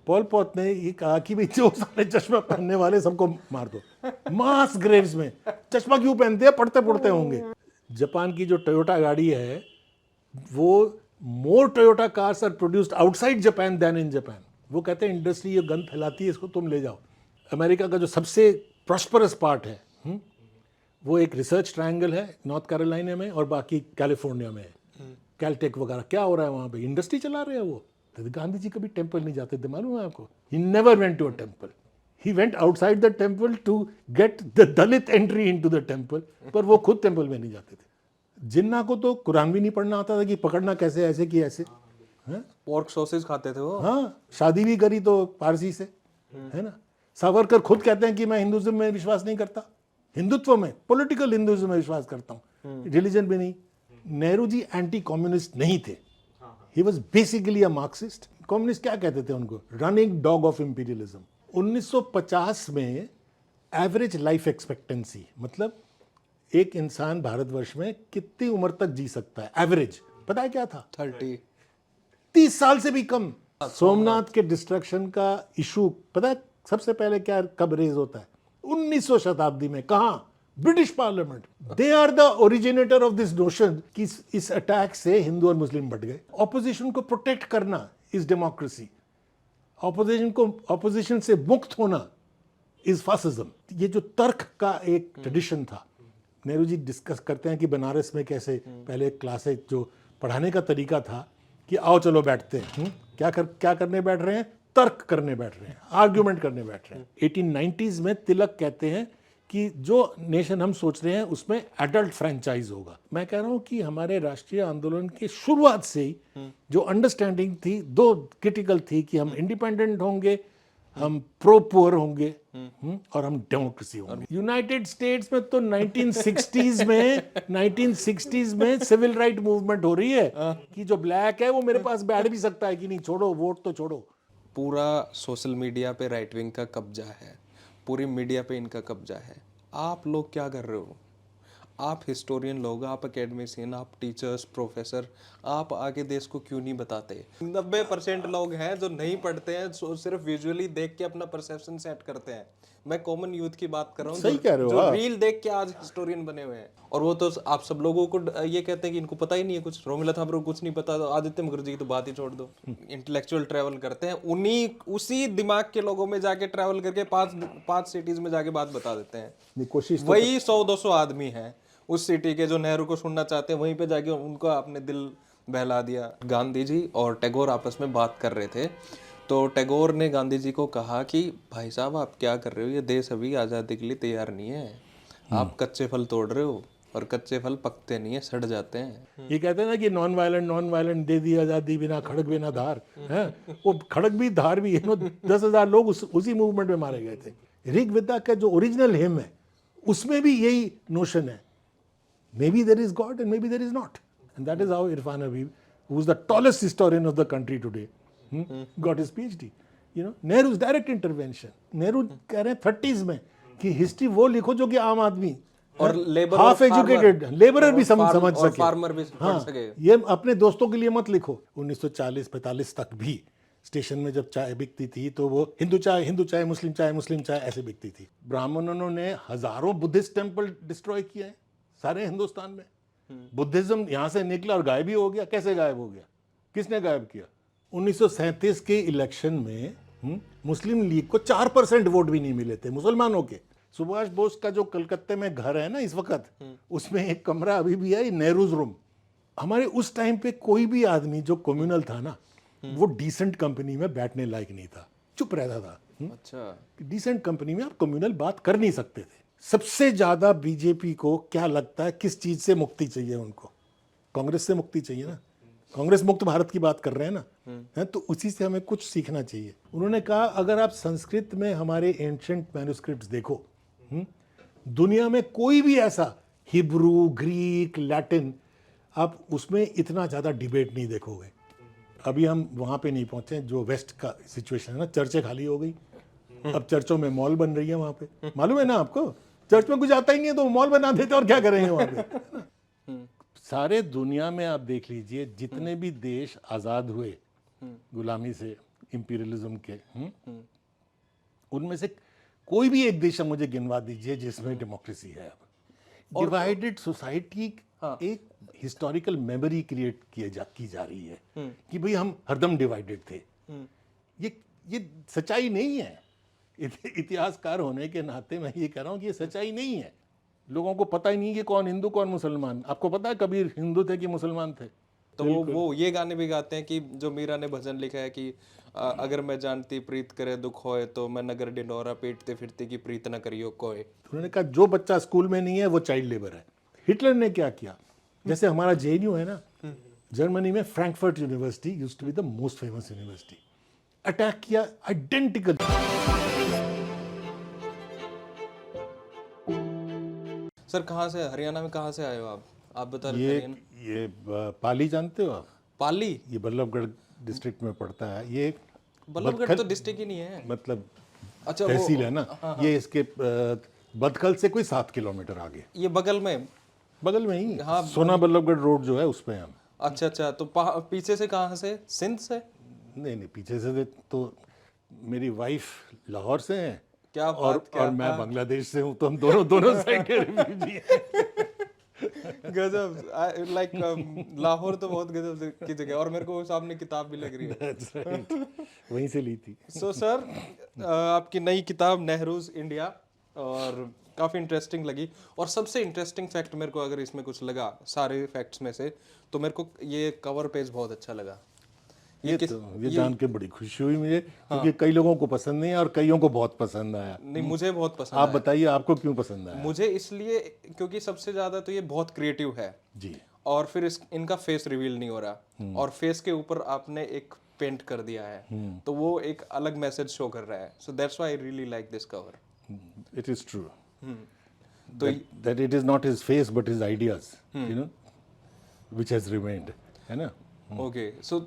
Paul pot ने ये कहा कि भाई जो सारे चश्मा पहनने वाले सबको मार दो, मास ग्रेव्स में। चश्मा क्यों पहनते हैं? पढ़ते पढ़ते होंगे। जापान की जो टोयोटा गाड़ी है, वो more Toyota cars are produced outside Japan than in Japan. वो कहते हैं इंडस्ट्री ये गंद फैलाती है, इसको तुम ले जाओ। अमेरिका का जो सबसे प्रॉस्परस पार्ट है, वो एक रिसर्च ट्रायंगल है नॉर्थ कैरोलिना में, और बाकी कैलिफोर्निया में है, कैलटेक वगैरह। क्या हो रहा है वहाँ पे? इंडस्ट्री चला रहे हैं वो। तो गांधी जी कभी टेम्पल नहीं जाते थे, मालूम है आपको? He never went to a temple, he went outside the temple to get the Dalit entry into the temple, पर वो खुद टेम्पल में नहीं जाते थे। जिन्ना को तो कुरान भी नहीं पढ़ना आता था कि पकड़ना कैसे, ऐसे कि ऐसे। पोर्क सॉसेज खाते थे वो। हाँ, शादी भी करी तो पारसी से, है ना। सावरकर खुद कहते हैं कि मैं हिंदुज्म में विश्वास नहीं करता, हिंदुत्व में, पॉलिटिकल हिंदुज्म में विश्वास करता हूँ, रिलीजन भी नहीं। नेहरू जी एंटी कम्युनिस्ट नहीं थे, he was basically a Marxist. Communist क्या कहते थे उनको? Running dog of imperialism. 1950 में एवरेज लाइफ एक्सपेक्टेंसी, मतलब एक इंसान भारतवर्ष में कितनी उम्र तक जी सकता है एवरेज, पता है क्या था? 30 साल से भी कम। सोमनाथ के डिस्ट्रक्शन का इशू पता है सबसे पहले क्या कब रेज होता है? 1900 शताब्दी में। कहां? British parliament. They are the originator of this notion कि इस अटैक से हिंदू और मुस्लिम बढ़ गए। ऑपोजिशन को प्रोटेक्ट करना इज डेमोक्रेसी, ऑपोजिशन से मुक्त होना इज फासिज्म। ये जो तर्क का एक ट्रेडिशन था, नेहरू जी डिस्कस करते हैं कि बनारस में कैसे पहले क्लासे जो पढ़ाने का तरीका था कि आओ चलो बैठते हैं, क्या करने बैठ रहे हैं? तर्क करने बैठ रहे हैं, आर्ग्यूमेंट करने बैठ रहे हैं। 1890s में तिलक कहते हैं कि जो नेशन हम सोच रहे हैं उसमें एडल्ट फ्रेंचाइज होगा। मैं कह रहा हूं कि हमारे राष्ट्रीय आंदोलन की शुरुआत से ही जो अंडरस्टैंडिंग थी, दो क्रिटिकल थी कि हम इंडिपेंडेंट होंगे, हम प्रो पुअर होंगे, और हम डेमोक्रेसी होंगे। यूनाइटेड स्टेट्स में तो 1960s में सिविल राइट मूवमेंट हो रही है कि जो ब्लैक है वो मेरे पास बैठ भी सकता है कि नहीं, छोड़ो वोट तो छोड़ो। पूरा सोशल मीडिया पे राइट विंग का कब्जा है, पूरी मीडिया पे इनका कब्जा है। आप लोग क्या कर रहे हो? आप हिस्टोरियन लोग, आप एकेडमिशियन, आप टीचर्स, प्रोफेसर, आप आगे देश को क्यों नहीं बताते? 90% लोग हैं जो नहीं पढ़ते हैं, सिर्फ विजुअली देख के अपना परसेप्शन सेट करते हैं। मैं कॉमन यूथ की बात कर रहा हूँ, सही कह रहे हो जो आप। रील देख के आज हिस्टोरियन बने हुए हैं। और वो तो आप सब लोगों को ये कहते हैं कि इनको पता ही नहीं है कुछ। रोमिला थापर को कुछ नहीं पता, तो आदित्य मुखर्जी की तो बात ही छोड़ दो। इंटेलेक्चुअल ट्रैवल करते हैं, उसी दिमाग के लोगों में जाके ट्रैवल करके पांच सिटीज में जाके बात बता देते हैं। कोशिश वही 100-200 आदमी हैं उस सिटी के जो नेहरू को सुनना चाहते हैं, वहीं पे जाके उनको आपने दिल बहला दिया। गांधी जी और टैगोर आपस में बात कर रहे थे, तो टैगोर ने गांधी जी को कहा कि भाई साहब आप क्या कर रहे हो, ये देश अभी आज़ादी के लिए तैयार नहीं है, आप कच्चे फल तोड़ रहे हो, और कच्चे फल पकते नहीं है, सड़ जाते हैं। ये कहते हैं ना कि नॉन वायलेंट दे दी आजादी, बिना खड़ग बिना धार है। वो खड़ग भी धार भी है। 10,000 लोग उसी मूवमेंट में मारे गए थे। ऋग्वेदा का जो ओरिजिनल हिम है उसमें भी यही नोशन है, maybe there is God and maybe there is not, and that is how Irfan Habib, who is the tallest historian of the country today, got his PhD. You know, Nehru's direct intervention. Nehru कह रहे हैं 30s में कि history वो लिखो जो कि आम आदमी और लेबर, हाफ एजुकेटेड लेबरर भी समझ सके, फार्मर भी पढ़ सके। ये अपने दोस्तों के लिए मत लिखो। 1940-45 तक भी स्टेशन में जब चाय बिकती थी तो वो हिंदू चाय, मुस्लिम चाय ऐसे बिकती थी। ब्राह्मणों ने हजारों बुद्धिस्ट टेम्पल डिस्ट्रॉय किए हैं सारे हिंदुस्तान में। बुद्धिज्म यहां से निकला और गायब ही हो गया। कैसे गायब हो गया? किसने गायब किया? 1937 के इलेक्शन में मुस्लिम लीग को 4% वोट भी नहीं मिले थे मुसलमानों के। सुभाष बोस का जो कलकत्ते में घर है ना इस वक्त, उसमें एक कमरा अभी भी है, नेहरूज रूम। हमारे उस टाइम पे कोई भी आदमी जो कम्युनल था ना, वो डिसेंट कंपनी में बैठने लायक नहीं था, चुप रहता था। अच्छा, डिसेंट कंपनी में आप कम्युनल बात कर नहीं सकते थे। सबसे ज्यादा बीजेपी को क्या लगता है किस चीज से मुक्ति चाहिए? उनको कांग्रेस से मुक्ति चाहिए ना। कांग्रेस मुक्त भारत की बात कर रहे हैं ना, है तो उसी से हमें कुछ सीखना चाहिए। उन्होंने कहा अगर आप संस्कृत में हमारे एंशिएंट मैन्युस्क्रिप्ट्स देखो, दुनिया में कोई भी ऐसा हिब्रू, ग्रीक, लैटिन, आप उसमें इतना ज्यादा डिबेट नहीं देखोगे। अभी हम वहां पे नहीं पहुंचे जो वेस्ट का सिचुएशन है ना, चर्चें खाली हो गई, अब चर्चों में मॉल बन रही है वहां पे। मालूम है ना आपको? चर्च में कुछ आता ही नहीं है तो मॉल बना देते और क्या करेंगे वहां पे। सारे दुनिया में आप देख लीजिए जितने भी देश आजाद हुए गुलामी से, इंपीरियलिज्म के, उनमें से कोई भी एक देश मुझे गिनवा दीजिए जिसमें डेमोक्रेसी है। अब डिवाइडेड सोसाइटी एक हिस्टोरिकल मेमोरी क्रिएट की जा रही है कि भाई हम हरदम डिवाइडेड थे। ये सच्चाई नहीं है। इतिहासकार होने के नाते मैं ये कह रहा हूँ कि ये सच्चाई नहीं है। लोगों को पता ही नहीं कि कौन हिंदू कौन मुसलमान। आपको पता है कबीर हिंदू थे कि मुसलमान थे? तो वो ये गाने भी गाते हैं कि जो मीरा ने भजन लिखा है कि अगर मैं जानती प्रीत करे दुख होए तो मैं नगर डिंडोरा पीटते फिरती की प्रीत न करियो कोई। तो उन्होंने कहा जो बच्चा स्कूल में नहीं है वो चाइल्ड लेबर है। हिटलर ने क्या किया? जैसे हमारा जेएनयू है ना, जर्मनी में Frankfurt university used to be the most famous university, attack किया आइडेंटिकल। सर कहाँ से, हरियाणा में कहाँ से आए हो आप बता रहे थे हरियाणा? ये पाली जानते हो आप? पाली? ये बल्लभगढ़ डिस्ट्रिक्ट में पड़ता है। ये बल्लभगढ़ तो डिस्ट्रिक्ट ही नहीं है, मतलब अच्छा तहसील है ना। ये इसके बदखल से कोई 7 किलोमीटर आगे, ये बगल में ही सोना बल्लभगढ़ रोड जो है उस पे हम। अच्छा तो पीछे से कहाँ से, सिंध से? नहीं पीछे से तो मेरी वाइफ लाहौर से है क्या और बात, क्या और मैं बांग्लादेश से हूँ, तो हम दोनों साइड के रिफ्यूजी हैं। गजब, लाइक लाहौर तो बहुत गजब की जगह, और मेरे को सामने किताब भी लग रही है। That's right. वहीं से ली थी। सो सर आपकी नई किताब नेहरूज इंडिया और काफ़ी इंटरेस्टिंग लगी, और सबसे इंटरेस्टिंग फैक्ट मेरे को अगर इसमें कुछ लगा सारे फैक्ट्स में से, तो मेरे को ये कवर पेज बहुत अच्छा लगा। ये जान के बड़ी खुशी हुई मुझे, क्योंकि कई लोगों को पसंद नहीं है और कईयों को बहुत पसंद आया। नहीं, मुझे बहुत पसंद आप बताइए आपको क्यों पसंद आया? मुझे इसलिए क्योंकि सबसे ज़्यादा तो ये बहुत क्रिएटिव है जी, और फिर इनका फेस रिवील नहीं हो रहा, और फेस के ऊपर आपने एक पेंट कर दिया है, तो वो एक अलग मैसेज शो कर रहा है। So that's why I really like this cover. It is true तो that it is not his face but his ideas, you know, which has remained, है ना। ओके, सो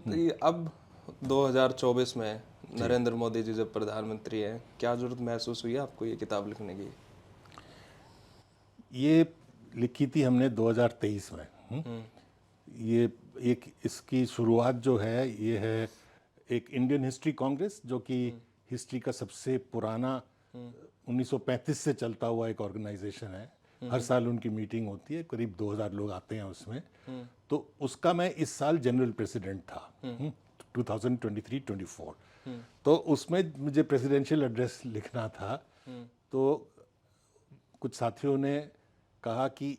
अब 2024 में नरेंद्र मोदी जी जब प्रधानमंत्री हैं, क्या जरूरत महसूस हुई आपको ये किताब लिखने की? ये लिखी थी हमने 2023 में। ये एक इसकी शुरुआत जो है ये है एक इंडियन हिस्ट्री कांग्रेस, जो कि हिस्ट्री का सबसे पुराना 1935 से चलता हुआ एक ऑर्गेनाइजेशन है। हर साल उनकी मीटिंग होती है, करीब 2000 लोग आते हैं उसमें। तो उसका मैं इस साल जनरल प्रेसिडेंट था 2023-24। तो उसमें मुझे प्रेसिडेंशियल एड्रेस लिखना था। तो कुछ साथियों ने कहा कि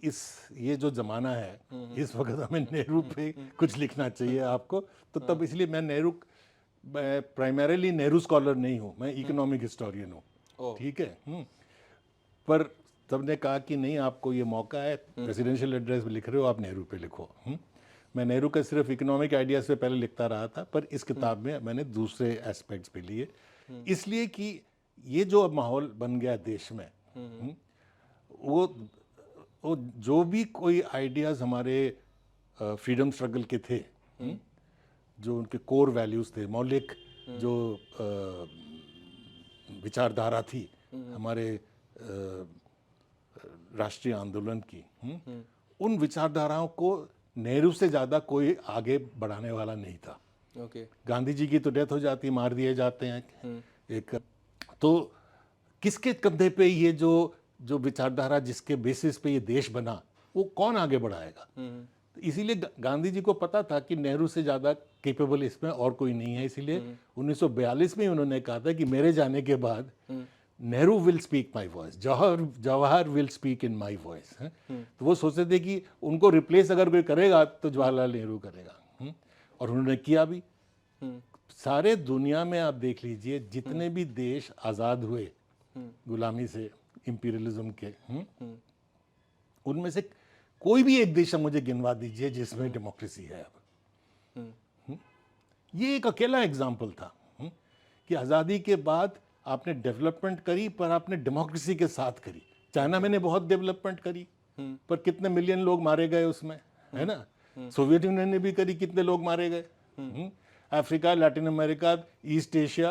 ये जो ज़माना है, इस वक्त हमें नेहरू पे कुछ लिखना चाहिए आपको। तो तब इसलिए मैं प्राइमरीली नेहरू स्कॉलर नहीं हूँ, मैं इकोनॉमिक हिस्टोरियन हूँ, ठीक है। पर सबने कहा कि नहीं, आपको ये मौका है, प्रेसिडेंशियल एड्रेस लिख रहे हो, आप नेहरू पे लिखो। मैं नेहरू का सिर्फ इकोनॉमिक आइडियाज़ पे पहले लिखता रहा था, पर इस किताब में मैंने दूसरे एस्पेक्ट्स पे लिए, इसलिए कि ये जो अब माहौल बन गया देश में, वो जो भी कोई आइडियाज़ हमारे फ्रीडम स्ट्रगल के थे, जो उनके कोर वैल्यूज़ थे, मौलिक जो विचारधारा थी हमारे राष्ट्रीय आंदोलन की, उन विचारधाराओं को नेहरू से ज़्यादा कोई आगे बढ़ाने वाला नहीं था। गांधी जी की तो डेथ हो जाती, मार दिए जाते हैं एक। तो किसके कंधे पे ये जो विचारधारा जिसके बेसिस पे ये देश बना, वो कौन आगे बढ़ाएगा? तो इसीलिए गांधी जी को पता था कि नेहरू से ज़्यादा केपेबल इसमें और कोई नहीं है। इसीलिए 1942 में उन्होंने कहा था कि मेरे जाने के बाद Nehru will speak my voice, Jawahar will speak in my voice. तो वो सोचते थे कि उनको रिप्लेस अगर कोई करेगा तो जवाहरलाल नेहरू करेगा, और उन्होंने किया भी। सारे दुनिया में आप देख लीजिए, जितने भी देश आज़ाद हुए गुलामी से, इंपीरियलिज्म के, उनमें से कोई भी एक देश मुझे गिनवा दीजिए जिसमें डेमोक्रेसी है अब। ये एक अकेला एग्जाम्पल था कि आज़ादी के बाद आपने डेवलपमेंट करी, पर आपने डेमोक्रेसी के साथ करी। चाइना में ने बहुत डेवलपमेंट करी, पर कितने मिलियन लोग मारे गए उसमें, है ना। सोवियत यूनियन ने भी करी, कितने लोग मारे गए। Africa, Latin America, east Asia,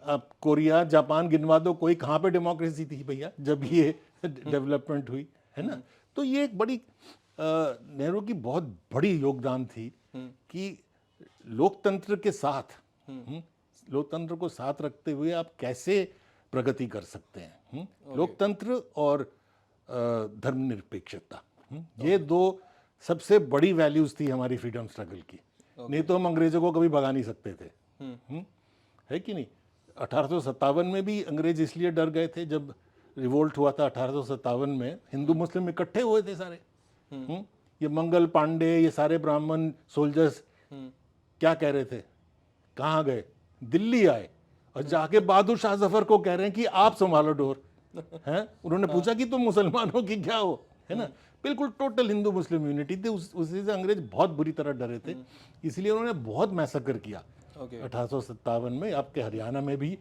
आप कोरिया, जापान गिनवा दो, कोई कहाँ पे डेमोक्रेसी थी भैया जब ये डेवलपमेंट हुई, है ना। तो ये एक बड़ी नेहरू की बहुत बड़ी योगदान थी कि लोकतंत्र के साथ लोकतंत्र को साथ रखते हुए आप कैसे प्रगति कर सकते हैं। लोकतंत्र और धर्मनिरपेक्षता, ये दो सबसे बड़ी वैल्यूज थी हमारी फ्रीडम स्ट्रगल की। नहीं तो हम अंग्रेजों को कभी भगा नहीं सकते थे। है कि नहीं? 1857 में भी अंग्रेज इसलिए डर गए थे, जब रिवोल्ट हुआ था 1857 में, हिंदू मुस्लिम इकट्ठे हुए थे सारे। ये मंगल पांडे, ये सारे ब्राह्मण सोल्जर्स क्या कह रहे थे, कहाँ गए? दिल्ली आए और जाके बहादुर शाह जफर को कह रहे हैं कि आप संभालो डोर। हैं? उन्होंने पूछा कि तुम मुसलमानों की क्या हो, है ना? बिल्कुल टोटल हिंदू मुस्लिम यूनिटी थी। उसी से अंग्रेज बहुत बुरी तरह डरे थे, इसलिए उन्होंने बहुत मैसेकर किया। 1857 में आपके हरियाणा में भी,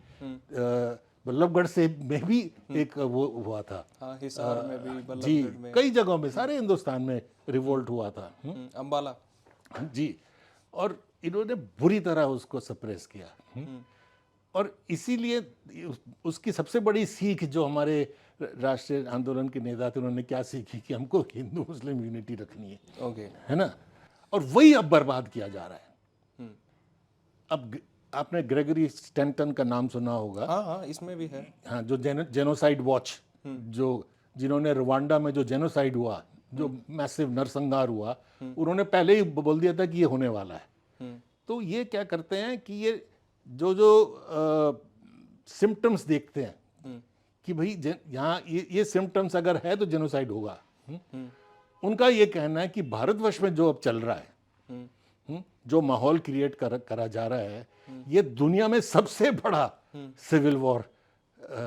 बल्लभगढ़ से में भी एक वो हुआ था। हिसार में भी, जी, बल्लभगढ़ में, कई जगहों में, सारे हिंदुस्तान में रिवोल्ट हुआ था। अंबाला। जी, और इन्होंने बुरी तरह उसको सप्रेस किया। और इसीलिए उसकी सबसे बड़ी सीख जो हमारे राष्ट्रीय आंदोलन के नेता थे, उन्होंने क्या सीखी कि हमको हिंदू मुस्लिम यूनिटी रखनी है। ओके। है ना? और वही अब बर्बाद किया जा रहा है। अब आपने ग्रेगरी स्टैंटन का नाम सुना होगा। हाँ, इसमें भी है। हाँ, जो जेनोसाइड वॉच, जिन्होंने रवांडा में जो जेनोसाइड हुआ, जो मैसिव नरसंहार हुआ, उन्होंने पहले ही बोल दिया था कि ये होने वाला है। तो ये क्या करते हैं कि ये जो सिम्टम्स देखते हैं कि भाई यहाँ ये सिम्टम्स अगर है तो जेनोसाइड होगा। उनका ये कहना है कि भारतवर्ष में जो अब चल रहा है, जो माहौल क्रिएट करा जा रहा है, ये दुनिया में सबसे बड़ा सिविल वॉर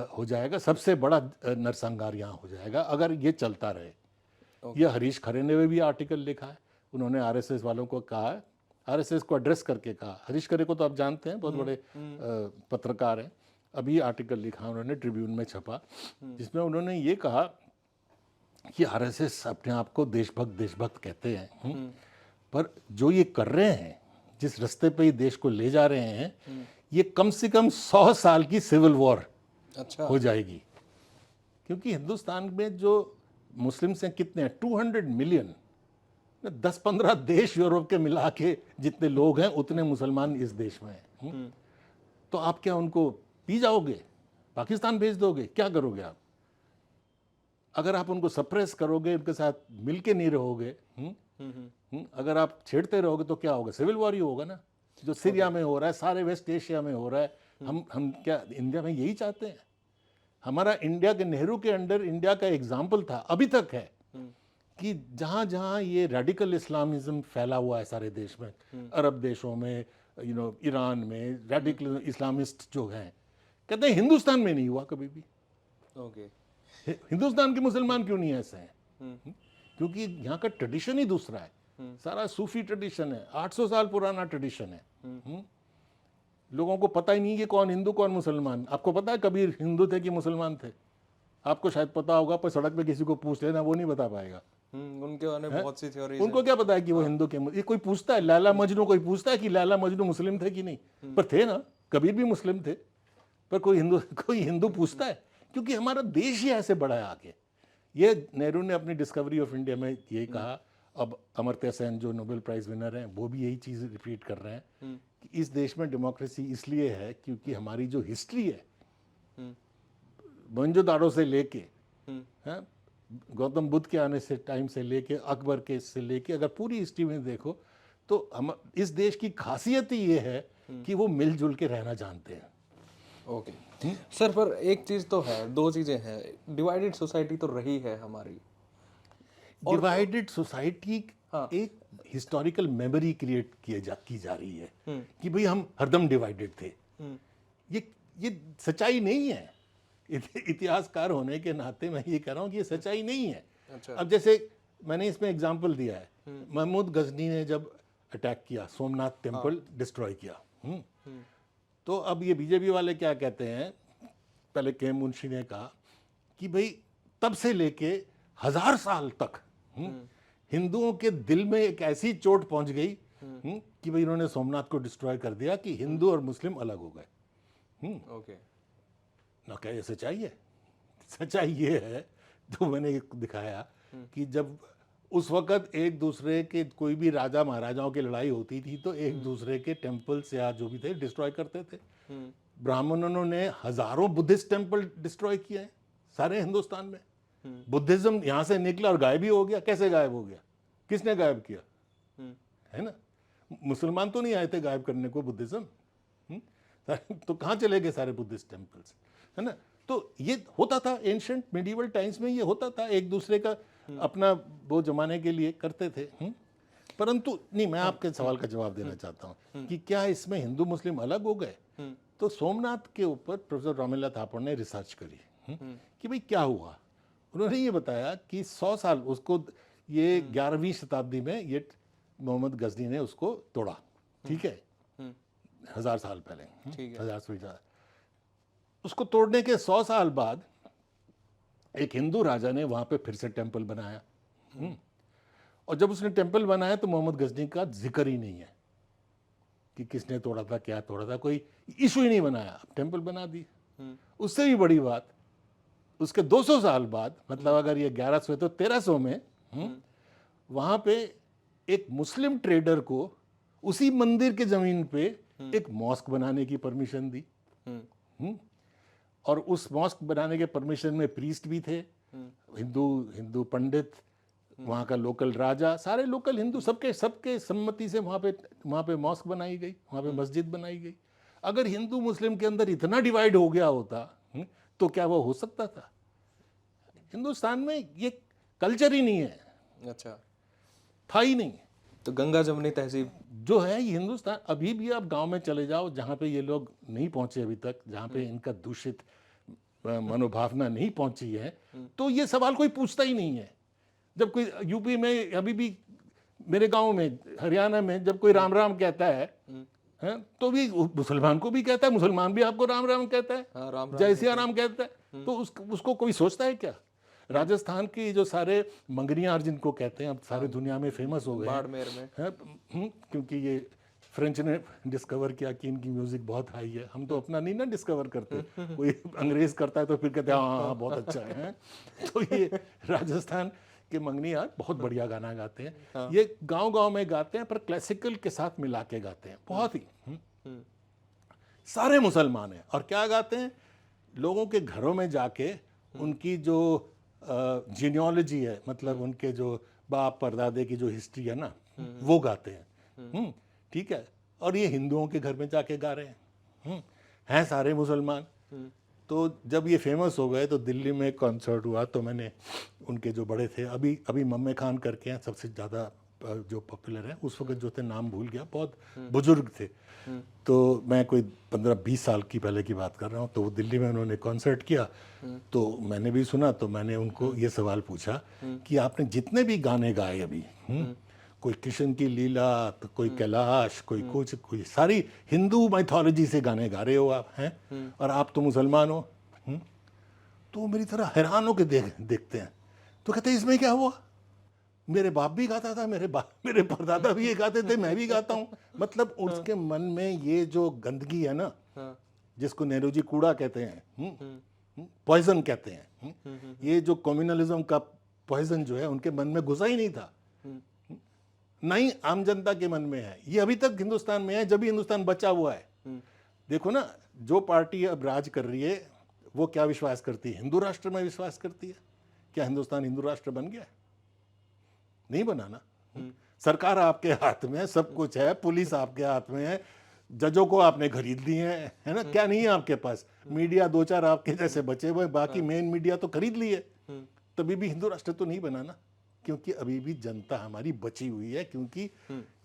हो जाएगा, सबसे बड़ा नरसंहार यहाँ हो जाएगा अगर ये चलता रहे। ये हरीश खरे ने भी आर्टिकल लिखा है। उन्होंने आरएसएस वालों को कहा है, आरएसएस को एड्रेस करके कहा। हरीश खरे को तो आप जानते हैं, बहुत बड़े पत्रकार हैं। अभी आर्टिकल लिखा उन्होंने, ट्रिब्यून में छपा, जिसमें उन्होंने ये कहा कि आरएसएस अपने आप को देशभक्त कहते हैं, पर जो ये कर रहे हैं, जिस रास्ते पे ये देश को ले जा रहे हैं, ये कम से कम 100 साल की सिविल वॉर हो जाएगी। क्योंकि हिंदुस्तान में जो मुस्लिम्स हैं कितने हैं? 200 मिलियन। 10-15 देश यूरोप के मिला के जितने लोग हैं उतने मुसलमान इस देश में हैं। तो आप क्या उनको पी जाओगे? पाकिस्तान भेज दोगे? क्या करोगे आप? अगर आप उनको सप्रेस करोगे, उनके साथ मिलके नहीं रहोगे, अगर आप छेड़ते रहोगे तो क्या होगा? सिविल वॉर ही होगा ना, जो सीरिया में हो रहा है, सारे वेस्ट एशिया में हो रहा है। हम क्या इंडिया में यही चाहते हैं? हमारा इंडिया के, नेहरू के अंडर इंडिया का एग्जाम्पल था, अभी तक है, कि जहाँ जहाँ ये रेडिकल इस्लामिज्म फैला हुआ है सारे देश में, अरब देशों में, ईरान में रेडिकल इस्लामिस्ट जो हैं, कहते हैं हिंदुस्तान में नहीं हुआ कभी भी। ओके। हिंदुस्तान के मुसलमान क्यों नहीं ऐसे हैं? क्योंकि यहाँ का ट्रेडिशन ही दूसरा है। सारा सूफी ट्रेडिशन है, 800 साल पुराना ट्रेडिशन है। लोगों को पता ही नहीं कि कौन हिंदू कौन मुसलमान। आपको पता है कबीर हिंदू थे कि मुसलमान थे? आपको शायद पता होगा, पर सड़क पे किसी को पूछ लेना, वो नहीं बता पाएगा। उनके बारे में बहुत सी थ्योरीज उनको क्या पता है कि वो हिंदू के? ये कोई पूछता है लैला मजनू, कोई पूछता है कि लैला मजनू मुस्लिम थे कि नहीं? पर थे ना, कबीर भी मुस्लिम थे। पर कोई हिंदू पूछता है? क्योंकि हमारा देश ही ऐसे बड़ा है आगे। ये नेहरू ने अपनी डिस्कवरी ऑफ इंडिया में यही कहा। अब अमर्त्य सेन जो नोबेल प्राइज विनर हैं, वो भी यही चीज़ रिपीट कर रहे हैं कि इस देश में डेमोक्रेसी इसलिए है क्योंकि हमारी जो हिस्ट्री है, मोहनजोदाड़ो से लेके गौतम बुद्ध के आने से टाइम से लेके अकबर के से लेके, अगर पूरी हिस्ट्री में देखो तो हम, इस देश की खासियत ही ये है कि वो मिलजुल के रहना जानते हैं। ओके सर, पर एक चीज़ तो है, दो चीज़ें हैं। डिवाइडेड सोसाइटी तो रही है हमारी। डिवाइडेड सोसाइटी एक हिस्टोरिकल मेमोरी क्रिएट की जा रही है कि भाई हम हरदम डिवाइडेड थे। ये सच्चाई नहीं है। इतिहासकार होने के नाते मैं ये कह रहा हूँ कि ये सच्चाई नहीं है। अच्छा। अब जैसे मैंने इसमें एग्जाम्पल दिया है, महमूद गजनी ने जब अटैक किया, सोमनाथ टेम्पल डिस्ट्रॉय किया, तो अब ये बीजेपी वाले क्या कहते हैं, पहले के मुंशी ने कहा कि भाई तब से लेके 1000 साल तक हिंदुओं के दिल में एक ऐसी चोट पहुंच गई कि भाई इन्होंने सोमनाथ को डिस्ट्रॉय कर दिया कि हिंदू और मुस्लिम अलग हो गए। ओके। ना क्या ये सच्चाई है? सच्चाई ये है, तो मैंने दिखाया कि जब उस वक़्त एक दूसरे के, कोई भी राजा महाराजाओं की लड़ाई होती थी तो एक दूसरे के टेम्पल्स या जो भी थे डिस्ट्रॉय करते थे। ब्राह्मणों ने हजारों बुद्धिस्ट टेम्पल डिस्ट्रॉय किए हैं सारे हिंदुस्तान में। बुद्धिज्म यहाँ से निकला और गायब ही हो गया। कैसे गायब हो गया? किसने गायब किया? है ना, मुसलमान तो नहीं आए थे गायब करने को बुद्धिज्म। तो कहाँ चले गए सारे बुद्धिस्ट टेम्पल्स? है ना, तो ये होता था एंशिएंट मिडिवल टाइम्स में, ये होता था, एक दूसरे का अपना वो जमाने के लिए करते थे। परंतु नहीं, मैं आपके सवाल का जवाब देना चाहता हूँ कि क्या इसमें हिंदू मुस्लिम अलग हो गए? तो सोमनाथ के ऊपर प्रोफेसर रामलीला थापर ने रिसर्च करी कि भाई क्या हुआ। उन्होंने ये बताया कि 100 साल उसको, ये 11वीं शताब्दी में ये मोहम्मद गजनी ने उसको तोड़ा, ठीक है, 1000 साल पहले, 1000 से ज़्यादा। उसको तोड़ने के 100 साल बाद एक हिंदू राजा ने वहाँ पे फिर से टेम्पल बनाया। और जब उसने टेम्पल बनाया तो मोहम्मद गजनी का जिक्र ही नहीं है कि किसने तोड़ा था, क्या तोड़ा था, कोई इशू ही नहीं बनाया, टेम्पल बना दी। उससे भी बड़ी बात, उसके 200 साल बाद, मतलब अगर ये 1100 तो 1300 में वहाँ पे एक मुस्लिम ट्रेडर को उसी मंदिर के ज़मीन पे एक मॉस्क बनाने की परमिशन दी। और उस मॉस्क बनाने के परमिशन में प्रीस्ट भी थे, हिंदू पंडित, वहाँ का लोकल राजा, सारे लोकल हिंदू, सबके सम्मति से वहाँ पे मॉस्क बनाई गई, वहाँ पे मस्जिद बनाई गई। अगर हिंदू मुस्लिम के अंदर इतना डिवाइड हो गया होता तो क्या वो हो सकता था? हिंदुस्तान में ये कल्चर ही नहीं है। अच्छा, था ही नहीं। तो गंगा जमुनी तहजीब जो है ये हिंदुस्तान, अभी भी आप गांव में चले जाओ जहाँ पे ये लोग नहीं पहुँचे अभी तक, जहाँ पे इनका दूषित मनोभावना नहीं पहुँची है, तो ये सवाल कोई पूछता ही नहीं है। जब कोई यूपी में, अभी भी मेरे गांव में, हरियाणा में, जब कोई राम राम कहता है तो भी मुसलमान को भी कहता है, मुसलमान भी आपको राम राम कहता है, राम जय सिया राम कहता है, तो उसको कोई सोचता है क्या? राजस्थान की जो सारे मंगनियार जिनको कहते हैं, अब सारे दुनिया में फेमस हो गए बाड़मेर में, क्योंकि ये फ्रेंच ने डिस्कवर किया कि इनकी म्यूजिक बहुत हाई है। हम तो अपना नहीं ना डिस्कवर करते, कोई अंग्रेज करता है तो फिर कहते हैं हाँ बहुत अच्छा है। तो ये राजस्थान के मंगनियार बहुत बढ़िया गाना गाते हैं। ये गांव-गांव में गाते हैं पर क्लासिकल के साथ मिला के गाते हैं, बहुत ही सारे मुसलमान हैं। और क्या गाते हैं? लोगों के घरों में जाके उनकी जो जीनियोलॉजी है, मतलब उनके जो बाप परदादे की जो हिस्ट्री है ना, वो गाते हैं। ठीक है, और ये हिंदुओं के घर में जाके गा रहे हैं सारे मुसलमान। तो जब ये फेमस हो गए तो दिल्ली में एक कॉन्सर्ट हुआ, तो मैंने उनके जो बड़े थे, अभी मम्मे खान करके हैं सबसे ज़्यादा जो पॉपुलर है, उस वक्त जो थे नाम भूल गया, बहुत बुजुर्ग थे। तो मैं कोई 15-20 साल की पहले की बात कर रहा हूँ। तो वो दिल्ली में उन्होंने कॉन्सर्ट किया, तो मैंने भी सुना। तो मैंने उनको ये सवाल पूछा कि आपने जितने भी गाने गाए अभी, कोई कृष्ण की लीला, तो कोई कैलाश, कोई कुछ, कोई सारी हिंदू माइथोलॉजी से गाने गा रहे हो आप, हैं, और आप तो मुसलमान हो। तो मेरी तरह हैरान होकर देखते हैं। तो कहते हैं इसमें क्या हुआ? मेरे बाप भी गाता था, मेरे परदादा भी ये गाते थे, मैं भी गाता हूँ। मतलब उसके मन में ये जो गंदगी है ना, जिसको नेहरू जी कूड़ा कहते हैं, पॉइजन कहते हैं, ये जो कम्युनलिज्म का पॉइजन जो है उनके मन में घुसा ही नहीं था, ना ही आम जनता के मन में है। ये अभी तक हिंदुस्तान में है, जब भी हिंदुस्तान बचा हुआ है। देखो ना, जो पार्टी अब राज कर रही है वो क्या विश्वास करती है? हिंदू राष्ट्र में विश्वास करती है। क्या हिंदुस्तान हिंदू राष्ट्र बन गया? नहीं बना ना। सरकार आपके हाथ में है, सब कुछ है, पुलिस आपके हाथ में है, जजों को आपने खरीद लिए है ना? क्या नहीं है आपके पास? मीडिया 2-4 आपके जैसे बचे हुए, बाकी मेन मीडिया तो खरीद लिए। तभी भी हिंदू राष्ट्र तो नहीं बना ना, क्योंकि अभी भी जनता हमारी बची हुई है, क्योंकि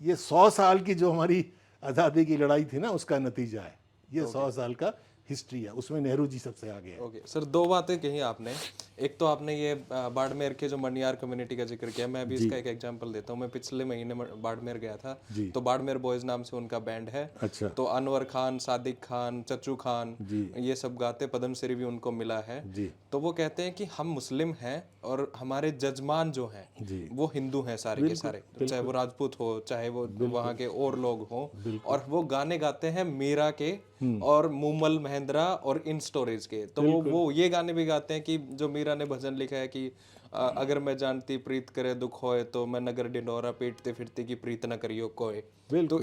ये 100 साल की जो हमारी आज़ादी की लड़ाई थी ना, उसका नतीजा है ये। 100 साल का हिस्ट्री है, उसमें नेहरू जी सबसे आगे है। ओके सर, 2 बातें कही आपने। एक तो आपने ये बाड़मेर के जो मनियार कम्युनिटी का जिक्र किया। मैं भी इसका एक एग्जांपल देता हूँ। मैं पिछले महीने बाड़मेर गया था, तो बाड़मेर बॉयज नाम से उनका बैंड है। अच्छा। तो अनवर खान, सादिक खान, चच्चू खान, ये सब गाते, पद्मश्री भी उनको मिला है जी। तो वो कहते हैं कि हम मुस्लिम हैं और हमारे जजमान जो हैं वो हिंदू हैं सारे के सारे, चाहे वो राजपूत हो, चाहे वो वहाँ के और लोग हों, और वो गाने गाते हैं मीरा के और मूमल महेंद्रा और इन स्टोरीज के। तो वो ये गाने भी गाते हैं कि जो मीरा ने भजन लिखा है कि अगर मैं जानती प्रीत करे दुख होए, तो मैं नगर डिंडोरा पीटते फिरती की प्रीत न करियो कोई। तो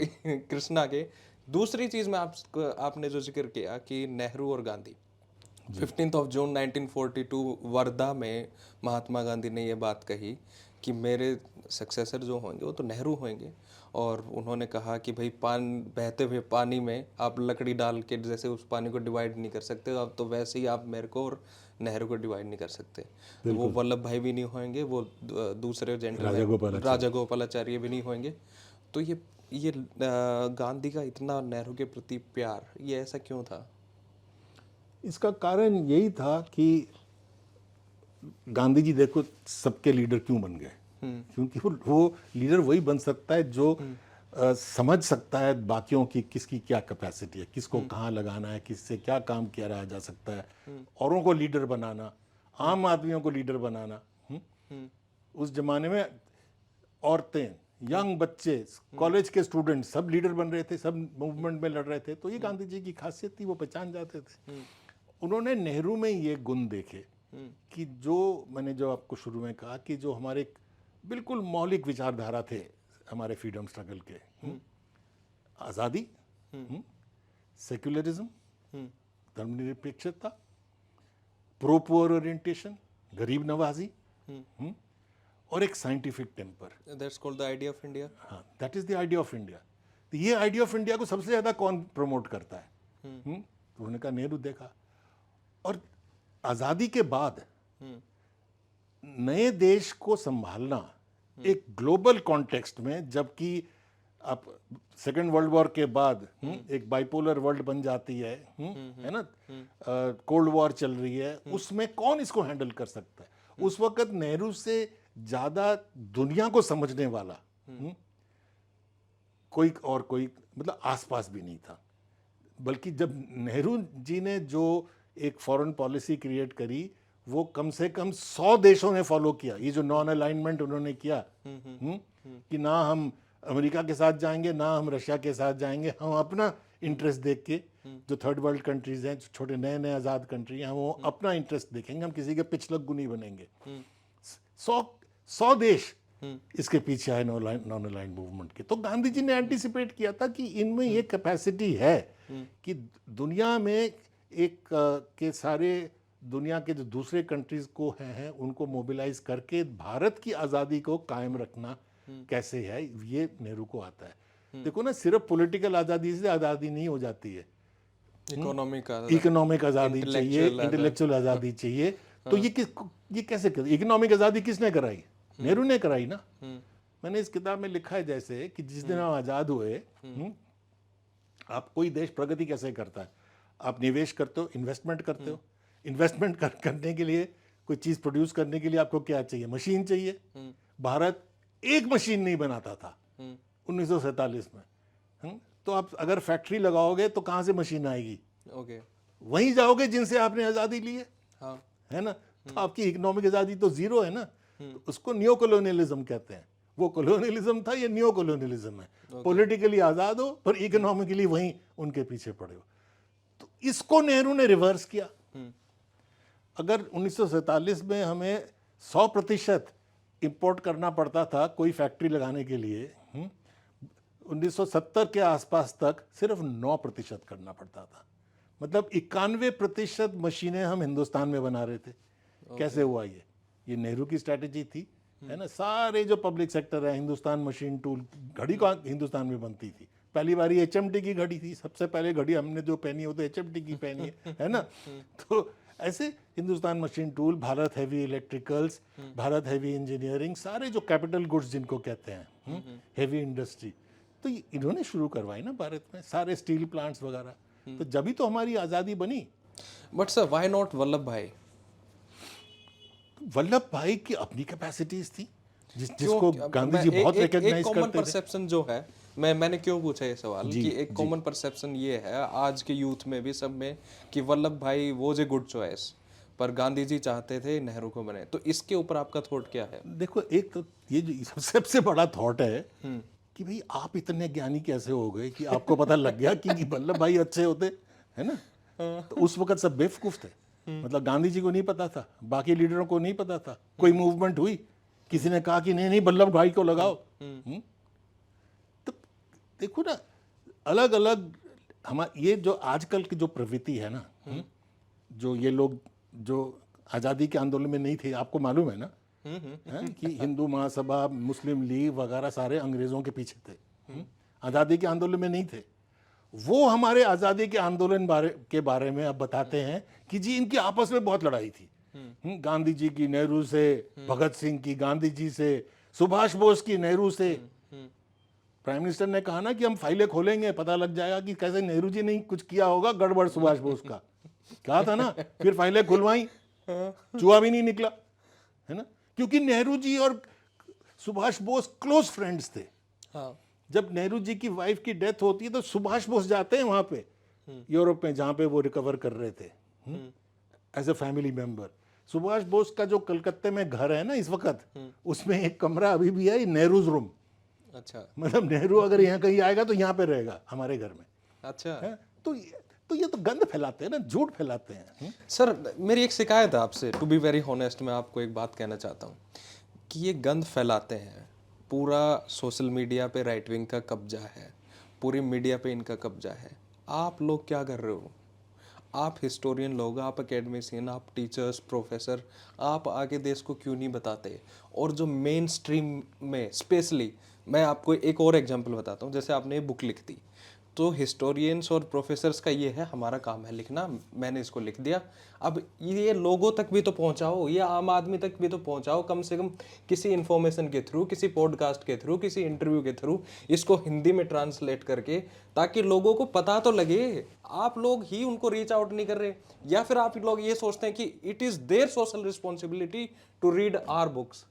कृष्णा के दूसरी चीज में आपने जो जिक्र किया कि नेहरू और गांधी, 15 जून 1942 वर्धा में महात्मा गांधी ने ये बात कही कि मेरे सक्सेसर जो होंगे वो तो नेहरू होंगे, और उन्होंने कहा कि भाई बहते हुए पानी में आप लकड़ी डाल के जैसे उस पानी को डिवाइड नहीं कर सकते, अब तो वैसे ही आप मेरे को और नेहरू को डिवाइड नहीं कर सकते। वो वल्लभ भाई भी नहीं होंगे, वो दूसरे जेंटलमैन राजा गोपालाचार्य भी नहीं होंगे। तो ये गांधी का इतना नेहरू के प्रति प्यार, ये ऐसा क्यों था? इसका कारण यही था कि गांधी जी देखो सबके लीडर क्यों बन गए, क्योंकि वो लीडर वही बन सकता है जो समझ सकता है बाकियों की किसकी क्या कैपेसिटी है, किसको कहाँ लगाना है, किससे क्या काम किया रहा जा सकता है, औरों को लीडर बनाना, आम आदमियों को लीडर बनाना। उस जमाने में औरतें, यंग बच्चे, कॉलेज के स्टूडेंट सब लीडर बन रहे थे, सब मूवमेंट में लड़ रहे थे। तो ये गांधी जी की खासियत थी, वो पहचान जाते थे। उन्होंने नेहरू में ये गुण देखे कि जो मैंने जो आपको शुरू में कहा कि जो हमारे बिल्कुल मौलिक विचारधारा थे हमारे फ्रीडम स्ट्रगल के, आज़ादी, सेक्युलरिज्म, धर्मनिरपेक्षता, प्रो पुअर ओरिएंटेशन, गरीब नवाजी, और एक scientific temper. That's called the idea of India. हाँ, that is the idea of India. तो ये आइडिया ऑफ इंडिया को सबसे ज़्यादा कौन प्रमोट करता है? तो उन्होंने कहा नेहरू देखा। और आज़ादी के बाद नए देश को संभालना एक ग्लोबल कॉन्टेक्स्ट में, जबकि आप सेकेंड वर्ल्ड वॉर के बाद एक बाइपोलर वर्ल्ड बन जाती है ना, कोल्ड वॉर चल रही है, उसमें कौन इसको हैंडल कर सकता है? उस वक्त नेहरू से ज़्यादा दुनिया को समझने वाला कोई मतलब आसपास भी नहीं था। बल्कि जब नेहरू जी ने जो एक फॉरेन पॉलिसी क्रिएट करी, वो कम से कम 100 देशों ने फॉलो किया। ये जो नॉन अलाइनमेंट उन्होंने किया कि ना हम अमेरिका के साथ जाएंगे, ना हम रशिया के साथ जाएंगे, हम अपना इंटरेस्ट देख के, जो थर्ड वर्ल्ड कंट्रीज हैं, छोटे नए नए आज़ाद कंट्री हैं, वो अपना इंटरेस्ट देखेंगे, हम किसी के पिछलग्गू नहीं बनेंगे। 100 देश इसके पीछे आए नॉन अलाइंड मूवमेंट के। तो गांधी जी ने एंटिसिपेट किया था कि इनमें ये कैपेसिटी है कि दुनिया में के सारे दुनिया के जो दूसरे कंट्रीज को हैं उनको मोबिलाइज करके भारत की आज़ादी को कायम रखना कैसे है, ये नेहरू को आता है। देखो ना, सिर्फ पॉलिटिकल आज़ादी से आज़ादी नहीं हो जाती है, इकोनॉमिक आज़ादी चाहिए, इंटेलेक्चुअल आज़ादी चाहिए। तो ये कैसे कर, इकोनॉमिक आज़ादी किसने कराई? नेहरू ने कराई ना। मैंने इस किताब में लिखा है जैसे कि जिस दिन हम आज़ाद हुए, आप कोई देश प्रगति कैसे करता है? आप निवेश करते हो, इन्वेस्टमेंट करते हो। इन्वेस्टमेंट करने के लिए, कोई चीज़ प्रोड्यूस करने के लिए आपको क्या चाहिए? मशीन चाहिए। भारत एक मशीन नहीं बनाता था 1947 में। तो आप अगर फैक्ट्री लगाओगे तो कहाँ से मशीन आएगी? वहीं जाओगे जिनसे आपने आज़ादी ली है, है ना। तो आपकी इकोनॉमिक आज़ादी तो जीरो है ना। तो उसको न्यो कॉलोनियलिज्म कहते हैं। वो कॉलोनियलिज्म था, ये न्यो कॉलोनियलिज्म है। पॉलिटिकली आज़ाद हो पर इकोनॉमिकली वहीं उनके पीछे पड़े हो। तो इसको नेहरू ने रिवर्स किया। अगर 1947 में हमें 100% इंपोर्ट करना पड़ता था कोई फैक्ट्री लगाने के लिए, 1970 के आसपास तक सिर्फ 9% करना पड़ता था। मतलब 91% मशीनें हम हिंदुस्तान में बना रहे थे। कैसे हुआ ये नेहरू की स्ट्रैटेजी थी, है ना। सारे जो पब्लिक सेक्टर है, हिंदुस्तान मशीन टूल, घड़ी को हिंदुस्तान में बनती थी। पहली बार HMT की घड़ी थी, सबसे पहले घड़ी हमने जो पहनी हो तो HMT की पहनी है ना। तो ऐसे Hindustan machine tool, Bharat heavy electricals, Bharat heavy engineering, सारे जो कैपिटल गुड्स जिनको कहते हैं, हैवी इंडस्ट्री, तो इन्होंने शुरू करवाई ना भारत में, सारे स्टील प्लांट्स वगैरह। तो जब ही तो हमारी आज़ादी बनी। But sir, why not Vallabh भाई? वल्लभ भाई की अपनी कैपेसिटीज थी जिसको गांधी जी बहुत रिकॉग्नाइज करते थे। कॉमन परसेप्शन जो है, मैंने क्यों पूछा ये सवाल कि एक कॉमन परसेप्शन ये है आज के यूथ में भी, सब में, कि वल्लभ भाई वॉज ए गुड चॉइस, पर गांधी जी चाहते थे नेहरू को बने। तो इसके ऊपर आपका थॉट क्या है? देखो, एक तो ये जो सबसे बड़ा थॉट है कि भाई आप इतने ज्ञानी कैसे हो गए कि आपको पता लग गया कि वल्लभ भाई अच्छे होते, है ना। तो उस वक्त सब बेवकूफ थे। मतलब गांधी जी को नहीं पता था, बाकी लीडरों को नहीं पता था। कोई मूवमेंट हुई, किसी ने कहा कि नहीं वल्लभ भाई को लगाओ। तो देखो ना, अलग अलग ये जो आजकल की जो प्रवृत्ति है ना, जो ये लोग जो आज़ादी के आंदोलन में नहीं थे, आपको मालूम है ना, कि हिंदू महासभा, मुस्लिम लीग वगैरह सारे अंग्रेज़ों के पीछे थे, आज़ादी के आंदोलन में नहीं थे। वो हमारे आज़ादी के आंदोलन के बारे में अब बताते हैं कि जी इनकी आपस में बहुत लड़ाई थी, गांधी जी की नेहरू से, भगत सिंह की गांधी जी से, सुभाष बोस की नेहरू से। प्राइम मिनिस्टर ने कहा ना कि हम फाइलें खोलेंगे, पता लग जाएगा कि कैसे नेहरू जी ने कुछ किया होगा गड़बड़ सुभाष बोस का, कहा था ना। फिर फाइलें खुलवाई, चूहा भी नहीं निकला, है ना, क्योंकि नेहरू जी और सुभाष बोस क्लोज फ्रेंड्स थे। हाँ। जब नेहरू जी की वाइफ की डेथ होती है तो सुभाष बोस जाते हैं वहां पे, यूरोप में, जहां पे वो रिकवर कर रहे थे as a family member. Subhash Bose का जो कलकत्ते में घर है ना इस वक्त, उसमें एक कमरा अभी भी है, नेहरूज रूम। अच्छा। मतलब नेहरू अगर यहाँ कहीं आएगा तो यहाँ पे रहेगा हमारे घर में। अच्छा है? तो ये तो गंद फैलाते हैं ना, झूठ फैलाते हैं। सर, मेरी एक शिकायत है आपसे, टू बी वेरी हॉनेस्ट। मैं आपको एक बात कहना चाहता हूँ कि ये गंद फैलाते हैं। पूरा सोशल मीडिया पे राइट विंग का कब्जा है, पूरी मीडिया पे इनका कब्जा है। आप लोग क्या कर रहे हो? आप हिस्टोरियन लोग, आप एकेडमिशियन, आप टीचर्स, प्रोफेसर, आप आगे देश को क्यों नहीं बताते? और जो मेन स्ट्रीम में स्पेशली, मैं आपको एक और एग्जांपल बताता हूँ। जैसे आपने ये बुक लिख दी, तो हिस्टोरियंस और प्रोफेसर्स का ये है, हमारा काम है लिखना, मैंने इसको लिख दिया। अब ये लोगों तक भी तो पहुंचाओ, ये आम आदमी तक भी तो पहुंचाओ, कम से कम किसी इन्फॉर्मेशन के थ्रू, किसी पॉडकास्ट के थ्रू, किसी इंटरव्यू के थ्रू इसको हिंदी में ट्रांसलेट करके, ताकि लोगों को पता तो लगे। आप लोग ही उनको रीच आउट नहीं कर रहे, या फिर आप लोग ये सोचते हैं कि it is their social responsibility to read our books.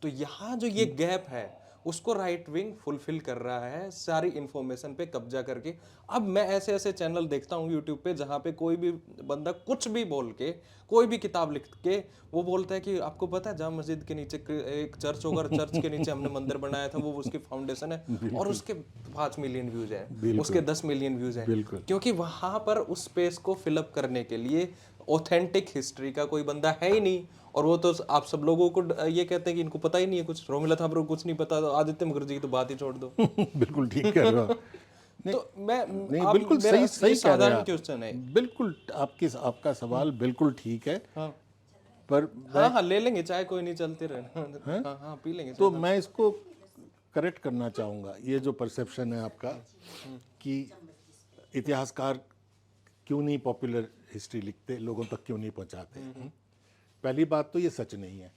तो यहाँ जो ये गैप है उसको राइट विंग फुलफिल कर रहा है, सारी इंफॉर्मेशन पे कब्जा करके। अब मैं ऐसे ऐसे चैनल देखता हूँ यूट्यूब पे जहाँ पे कोई भी बंदा कुछ भी बोल के, कोई भी किताब लिख के वो बोलता है कि आपको पता है जामा मस्जिद के नीचे एक चर्च होगा, चर्च के नीचे हमने मंदिर बनाया था, वो उसकी फाउंडेशन है, और उसके 5 मिलियन व्यूज है, उसके 10 मिलियन व्यूज है, क्योंकि वहां पर उस स्पेस को फिलअप करने के लिए ऑथेंटिक हिस्ट्री का कोई बंदा है ही नहीं। और वो तो आप सब लोगों को ये कहते हैं कि इनको पता ही नहीं है कुछ, रोमिला थापर को कुछ नहीं पता, तो आदित्य मुखर्जी की तो बात ही छोड़ दो। बिल्कुल ठीक कह रहे हो। तो मैं नहीं, बिल्कुल सही कह रहे हैं क्वेश्चन है, बिल्कुल आपका सवाल बिल्कुल ठीक है। हाँ। पर हाँ ले लेंगे चाय, कोई नहीं, चलते रहे। हाँ पी लेंगे। तो मैं इसको करेक्ट करना चाहूँगा। ये जो परसेप्शन है आपका कि इतिहासकार क्यों नहीं पॉपुलर हिस्ट्री लिखते, लोगों तक क्यों नहीं पहुँचाते, पहली बात तो ये सच नहीं है।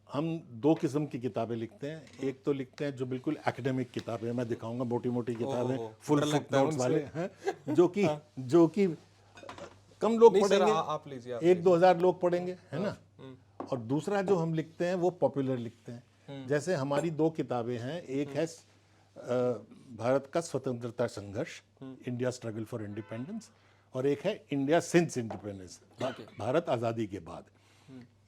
हम 2 किस्म की किताबें लिखते हैं। एक तो लिखते हैं जो बिल्कुल एकेडमिक किताबें, मैं दिखाऊंगा मोटी मोटी किताबें, फुल फुटनोट्स वाले हैं, जो कि कम लोग पढ़ेंगे, आप लीजिए, 1-2 हज़ार लोग पढ़ेंगे, है ना। और दूसरा जो हम लिखते हैं वो पॉपुलर लिखते हैं। जैसे हमारी 2 किताबें हैं, एक है भारत का स्वतंत्रता संघर्ष, इंडिया स्ट्रगल फॉर इंडिपेंडेंस, और एक है इंडिया सिंस इंडिपेंडेंस, भारत आज़ादी के बाद।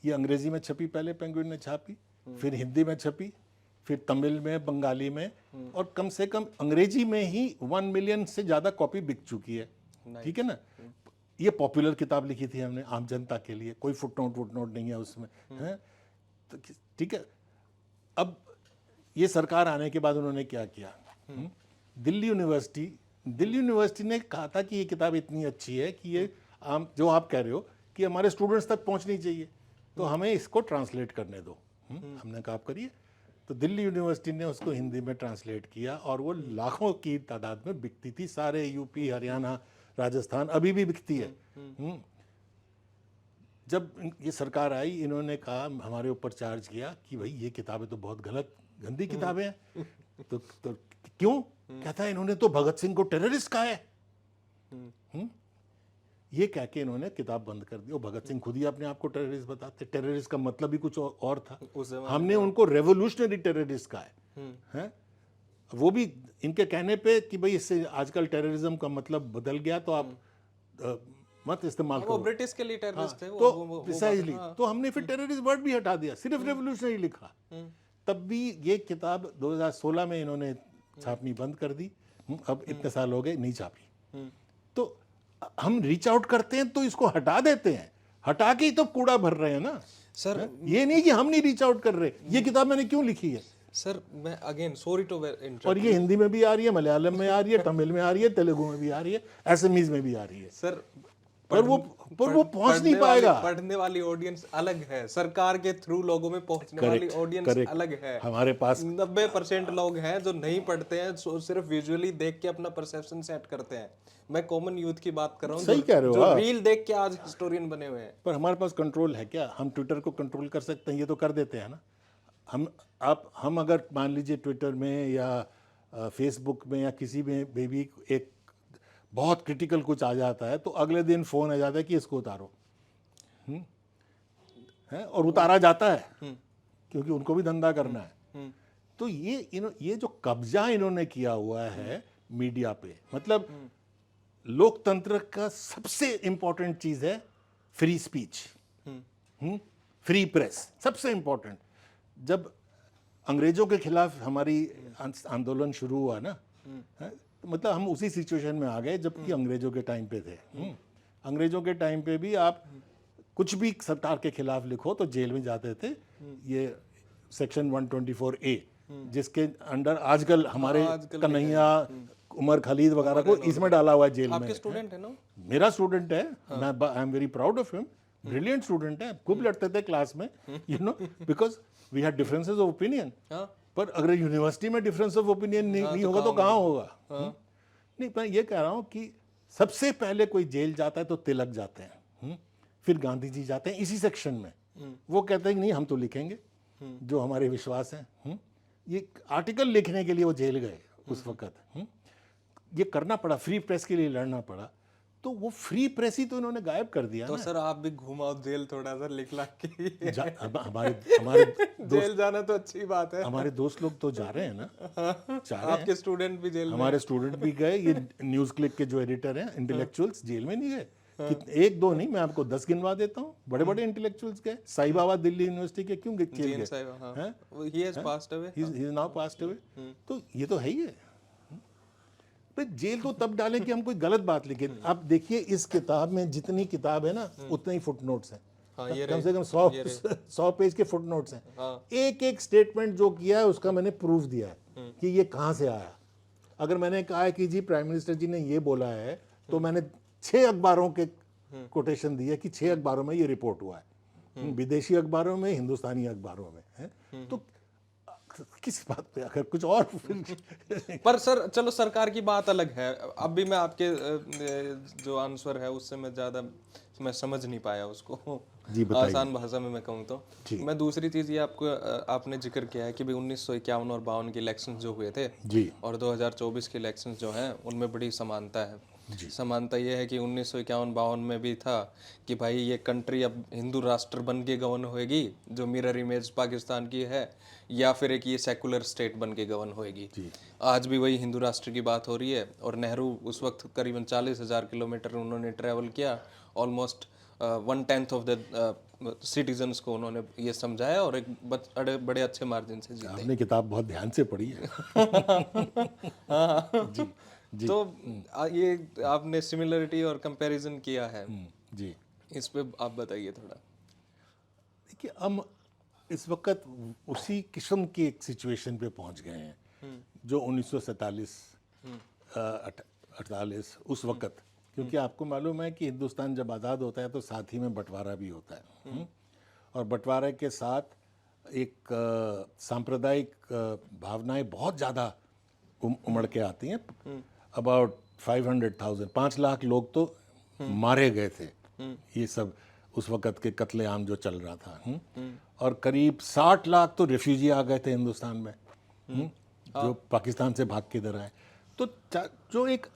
ये अंग्रेजी में छपी, पहले पेंगुइन ने छापी, फिर हिंदी में छपी, फिर तमिल में, बंगाली में, और कम से कम अंग्रेजी में ही 1 मिलियन से ज़्यादा कॉपी बिक चुकी है। ठीक है ना। ये पॉपुलर किताब लिखी थी हमने आम जनता के लिए, कोई फुटनोट नहीं है उसमें, है। तो ठीक है। अब ये सरकार आने के बाद उन्होंने क्या किया, दिल्ली यूनिवर्सिटी ने कहा था कि ये किताब इतनी अच्छी है कि ये जो आप कह रहे हो कि हमारे स्टूडेंट्स तक पहुंचनी चाहिए, तो हमें इसको ट्रांसलेट करने दो। हमने कहा आप करिए। तो दिल्ली यूनिवर्सिटी ने उसको हिंदी में ट्रांसलेट किया, और वो लाखों की तादाद में बिकती थी, सारे यूपी, हरियाणा, राजस्थान, अभी भी बिकती है। जब ये सरकार आई, इन्होंने कहा, हमारे ऊपर चार्ज किया कि भाई ये किताबें तो बहुत गंदी किताबें हैं। तो क्यों? कहता है इन्होंने तो भगत सिंह को टेररिस्ट कहा है। ये कह के इन्होंने किताब बंद कर दी। और भगत सिंह खुद ही अपने आप को टेररिस्ट बताते, टेररिस्ट का मतलब भी कुछ और था। हमने उनको रेवोल्यूशनरी टेररिस्ट कहा है। वो भी इनके कहने पे कि भाई इससे आजकल टेररिज्म का मतलब बदल गया, तो आप मत इस्तेमाल करो। वो ब्रिटिश के लिए टेररिस्ट थे। तो प्रिसाइजली, तो हमने फिर टेररिस्ट वर्ड भी हटा दिया, सिर्फ रेवोल्यूशनरी लिखा। तब भी ये किताब 2016 में इन्होंने छापनी बंद कर दी। अब इतने साल हो गए नहीं छापी। तो हम रीच आउट करते हैं तो इसको हटा देते हैं, हटा के ही तो कूड़ा भर रहे हैं ना सर। ये नहीं कि हम नहीं रीच आउट कर रहे। ये किताब मैंने क्यों लिखी है, सर मैं अगेन सॉरी टू और ये हिंदी में भी आ रही है, मलयालम में आ रही है, तमिल में आ रही है, तेलुगु में भी आ रही है, एसएमईज में भी आ रही है। सर पर वो पहुंच नहीं पाएगा। पढ़ने वाली ऑडियंस अलग है, सरकार के थ्रू लोगों में पहुंचने वाली ऑडियंस अलग है। हमारे पास 90% लोग हैं जो नहीं पढ़ते हैं, सिर्फ विजुअली देख के अपना परसेप्शन सेट करते हैं। मैं कॉमन यूथ की बात कर रहा हूँ, सही कह रहे हो जो आप। रील देख के आज हिस्टोरियन बने हुए हैं। पर हमारे पास कंट्रोल है क्या? हम ट्विटर को कंट्रोल कर सकते हैं? ये तो कर देते हैं ना। हम अगर मान लीजिए ट्विटर में या फेसबुक में या किसी में भी एक बहुत क्रिटिकल कुछ आ जाता है तो अगले दिन फ़ोन आ जाता है कि इसको उतारो, है, और उतारा जाता है क्योंकि उनको भी धंधा करना है। तो ये जो कब्जा इन्होंने किया हुआ है मीडिया पे, मतलब लोकतंत्र का सबसे इंपॉर्टेंट चीज़ है फ्री स्पीच, फ्री प्रेस, सबसे इंपॉर्टेंट। जब अंग्रेजों के खिलाफ हमारी आंदोलन शुरू हुआ ना, तो मतलब हम उसी सिचुएशन में आ गए जबकि अंग्रेजों के टाइम पे थे। अंग्रेजों के टाइम पे भी आप कुछ भी सरकार के खिलाफ लिखो तो जेल में जाते थे। ये सेक्शन 124A जिसके अंडर आजकल हमारे कन्हैया, उमर खालिद वगैरह को इसमें डाला हुआ है जेल में। आपके स्टूडेंट है ना? मेरा स्टूडेंट है, मैं I am very proud of him, brilliant student है, खूब लड़ते थे क्लास में, you know, because we had differences of opinion. पर अगर यूनिवर्सिटी में डिफरेंस ऑफ ओपिनियन नहीं होगा तो कहाँ होगा? नहीं, मैं ये कह रहा हूँ कि सबसे पहले कोई जेल जाता है तो तिलक जाते हैं, फिर गांधी जी जाते हैं इसी सेक्शन में। वो कहते हैं कि नहीं, हम तो लिखेंगे जो हमारे विश्वास हैं। ये आर्टिकल लिखने के लिए वो जेल गए उस वक्त। ये करना पड़ा, फ्री प्रेस के लिए लड़ना पड़ा, तो वो फ्री प्रेस ही तो इन्होंने गायब कर दिया तो ना। सर आप भी घुमाओ जेल थोड़ा सा लिख ला के। हमारे जेल जाना तो अच्छी बात है। हमारे दोस्त लोग तो जा रहे हैं ना, जा रहे हैं। आपके स्टूडेंट भी जेल में? हमारे स्टूडेंट भी गए। ये न्यूज़ क्लिक के जो एडिटर हैं, इंटेलेक्चुअल्स, जेल में नहीं गए। एक दो नहीं, मैं आपको 10 गिनवा देता हूँ। बड़े बड़े इंटेलेक्चुअल्स गए। साई बाबा दिल्ली यूनिवर्सिटी के क्यों जेल गए? He has passed away. He is now passed away. तो ये तो है ही है। भाई जेल तो तब डालें कि हम कोई गलत बात लिखे। आप देखिए इस किताब में जितनी किताब है ना उतने ही फुटनोट्स हैं। कम से कम 100 पेज के फुटनोट्स हैं। एक एक स्टेटमेंट जो किया है उसका मैंने प्रूफ दिया है कि ये कहाँ से आया। अगर मैंने कहा है कि जी प्राइम मिनिस्टर जी ने ये बोला है तो मैंने 6 अखबारों के कोटेशन दिए कि 6 अखबारों में ये रिपोर्ट हुआ है, विदेशी अखबारों में, हिंदुस्तानी अखबारों में है। तो किस बात पे अगर कुछ और पर सर चलो सरकार की बात अलग है। अब भी मैं आपके जो आंसर है उससे मैं समझ नहीं पाया उसको। जी बताइए। आसान भाषा में मैं कहूँ तो मैं दूसरी चीज़ ये आपने जिक्र किया है कि भाई 1951 और 52 के इलेक्शंस जो हुए थे जी और 2024 के इलेक्शंस जो हैं उनमें बड़ी समानता है। समानता ये है कि 1951-52 में भी था कि भाई ये कंट्री अब हिंदू राष्ट्र बन के गवर्न होएगी जो मिरर इमेज पाकिस्तान की है, या फिर एक ये सेकुलर स्टेट बन के गवर्न होएगी। आज भी वही हिंदू राष्ट्र की बात हो रही है। और नेहरू उस वक्त करीबन 40,000 किलोमीटर उन्होंने ट्रैवल किया, ऑलमोस्ट 1/10 ऑफ द सिटीजन्स को उन्होंने ये समझाया और एक बड़े अच्छे मार्जिन से जीते। आपने किताब बहुत ध्यान से पढ़ी है। जी। तो ये आपने सिमिलरिटी और कंपैरिजन किया है जी, इस पे आप बताइए थोड़ा। देखिए हम इस वक्त उसी किस्म की एक सिचुएशन पे पहुंच गए हैं जो 1947 48 उस वक्त, क्योंकि आपको मालूम है कि हिंदुस्तान जब आज़ाद होता है तो साथ ही में बंटवारा भी होता है। और बंटवारे के साथ एक सांप्रदायिक भावनाएं बहुत ज़्यादा उमड़ के आती हैं। अबाउट 500,000 5 लाख लोग तो मारे गए थे। ये सब उस वक़्त के कत्लेआम जो चल रहा था। और करीब 60 लाख तो रेफ्यूजी आ गए थे हिंदुस्तान में, जो पाकिस्तान से भाग के इधर आए। तो जो एक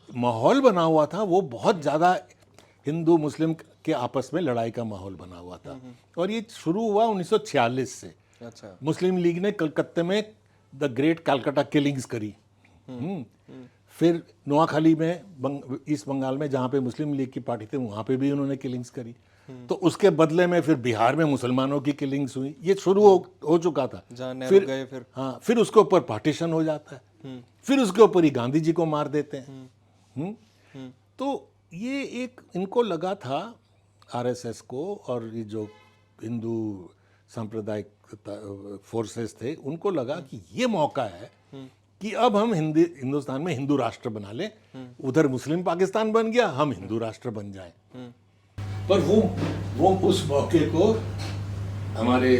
माहौल बना हुआ था वो बहुत ज़्यादा हिंदू मुस्लिम के आपस में लड़ाई का माहौल बना हुआ था। और ये शुरू हुआ 1946 से। अच्छा। मुस्लिम लीग ने कलकत्ते में द ग्रेट कैलकाटा किलिंग्स करी। फिर नोआखाली में ईस्ट बंगाल में जहाँ पे मुस्लिम लीग की पार्टी थी वहाँ पे भी उन्होंने किलिंग्स करी। तो उसके बदले में फिर बिहार में मुसलमानों की किलिंग्स हुई। ये शुरू हो चुका था। फिर उसके ऊपर पार्टीशन हो जाता है। फिर उसके ऊपर ही गांधी जी को मार देते हैं। तो ये एक इनको लगा था आरएसएस को और ये जो हिंदू सांप्रदायिक फोर्सेस थे, उनको लगा कि ये मौका है कि अब हम हिंदुस्तान में हिंदू राष्ट्र बना लें। उधर मुस्लिम पाकिस्तान बन गया, हम हिंदू राष्ट्र बन जाएं। पर वो उस मौके को हमारे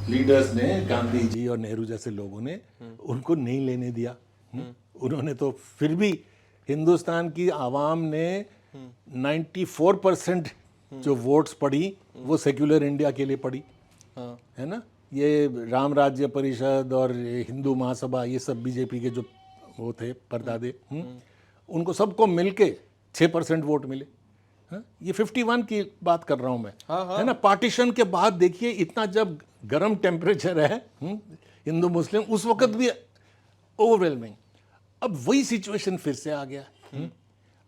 लीडर्स ने, गांधी जी और नेहरू जैसे लोगों ने उनको नहीं लेने दिया। उन्होंने तो फिर भी हिंदुस्तान की आवाम ने 94% जो वोट्स पड़ी वो सेक्युलर इंडिया के लिए पड़ी, है ना। ये राम राज्य परिषद और हिंदू महासभा, ये सब बीजेपी के जो वो थे परदादे, उनको सबको मिलके 6% वोट मिले। ये 51 की बात कर रहा हूं मैं, है ना। पार्टीशन के बाद देखिए इतना जब गर्म टेम्परेचर है हिंदू मुस्लिम, उस वक्त भी ओवरवेलमिंग। अब वही सिचुएशन फिर से आ गया।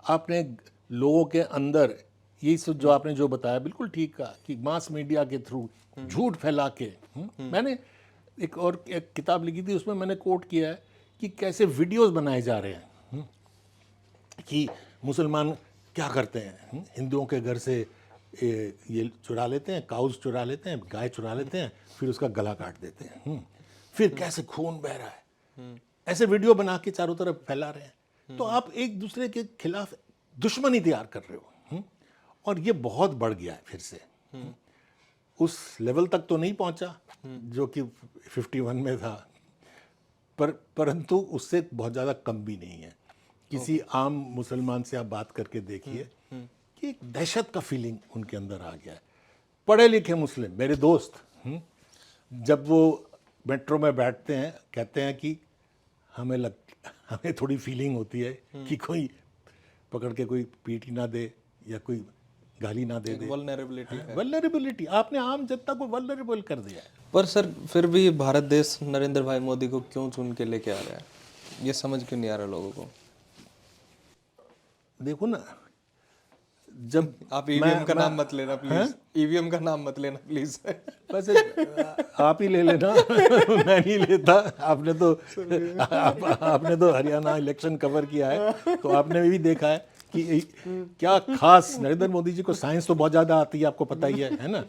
आपने लोगों के अंदर ये सब जो आपने जो बताया बिल्कुल ठीक कहा कि मास मीडिया के थ्रू झूठ फैला के, मैंने एक किताब लिखी थी, उसमें मैंने कोट किया है कि कैसे वीडियोस बनाए जा रहे हैं कि मुसलमान क्या करते हैं, हिंदुओं के घर से ये चुरा लेते हैं, काउस चुरा लेते हैं, गाय चुरा लेते हैं, फिर उसका गला काट देते हैं, फिर कैसे खून बह रहा है, ऐसे वीडियो बना के चारों तरफ फैला रहे हैं। तो आप एक दूसरे के खिलाफ दुश्मनी तैयार कर रहे हो, और ये बहुत बढ़ गया है फिर से। उस लेवल तक तो नहीं पहुंचा जो कि 51 में था, परंतु उससे बहुत ज़्यादा कम भी नहीं है। किसी आम मुसलमान से आप बात करके देखिए कि एक दहशत का फीलिंग उनके अंदर आ गया है। पढ़े लिखे मुस्लिम मेरे दोस्त, जब वो मेट्रो में बैठते हैं, कहते हैं कि हमें थोड़ी फीलिंग होती है कि कोई पकड़ के कोई पीटी ना दे या कोई गाली ना दे दे। वल्नरेबिलिटी, आपने आम जनता को वल्नरेबल कर दिया है। पर सर फिर भी भारत देश नरेंद्र भाई मोदी को क्यों चुन के लेके आ रहा है, ये समझ क्यों नहीं आ रहा लोगों को। देखो ना, जब आप ईवीएम का नाम मत लेना प्लीज, ईवीएम का नाम मत लेना प्लीज। वैसे आप ही ले लेना, मैं नहीं लेता। आपने तो हरियाणा इलेक्शन कवर किया है, तो आपने भी देखा है कि क्या खास, नरेंद्र मोदी जी को साइंस तो बहुत ज़्यादा आती है, आपको पता ही है ना।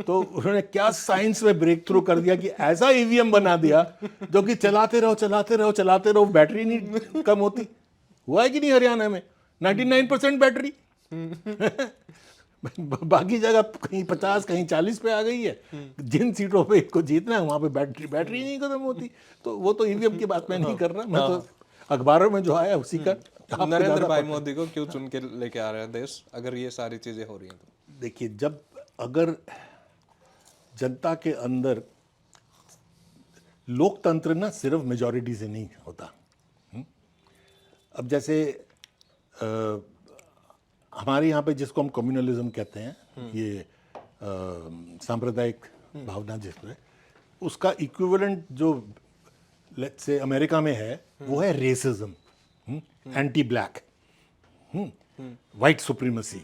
तो उन्होंने क्या साइंस में ब्रेक थ्रू कर दिया कि ऐसा ईवीएम बना दिया जो कि चलाते रहो, बैटरी नहीं कम होती। हुआ है कि नहीं हरियाणा में 99% बैटरी। बाकी जगह कहीं 50 कहीं 40 पे आ गई है। जिन सीटों पे इसको जीतना है वहां पे बैटरी नहीं खत्म होती। तो वो तो ईवीएम की बात मैं नहीं कर रहा, मैं तो अखबारों में जो आया उसी का। नरेंद्र भाई मोदी को क्यों चुन के लेके आ रहा है देश, अगर ये सारी चीजें हो रही हैं तो। देखिए, जब अगर जनता के अंदर लोकतंत्र ना सिर्फ मेजॉरिटी से नहीं होता। अब जैसे हमारे यहाँ पे जिसको हम कम्युनलिज्म कहते हैं, ये सांप्रदायिक भावना जिसमें, उसका इक्विवेलेंट जो लेट्स से अमेरिका में है वो है racism, anti black, white supremacy,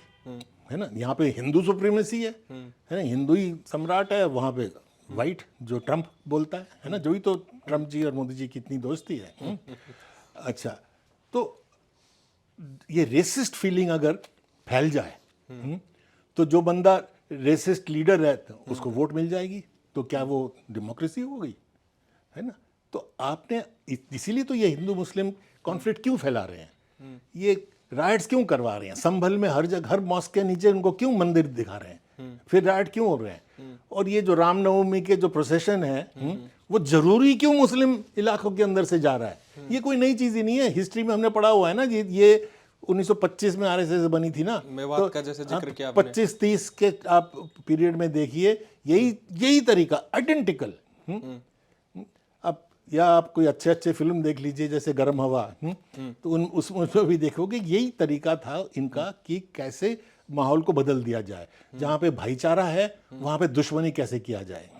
है ना। यहाँ पे हिंदू सुप्रीमेसी है ना, हिंदू ही सम्राट है, वहाँ पे वाइट जो ट्रम्प बोलता है ना, जो ही तो ट्रम्प जी और मोदी जी की इतनी दोस्ती है। अच्छा, तो ये रेसिस्ट फीलिंग अगर फैल जाए, तो जो बंदा रेसिस्ट लीडर है उसको वोट मिल जाएगी, तो क्या वो डेमोक्रेसी हो गई, है ना। तो आपने इसीलिए तो ये हिंदू मुस्लिम कॉन्फ्लिक्ट क्यों फैला रहे हैं, ये राइट्स क्यों करवा रहे हैं, संभल में हर जगह हर मॉस्क के नीचे उनको क्यों मंदिर दिखा रहे हैं, फिर राइट क्यों हो रहे हैं। और ये जो रामनवमी के जो प्रोसेशन है वो जरूरी क्यों मुस्लिम इलाकों के अंदर से जा रहा है। ये कोई नई चीज ही नहीं है, हिस्ट्री में हमने पढ़ा हुआ है ना। ये 1925 में आरएसएस बनी थी ना, मेवात का जैसे जिक्र किया आपने। 25-30 के आप पीरियड में देखिए, यही तरीका आइडेंटिकल। अब या आप कोई अच्छे फिल्म देख लीजिए जैसे गर्म हवा, तो उसमें भी देखोगे यही तरीका था इनका कि कैसे माहौल को बदल दिया जाए। जहाँ पे भाईचारा है वहाँ पे दुश्मनी कैसे किया जाए।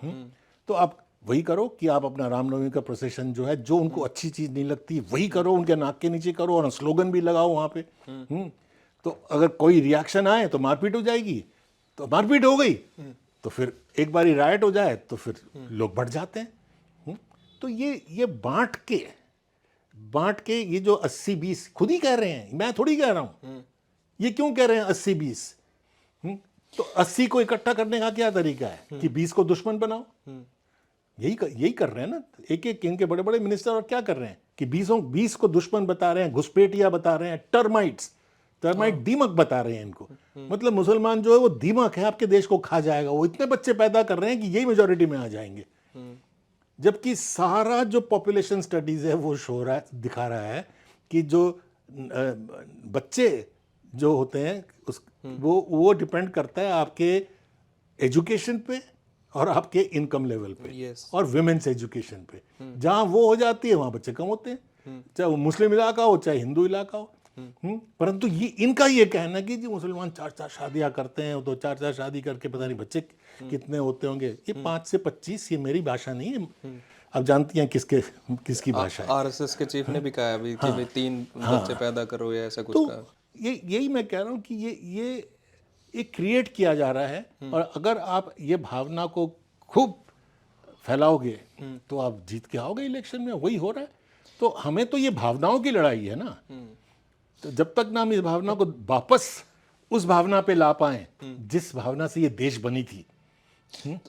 तो आप वही करो कि आप अपना रामनवमी का प्रोसेशन जो है, जो उनको अच्छी चीज़ नहीं लगती वही करो, उनके नाक के नीचे करो और स्लोगन भी लगाओ वहाँ पे। तो अगर कोई रिएक्शन आए तो मारपीट हो जाएगी, तो मारपीट हो गई तो फिर एक बारी राइट हो जाए तो फिर लोग बढ़ जाते हैं। तो ये बांट के ये जो 80-20 खुद ही कह रहे हैं, मैं थोड़ी कह रहा हूँ। ये क्यों कह रहे हैं 80-20? तो 80 को इकट्ठा करने का क्या तरीका है कि 20 को दुश्मन बनाओ? यही कर रहे हैं ना एक एक इनके बड़े बड़े मिनिस्टर। और क्या कर रहे हैं कि 20 को दुश्मन बता रहे हैं, घुसपैठिया बता रहे हैं, टर्माइट दीमक बता रहे हैं इनको। मतलब मुसलमान जो है वो दीमक है, आपके देश को खा जाएगा। वो इतने बच्चे पैदा कर रहे हैं कि यही मेजोरिटी में आ जाएंगे। जबकि सारा जो पॉपुलेशन स्टडीज है वो शो रहा है, दिखा रहा है कि जो बच्चे जो होते हैं वो डिपेंड करता है आपके एजुकेशन पे और आपके इनकम लेवल पे। Yes. और विमेन्स एजुकेशन पे। जहां वो हो जाती है वहां बच्चे कम होते हैं, चाहे वो मुस्लिम इलाका हो चाहे हिंदू इलाका हो। परंतु ये इनका ये कहना कि जी मुसलमान 4-4 शादियां करते हैं, तो 4-4 शादी करके पता नहीं बच्चे कितने होते होंगे। ये 5 से 25, ये मेरी भाषा नहीं है। आप जानती हैं किसकी भाषा है। आरएसएस के चीफ ने भी कहा अभी कि भाई 3 बच्चे पैदा करो या ऐसा कुछ तो कहा। यही मैं कह रहा हूँ कि ये क्रिएट किया जा रहा है। और अगर आप ये भावना को खूब फैलाओगे तो आप जीत के आओगे इलेक्शन में। वही हो रहा है। तो हमें तो ये भावनाओं की लड़ाई है ना। तो जब तक ना हम इस भावना को वापस उस भावना पे ला पाए जिस भावना से ये देश बनी थी।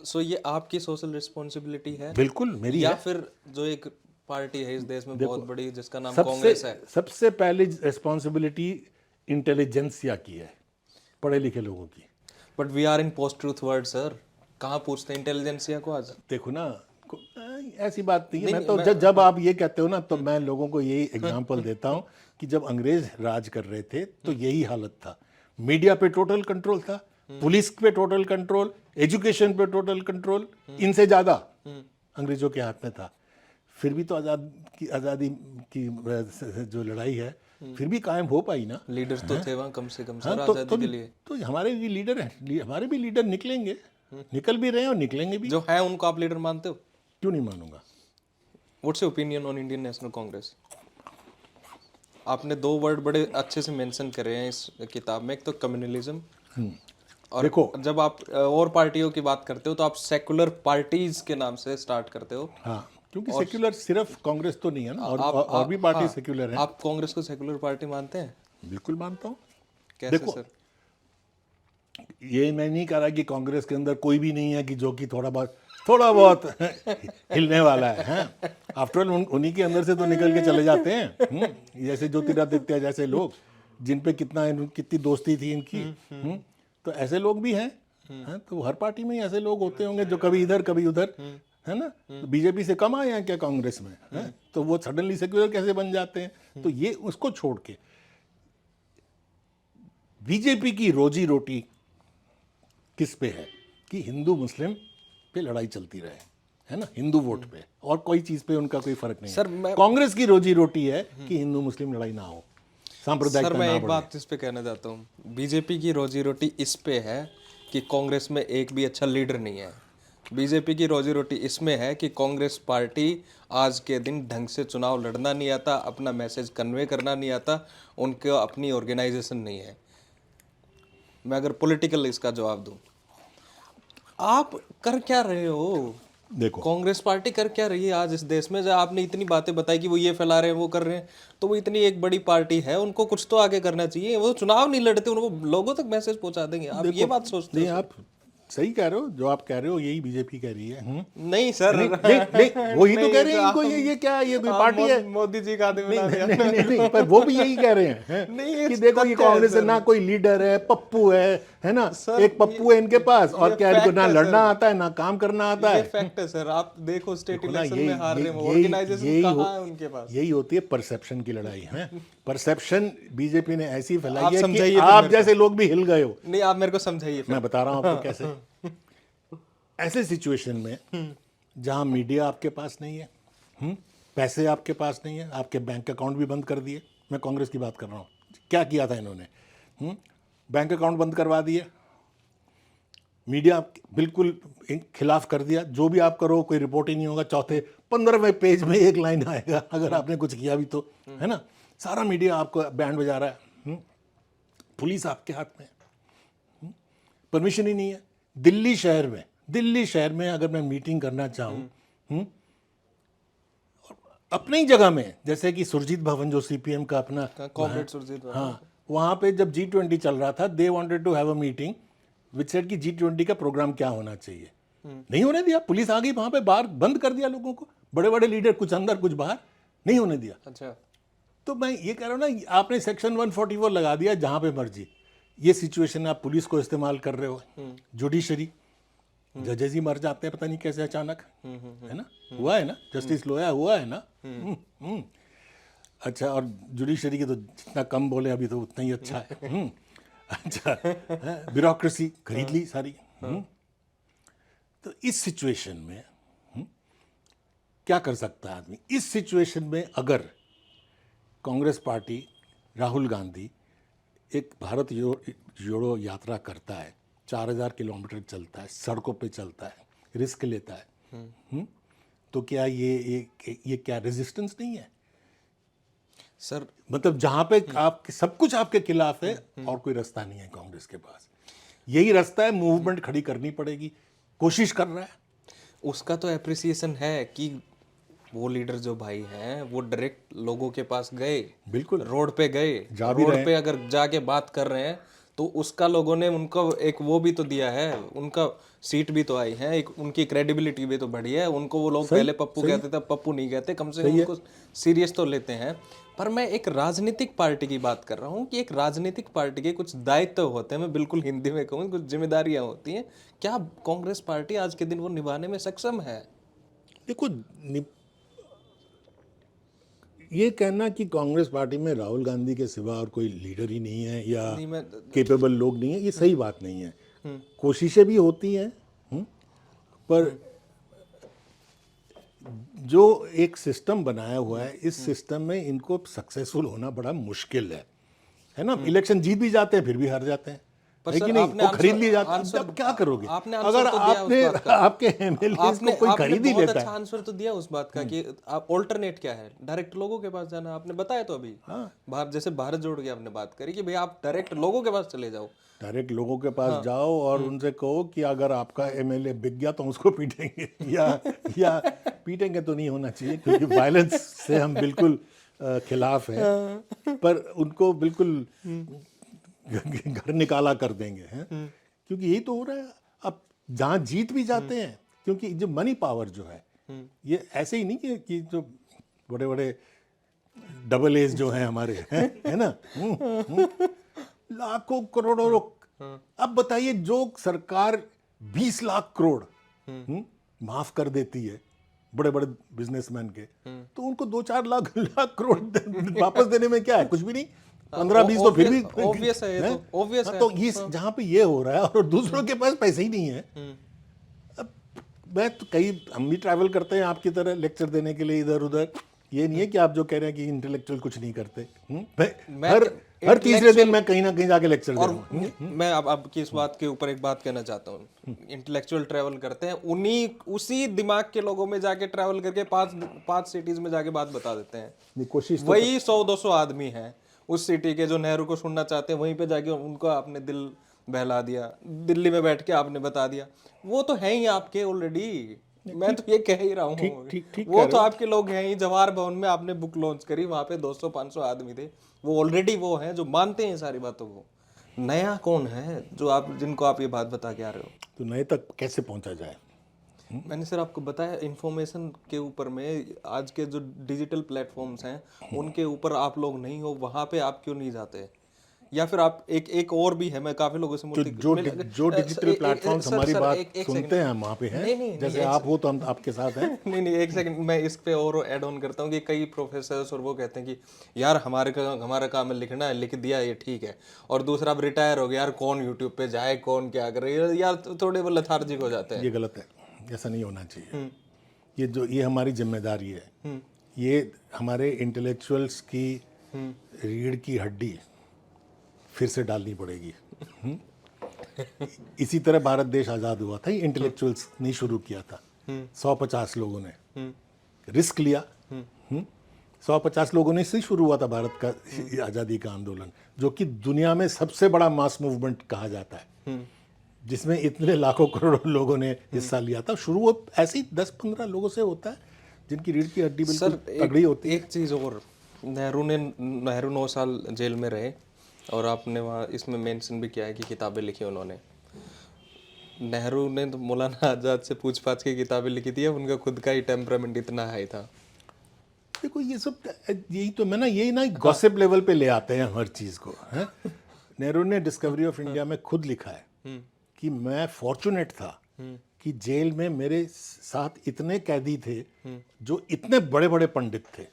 सो ये आपकी सोशल रिस्पॉन्सिबिलिटी है बिल्कुल मेरी या है। फिर जो एक पार्टी है इस देश में बहुत बड़ी जिसका नाम कांग्रेस है? सबसे पहली रिस्पॉन्सिबिलिटी इंटेलिजेंसिया की है, पढ़े लिखे लोगों की। But we are in post truth world sir, कहाँ पूछते हैं इंटेलिजेंसिया को आज? देखो ना, ऐसी बात नहीं है। मैं तो जब आप ये कहते हो ना तो मैं लोगों को यही एग्जांपल देता हूँ कि जब अंग्रेज राज कर रहे थे तो यही हालत था। मीडिया पे टोटल कंट्रोल था, पुलिस पे टोटल कंट्रोल, एजुकेशन पे टोटल कंट्रोल, इनसे ज्यादा अंग्रेजों के हाथ में था। फिर भी तो आज़ादी की जो लड़ाई है फिर भी कायम हो पाई ना। लीडर्स तो थे वहाँ कम से कम सर तो आजादी के लिए। हमारे भी लीडर हैं, हमारे भी लीडर निकलेंगे, निकल भी रहे हैं और निकलेंगे भी। जो है उनको आप लीडर मानते हो? क्यों नहीं मानूंगा। What's your opinion on Indian national Congress? आपने 2 वर्ड बड़े अच्छे से मेंशन करे हैं इस किताब में, एक तो कम्युनलिज्म और देखो जब आप और पार्टियों की बात करते हो तो आप सेकुलर पार्टीज के नाम से स्टार्ट करते हो। हाँ, क्योंकि सेक्युलर सिर्फ कांग्रेस तो नहीं है ना, और भी पार्टी सेक्युलर है। आप कांग्रेस को सेकुलर पार्टी मानते हैं? बिल्कुल मानता हूँ। कैसे देखो, सर? ये मैं नहीं कह रहा कि कांग्रेस के अंदर कोई भी नहीं है कि जो कि थोड़ा बहुत हिलने वाला है। आफ्टर ऑल उन्हीं के अंदर से तो निकल के चले जाते हैं। जैसे ज्योतिरादित्य जैसे लोग जिन पे कितनी दोस्ती थी इनकी। तो ऐसे लोग भी हैं। तो हर पार्टी में ही ऐसे लोग होते होंगे जो कभी इधर कभी उधर, है ना। तो बीजेपी से कम आए हैं क्या कांग्रेस में? तो वो सडनली सेक्युलर कैसे बन जाते हैं? तो ये उसको छोड़ के बीजेपी की रोजी रोटी किस पे है कि हिंदू मुस्लिम पे लड़ाई चलती रहे, है ना, हिंदू वोट पे, और कोई चीज पे उनका कोई फर्क नहीं सर, है। कांग्रेस की रोजी रोटी है कि हिंदू मुस्लिम लड़ाई ना हो, सांप्रदायिकता सर मैं ना एक बढ़े। बात इस पे कहना चाहता हूँ। बीजेपी की रोजी रोटी इस पे है कि कांग्रेस में एक भी अच्छा लीडर नहीं है। बीजेपी की रोजी रोटी इसमें है कि कांग्रेस पार्टी आज के दिन ढंग से चुनाव लड़ना नहीं आता, अपना मैसेज कन्वे करना नहीं आता, उनके अपनी ऑर्गेनाइजेशन नहीं है। मैं अगर पॉलिटिकल इसका जवाब दूं, आप कर क्या रहे हो? देखो, कांग्रेस पार्टी कर क्या रही है आज इस देश में? जब आपने इतनी बातें बताई कि वो ये फैला रहे हैं वो कर रहे हैं, तो वो इतनी एक बड़ी पार्टी है, उनको कुछ तो आगे करना चाहिए। वो चुनाव नहीं लड़ते, उनको लोगों तक मैसेज पहुंचा देंगे। आप ये बात सोचते नहीं, हो? आप सही कह रहे हो, जो आप कह रहे हो यही बीजेपी कह रही है। नहीं सर, नहीं, वही तो कह रहे हैं इनको, ये क्या है, ये कोई पार्टी है? मोदी जी का आदमी बना दिया। नहीं, पर वो भी यही कह रहे हैं नहीं, कि देखो ये कांग्रेस है ना, कोई लीडर है, पप्पू है ना, एक पप्पू है इनके पास, और क्या इनको ना लड़ना आता है ना काम करना आता ये है। फैक्ट है सर। आप देखो स्टेट देखो ना, इलेक्शन में हार रहे हैं, यही ऑर्गेनाइजेशन कहाँ है उनके पास? यही होती है परसेप्शन की लड़ाई है। परसेप्शन बीजेपी ने ऐसी फैलाई आप है समझाइए कि फिर आप मेरे जैसे लोग भी हिल गए हो। नहीं, आप मेरे को समझाइए फिर। मैं बता रहा हूँ आपको कैसे। ऐसे सिचुएशन में जहां मीडिया आपके पास नहीं है, पैसे आपके पास नहीं है, आपके बैंक अकाउंट भी बंद कर दिए। मैं कांग्रेस की बात कर रहा हूँ, क्या किया था इन्होंने? बैंक अकाउंट बंद करवा दिए, मीडिया बिल्कुल खिलाफ कर दिया। जो भी आप करो कोई रिपोर्ट ही नहीं होगा, चौथे 15वें पेज में एक लाइन आएगा अगर आपने कुछ किया भी तो, है ना। सारा मीडिया आपको बैंड बजा रहा है, पुलिस आपके हाथ में, परमिशन ही नहीं है। दिल्ली शहर में अगर मैं मीटिंग करना चाहूँ अपनी ही जगह में, जैसे कि सुरजीत भवन जो सीपीएम का अपना कॉमरेड सुरजीत, हाँ, वहाँ पे जब G20 चल रहा था, they wanted to have a meeting which said कि G20 का प्रोग्राम क्या होना चाहिए। नहीं होने दिया, पुलिस आ गई वहां पे, बाहर बंद कर दिया लोगों को, बड़े बड़े लीडर कुछ अंदर कुछ बाहर, नहीं होने दिया। अच्छा, तो मैं ये कह रहा हूँ ना, आपने सेक्शन 144 लगा दिया जहां पे मर्जी। ये सिचुएशन आप पुलिस को इस्तेमाल कर रहे हो, जुडिशरी, जजेस ही मर जाते हैं पता नहीं कैसे अचानक, है ना, हुआ है ना, जस्टिस लोया हुआ है ना। अच्छा, और जुडिशरी की तो जितना कम बोले अभी तो उतना ही अच्छा है। अच्छा, ब्यूरोक्रेसी खरीद ली सारी। तो इस सिचुएशन में क्या कर सकता है आदमी? इस सिचुएशन में अगर कांग्रेस पार्टी, राहुल गांधी एक भारत जोड़ो यात्रा करता है, 4000 किलोमीटर चलता है, सड़कों पे चलता है, रिस्क लेता है, तो क्या ये क्या रेजिस्टेंस नहीं है? सर मतलब जहां पे आप सब कुछ आपके खिलाफ है और कोई रास्ता नहीं है कांग्रेस के पास, यही रास्ता है, मूवमेंट खड़ी करनी पड़ेगी, कोशिश कर रहा है। उसका तो एप्रिसिएशन है कि वो लीडर जो भाई हैं वो डायरेक्ट लोगों के पास गए, बिल्कुल रोड पे गए, जा भी रोड पे अगर जाके बात कर रहे हैं तो उसका लोगों ने उनको एक वो भी तो दिया है, उनका सीट भी तो आई है, एक उनकी क्रेडिबिलिटी भी तो बढ़ी है। उनको वो लोग पहले पप्पू कहते थे, पप्पू नहीं कहते, कम से कम उनको सीरियस तो लेते हैं। पर मैं एक राजनीतिक पार्टी की बात कर रहा हूँ कि एक राजनीतिक पार्टी के कुछ दायित्व होते हैं, मैं बिल्कुल हिंदी में कहूँ, कुछ जिम्मेदारियां होती हैं। क्या कांग्रेस पार्टी आज के दिन वो निभाने में सक्षम है? देखो, ये कहना कि कांग्रेस पार्टी में राहुल गांधी के सिवा और कोई लीडर ही नहीं है या केपेबल लोग नहीं है, ये सही बात नहीं है। कोशिशें भी होती हैं, पर जो एक सिस्टम बनाया हुआ है, इस सिस्टम में इनको सक्सेसफुल होना बड़ा मुश्किल है ना। इलेक्शन जीत भी जाते हैं फिर भी हार जाते हैं, पर है सर, कि नहीं? आपने वो खरीद लिए आंसर- जाते हैं, आंसर- अब क्या करोगे? आपने आंसर अगर तो दिया उस आपने बात का। आपके एमएलए को कोई खरीद ही बहुत लेता अच्छा है। आंसर तो दिया उस बात का कि आप ऑल्टरनेट क्या है, डायरेक्ट लोगों के पास जाना, आपने बताया तो अभी। बाहर जैसे भारत जोड़ के आपने बात करी कि भाई आप डायरेक्ट लोगों के पास चले जाओ, डायरेक्ट लोगों के पास जाओ और उनसे कहो कि अगर आपका एमएलए बिक गया तो हम उसको पीटेंगे, या पीटेंगे तो नहीं होना चाहिए क्योंकि वायलेंस से हम बिल्कुल खिलाफ हैं, पर उनको बिल्कुल घर निकाला कर देंगे, हैं, क्योंकि यही तो हो रहा है। अब जहाँ जीत भी जाते हैं, क्योंकि जो मनी पावर जो है, ये ऐसे ही नहीं कि जो बड़े बड़े डबल एज जो हैं हमारे, है ना, लाखों करोड़ों। अब बताइए, जो सरकार 20 लाख करोड़ माफ कर देती है बड़े बड़े बिजनेसमैन के, तो उनको 2-4 लाख करोड़ वापस देने में क्या है? कुछ भी नहीं। 15-20 तो फिर भी ऑब्वियस है, ये तो ऑब्वियस है। तो ये जहां पे ये हो रहा है और दूसरों के पास पैसे ही नहीं है। अब मैं तो हम भी ट्रैवल करते हैं आपकी तरह लेक्चर देने के लिए इधर उधर। ये नहीं है कि आप जो कह रहे हैं कि इंटेलेक्चुअल कुछ नहीं करते। हर तीसरे दिन मैं कहीं ना कहीं जाके लेक्चर दे रहा हूँ। मैं अब आपकी इस बात के ऊपर एक बात कहना चाहता हूँ। इंटेलेक्चुअल ट्रैवल करते हैं, उसी दिमाग के लोगों में जाके ट्रैवल करके पांच सिटीज में जाके बात बता देते हैं। कोशिश वही 100-200 आदमी हैं उस सिटी के जो नेहरू को सुनना चाहते हैं, वहीं पे जाके उनको आपने दिल बहला दिया, दिल्ली में बैठ के आपने बता दिया। वो तो है ही आपके ऑलरेडी, मैं तो ये कह ही रहा हूँ। वो तो आपके लोग हैं ही। जवाहर भवन में आपने बुक लॉन्च करी, वहां पे 200-500 आदमी थे, वो ऑलरेडी वो हैं जो मानते हैं सारी बातों को। नया कौन है जो जिनको आप ये बात बता के आ रहे हो? तो नए तक कैसे पहुंचा जाए? मैंने सर आपको बताया, इंफॉर्मेशन के ऊपर में आज के जो डिजिटल प्लेटफॉर्म्स हैं उनके ऊपर आप लोग नहीं हो, वहां पे आप क्यों नहीं जाते? या फिर आप एक और भी है, मैं काफी लोगों से जो डिजिटल प्लेटफॉर्म्स हमारी बात सुनते हैं वहाँ पे हैं, जैसे आप हो तो हम आपके साथ हैं। नहीं, एक सेकंड, मैं इस पे और ऐड ऑन करता हूँ कि कई प्रोफेसर्स और वो कहते हैं कि यार हमारा काम है लिखना है, लिख दिया ये ठीक है, और दूसरा अब रिटायर हो गया, यार कौन यूट्यूब पे जाए, कौन क्या करे, यार थोड़े वो लेथार्जिक हो जाते हैं। ये गलत है, ऐसा नहीं होना चाहिए। ये हमारी जिम्मेदारी है। ये हमारे इंटेलेक्चुअल्स की रीढ़ की हड्डी फिर से डालनी पड़ेगी। इसी तरह भारत देश आज़ाद हुआ था, इंटेलेक्चुअल्स ने शुरू किया था। 150 लोगों ने रिस्क लिया। 150 लोगों ने से शुरू हुआ था भारत का आज़ादी का आंदोलन, जो कि दुनिया में सबसे बड़ा मास मूवमेंट कहा जाता है, जिसमें इतने लाखों करोड़ों लोगों ने हिस्सा लिया था। शुरू ऐसे ही 10-15 लोगों से होता है जिनकी रीढ़ की हड्डी बिल्कुल तगड़ी होती है। एक चीज़ और, नेहरू 9 साल जेल में रहे और आपने वहाँ इसमें मेंशन भी किया है कि किताबें लिखी उन्होंने। नेहरू ने तो मौलाना आजाद से पूछ पाछ की किताबें लिखी थी, उनका खुद का ही टेम्परामेंट इतना हाई था। देखो ये सब यही तो मैं ना यही ना गॉसिप लेवल पे ले आते हैं हर चीज़ को, हैं। नेहरू ने डिस्कवरी ऑफ इंडिया में खुद लिखा है कि मैं फॉर्चुनेट था कि जेल में मेरे साथ इतने कैदी थे जो इतने बड़े बड़े पंडित थे।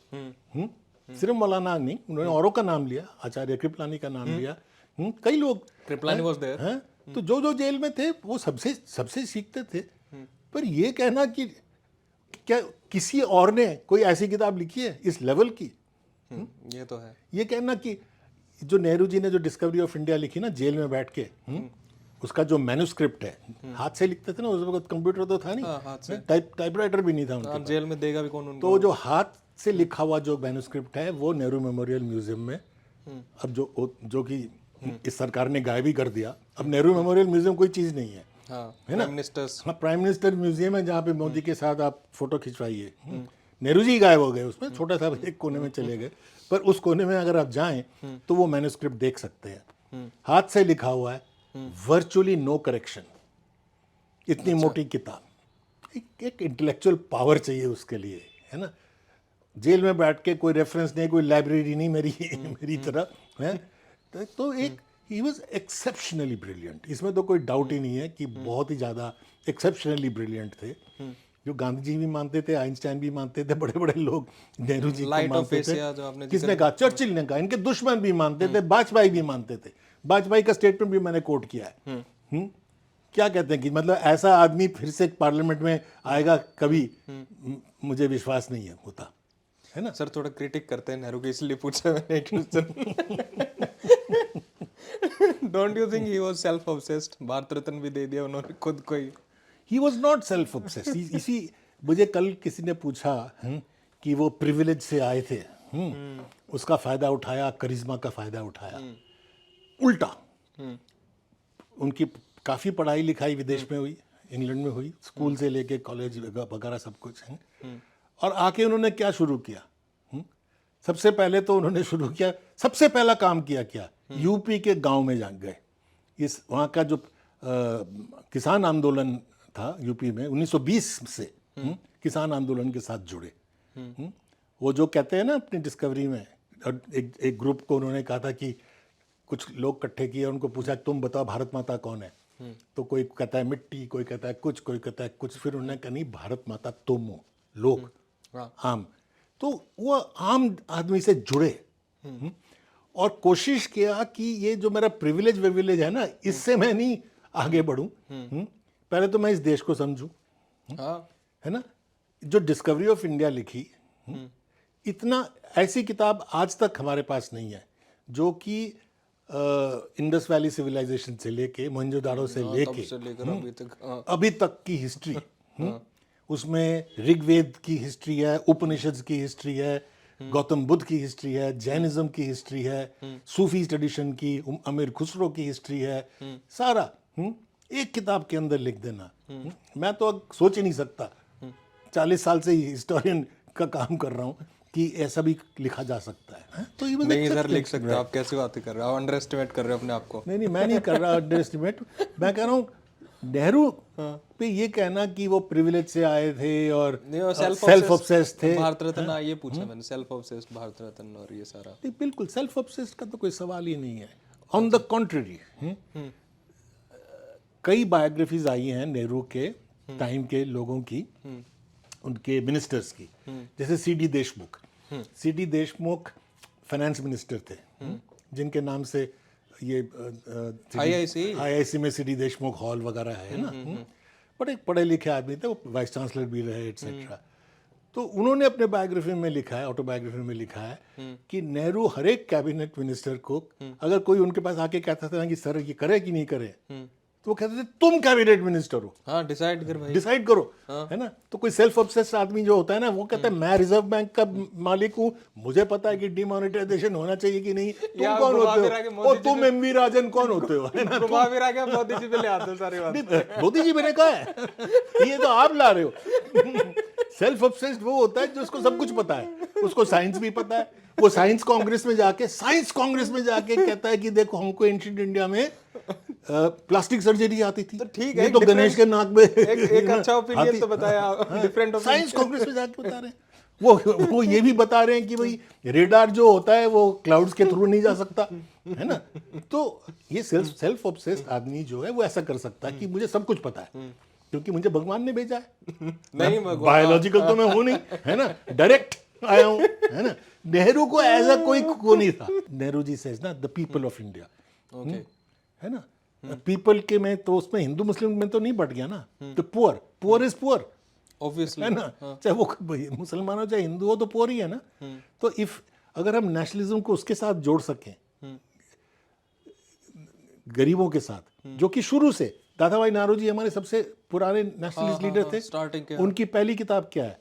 सिर्फ मौलाना नहीं, उन्होंने औरों का नाम लिया, आचार्य कृपलानी का नाम लिया, कई लोग कृपलानी वाज देयर। हैं। तो जो जो जेल में थे वो सबसे सबसे सीखते थे। पर ये कहना कि क्या किसी और ने कोई ऐसी किताब लिखी है इस लेवल की? ये तो है। ये कहना कि जो नेहरू जी ने जो डिस्कवरी ऑफ इंडिया लिखी ना जेल में बैठ के, उसका जो मैन्युस्क्रिप्ट है, हाथ से लिखते थे ना उस वक्त, कंप्यूटर तो था नहीं, हाथ से। टाइपराइटर भी नहीं था उनके। जेल में देगा भी कौन उनको? तो जो हाथ से लिखा हुआ जो मैन्युस्क्रिप्ट है वो नेहरू मेमोरियल म्यूजियम में, अब जो कि इस सरकार ने गायब ही कर दिया। अब नेहरू मेमोरियल म्यूजियम कोई चीज़ नहीं है, है ना। मिनिस्टर्स। हाँ, प्राइम मिनिस्टर म्यूजियम है जहाँ पे मोदी के साथ आप फोटो खिंचवाइए। नेहरू जी गायब हो गए उसमें, छोटा सा एक कोने में चले गए, पर उस कोने में अगर आप जाएं तो वो मैन्युस्क्रिप्ट देख सकते हैं। हाथ से लिखा हुआ है, वर्चुअली नो करेक्शन, इतनी मोटी किताब। एक इंटेलेक्चुअल पावर चाहिए उसके लिए, है ना। जेल में बैठ के कोई रेफरेंस नहीं, कोई लाइब्रेरी नहीं मेरी तरह है। तो एक ही वॉज एक्सेप्शनली ब्रिलियंट, इसमें तो कोई डाउट ही नहीं है कि बहुत ही ज़्यादा एक्सेप्शनली ब्रिलियंट थे, जो गांधी जी भी मानते थे, आइंस्टाइन भी मानते थे, बड़े बड़े लोग नेहरू जी को लाइट ऑफ मानते थे। एशिया जो आपने किसने कहा? चर्चिल ने कहा। इनके दुश्मन भी मानते थे, वाजपेयी भी मानते थे। वाजपेयी का स्टेटमेंट भी मैंने कोट किया है। क्या कहते हैं कि मतलब ऐसा आदमी फिर से पार्लियामेंट में आएगा कभी, मुझे विश्वास नहीं है होता, है ना। सर थोड़ा क्रिटिक करते हैं नेहरू की, इसलिए पूछा मैंने एक question. Don't you think he was self obsessed? Bharat Ratna भी दे दिया उन्होंने खुद को ही। He was not self obsessed. इसी मुझे कल किसी ने पूछा कि वो प्रिविलेज से आए थे, उसका फायदा उठाया, करिश्मा का फायदा उठाया। उल्टा, उनकी काफ़ी पढ़ाई लिखाई विदेश में हुई, इंग्लैंड में हुई, स्कूल से लेके कॉलेज वगैरह सब कुछ है। और आके उन्होंने क्या शुरू किया? सबसे पहले तो उन्होंने शुरू किया, सबसे पहला काम किया क्या? यूपी के गांव में जा गए। इस वहाँ का जो किसान आंदोलन था यूपी में 1920 से, किसान आंदोलन के साथ जुड़े। वो जो कहते हैं ना अपनी डिस्कवरी में, और एक ग्रुप को उन्होंने कहा था कि कुछ लोग इकट्ठे किए, उनको पूछा तुम बताओ भारत माता कौन है? तो कोई कहता है मिट्टी, कोई कहता है कुछ, कोई कहता है कुछ। फिर उन्होंने कहा नहीं, भारत माता तुम हो, लोग, आम। तो वो आम आदमी से जुड़े और कोशिश किया कि ये जो मेरा प्रिविलेज विविलेज है ना, इससे मैं नहीं आगे बढ़ूं। पहले तो मैं इस देश को समझूं, है ना। जो डिस्कवरी ऑफ इंडिया लिखी, इतना ऐसी किताब आज तक हमारे पास नहीं है जो कि इंडस वैली सिविलाइजेशन से लेके मोहनजोदाड़ो से लेके अभी तक की हिस्ट्री, उसमें ऋग्वेद की हिस्ट्री है, उपनिषद की हिस्ट्री है, गौतम बुद्ध की हिस्ट्री है, जैनिज्म की हिस्ट्री है, सूफी ट्रेडिशन की, अमीर खुसरो की हिस्ट्री है, सारा एक किताब के अंदर लिख देना। मैं तो सोच ही नहीं सकता, 40 साल से हिस्टोरियन का काम कर रहा हूँ कि ऐसा भी लिखा जा सकता है। तो ये नहीं सर, लिख सकते, आप कैसी बातें कर रहे हो? आप अंडर एस्टिमेट कर रहे हो अपने आप को। नहीं, मैं नहीं कर रहा अंडर एस्टिमेट। मैं कह रहा हूँ नेहरू पे ये कहना कि वो प्रिविलेज से आए थे और सेल्फ ऑब्सेस्ड थे। भारत रत्न ये पूछा मैंने, सेल्फ ऑब्सेस्ड भारत रत्न और ये सारा। बिल्कुल सेल्फ ऑब्सेस्ड का तो कोई सवाल ही नहीं है। ऑन द कॉन्ट्ररी, कई बायोग्राफीज आई हैं नेहरू के टाइम के लोगों की, उनके मिनिस्टर्स की। जैसे CD Deshmukh, CD Deshmukh finance minister थे, जिनके नाम से ये आईआईसी में सीडी देशमुख हॉल वगैरह है ना। बड़े पढ़े लिखे आदमी थे, वो वाइस चांसलर भी रहे एटसेट्रा। तो उन्होंने अपने बायोग्राफी में लिखा है, ऑटोबायोग्राफी में लिखा है कि नेहरू हर एक कैबिनेट मिनिस्टर को, अगर कोई उनके पास आके कहता था ना कि सर ये करे कि नहीं करे, तो वो कहते थे तुम कैबिनेट मिनिस्टर हो, हाँ डिसाइड कर भाई, डिसाइड करो, है ना। तो कोई सेल्फ ऑब्सेस्ड आदमी जो होता है ना, वो कहता है मैं रिजर्व बैंक का मालिक हूँ, मुझे पता है कि डिमोनेटाइजेशन होना चाहिए कि नहीं। तुम कौन होते हो? और तुम एमवी राजन कौन होते हो, है ना। मोदी जी पे ले आते हो सारी बात। मोदी जी मैंने कहा है, ये तो आप ला रहे हो। सेल्फ ऑब्सेस्ड वो होता है जिसको सब कुछ पता है, उसको साइंस भी पता है। वो साइंस कांग्रेस में जाके कहता है कि देखो हमको एंशिएंट इंडिया में प्लास्टिक सर्जरी आती थी, तो ठीक ये है, तो गणेश के नाक में एक अच्छा ओपिनियन तो बताया, डिफरेंट साइंस कांग्रेस में जाके बता रहे हैं। वो ये भी बता रहे हैं कि भाई रेडार जो होता है वो क्लाउड्स के थ्रू नहीं जा सकता, है ना। तो ये सेल्फ ऑब्सेस्ड आदमी जो है वो ऐसा कर सकता है कि मुझे सब कुछ पता है क्योंकि मुझे भगवान ने भेजा है, नहीं बायोलॉजिकल तो मैं हूं नहीं, है ना, डायरेक्ट आया हूं, है ना। नेहरू को ऐसा को नहीं था। नेहरू जी सेज ना the people of India, okay, है ना। पीपल के में तो उसमें हिंदू मुस्लिम में तो नहीं बट गया ना, तो पुअर इज पुअर, ऑब्वियसली, है ना। चाहे वो मुसलमान हो चाहे हिंदू हो तो पुअर ही है ना। तो इफ अगर हम नेशनलिज्म को उसके साथ जोड़ सकें, गरीबों के साथ, जो कि शुरू से दादा भाई नारोजी हमारे सबसे पुराने नेशनलिस्ट लीडर थे, स्टार्टिंग के, उनकी पहली किताब क्या है,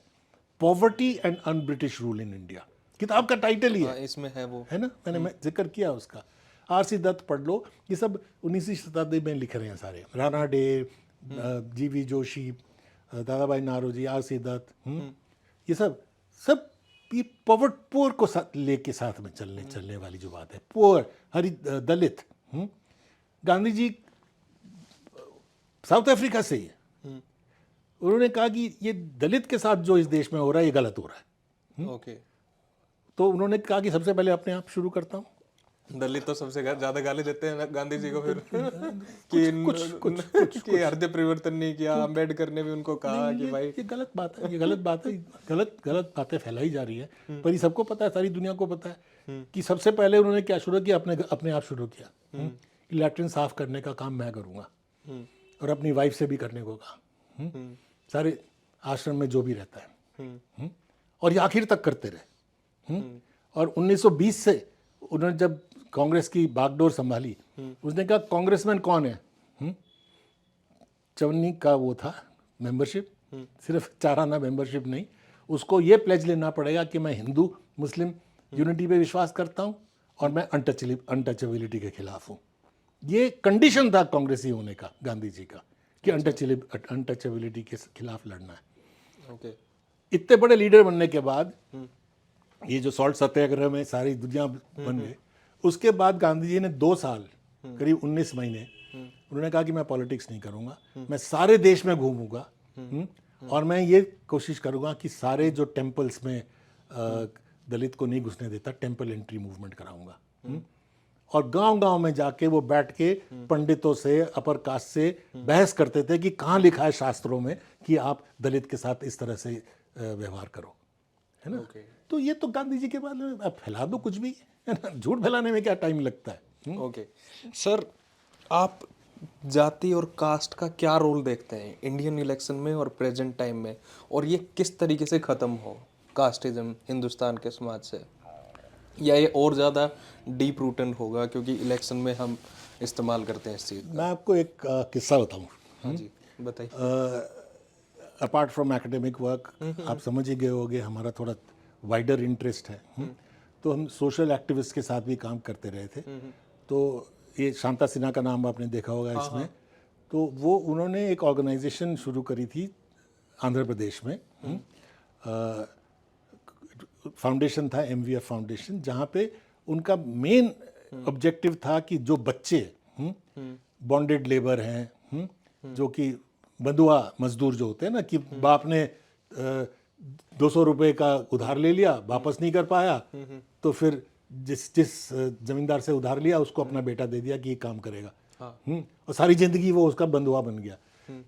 poverty and un British rule in India, किताब का टाइटल ही है, इसमें है वो, है ना। मैं जिक्र किया उसका, आरसी दत्त पढ़ लो, ये सब 19वीं शताब्दी में लिख रहे हैं सारे, राणा डे, जीवी जोशी, दादा भाई नारोजी, आरसी दत्त, ये सब ये पुअर को लेके साथ में चलने वाली जो बात है, पुअर, दलित। गांधी जी साउथ अफ्रीका से ही है, उन्होंने कहा कि ये दलित के साथ जो इस देश में हो रहा है ये गलत हो रहा है। ओके, तो उन्होंने कहा कि सबसे पहले अपने आप शुरू करता हूँ। दलित तो सबसे ज्यादा गाली देते हैं गांधी जी को फिर कि हृदय परिवर्तन नहीं किया, अम्बेडकर ने भी उनको कहा कि भाई ये गलत बात है, ये गलत बात है, गलत बातें फैलाई जा रही है। पर ये सबको पता है, सारी दुनिया को पता है कि सबसे पहले उन्होंने क्या शुरू किया, अपने आप शुरू किया। लैट्रिन साफ करने का काम मैं करूँगा और अपनी वाइफ से भी करने को कहा, सारे आश्रम में जो भी रहता है, और ये आखिर तक करते रहे। और 1920 से उन्होंने जब कांग्रेस की बागडोर संभाली, उसने कहा कांग्रेसमैन कौन है, चवन्नी का वो था मेंबरशिप, सिर्फ 4 आना मेंबरशिप नहीं, उसको ये प्लेज लेना पड़ेगा कि मैं हिंदू मुस्लिम यूनिटी पे विश्वास करता हूँ और मैं अनटचेबिलिटी के खिलाफ हूँ। ये कंडीशन था कांग्रेसी होने का गांधी जी का कि अनटचेबिलिटी के खिलाफ लड़ना है। ओके, इतने बड़े लीडर बनने के बाद ये जो सॉल्ट सत्याग्रह में सारी दुनिया बन गई, उसके बाद गांधी जी ने 2 साल करीब 19 महीने उन्होंने कहा कि मैं पॉलिटिक्स नहीं करूंगा, मैं सारे देश में घूमूंगा और मैं ये कोशिश करूंगा कि सारे जो टेम्पल्स में दलित को नहीं घुसने देता, टेम्पल एंट्री मूवमेंट कराऊंगा। और गांव-गांव में जाके वो बैठ के पंडितों से, अपर कास्ट से बहस करते थे कि कहाँ लिखा है शास्त्रों में कि आप दलित के साथ इस तरह से व्यवहार करो, है ना। तो ये तो गांधी जी के बाद में अब फैला दो कुछ भी, है ना, झूठ फैलाने में क्या टाइम लगता है। ओके सर, आप जाति और कास्ट का क्या रोल देखते हैं इंडियन इलेक्शन में और प्रेजेंट टाइम में, और ये किस तरीके से ख़त्म हो कास्टिज्म हिंदुस्तान के समाज से, या ये और ज़्यादा डीप रूटेड होगा क्योंकि इलेक्शन में हम इस्तेमाल करते हैं इस चीज़? मैं आपको एक किस्सा बताऊं। हाँ जी, बताइए। अपार्ट फ्रॉम एकेडमिक वर्क, आप समझ ही गए होंगे हमारा थोड़ा वाइडर इंटरेस्ट है। तो हम सोशल एक्टिविस्ट के साथ भी काम करते रहे थे। तो ये शांता सिन्हा का नाम आपने देखा होगा इसमें। तो वो उन्होंने एक ऑर्गेनाइजेशन शुरू करी थी आंध्र प्रदेश में, फाउंडेशन था MVF फाउंडेशन, जहाँ पे उनका मेन ऑब्जेक्टिव था कि जो बच्चे बॉन्डेड लेबर हैं, जो कि बंधुआ मजदूर जो होते हैं ना, कि बाप ने 200 रुपये का उधार ले लिया, वापस नहीं कर पाया, तो फिर जिस जमींदार से उधार लिया उसको अपना बेटा दे दिया कि ये काम करेगा, और सारी जिंदगी वो उसका बंधुआ बन गया।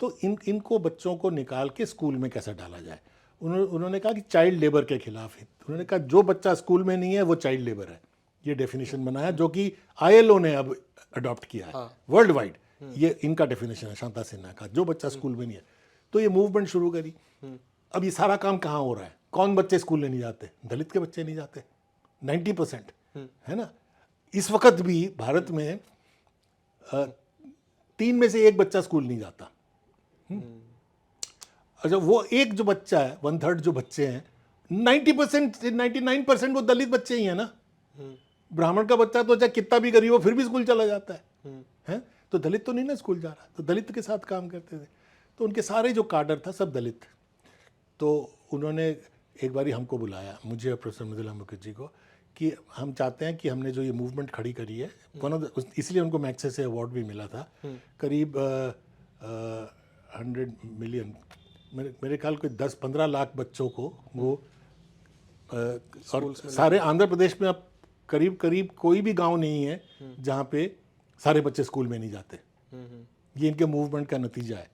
तो इनको बच्चों को निकाल के स्कूल में कैसे डाला जाए, उन्होंने कहा कि चाइल्ड लेबर के खिलाफ है। उन्होंने कहा जो बच्चा स्कूल में नहीं है वो चाइल्ड लेबर है, ये डेफिनेशन बनाया, जो कि ILO ने अब अडॉप्ट किया है वर्ल्ड वाइड। ये इनका डेफिनेशन है शांता सिन्हा का, जो बच्चा स्कूल में नहीं है। तो ये मूवमेंट शुरू करी। अब ये सारा काम कहाँ हो रहा है, कौन बच्चे स्कूल में नहीं जाते, दलित के बच्चे नहीं जाते 90%, है ना। इस वक्त भी भारत में 3 में से 1 बच्चा स्कूल नहीं जाता। अच्छा, वो एक जो बच्चा है, 1/3 जो बच्चे हैं, 90% से 99% वो दलित बच्चे ही हैं ना। ब्राह्मण का बच्चा तो चाहे कितना भी गरीब हो फिर भी स्कूल चला जाता है। तो दलित तो नहीं ना स्कूल जा रहा, तो दलित के साथ काम करते थे। तो उनके सारे जो काडर था सब दलित थे। तो उन्होंने एक बारी हमको बुलाया, मुझे और प्रोफेसर मृदुला मुखर्जी को, कि हम चाहते हैं कि हमने जो ये मूवमेंट खड़ी करी है, इसलिए उनको मैक्से से अवार्ड भी मिला था, करीब 100 मिलियन, मेरे ख्याल कोई 10-15 लाख बच्चों को वो और सारे आंध्र प्रदेश में अब करीब करीब कोई भी गांव नहीं है जहाँ पे सारे बच्चे स्कूल में नहीं जाते। ये इनके मूवमेंट का नतीजा है।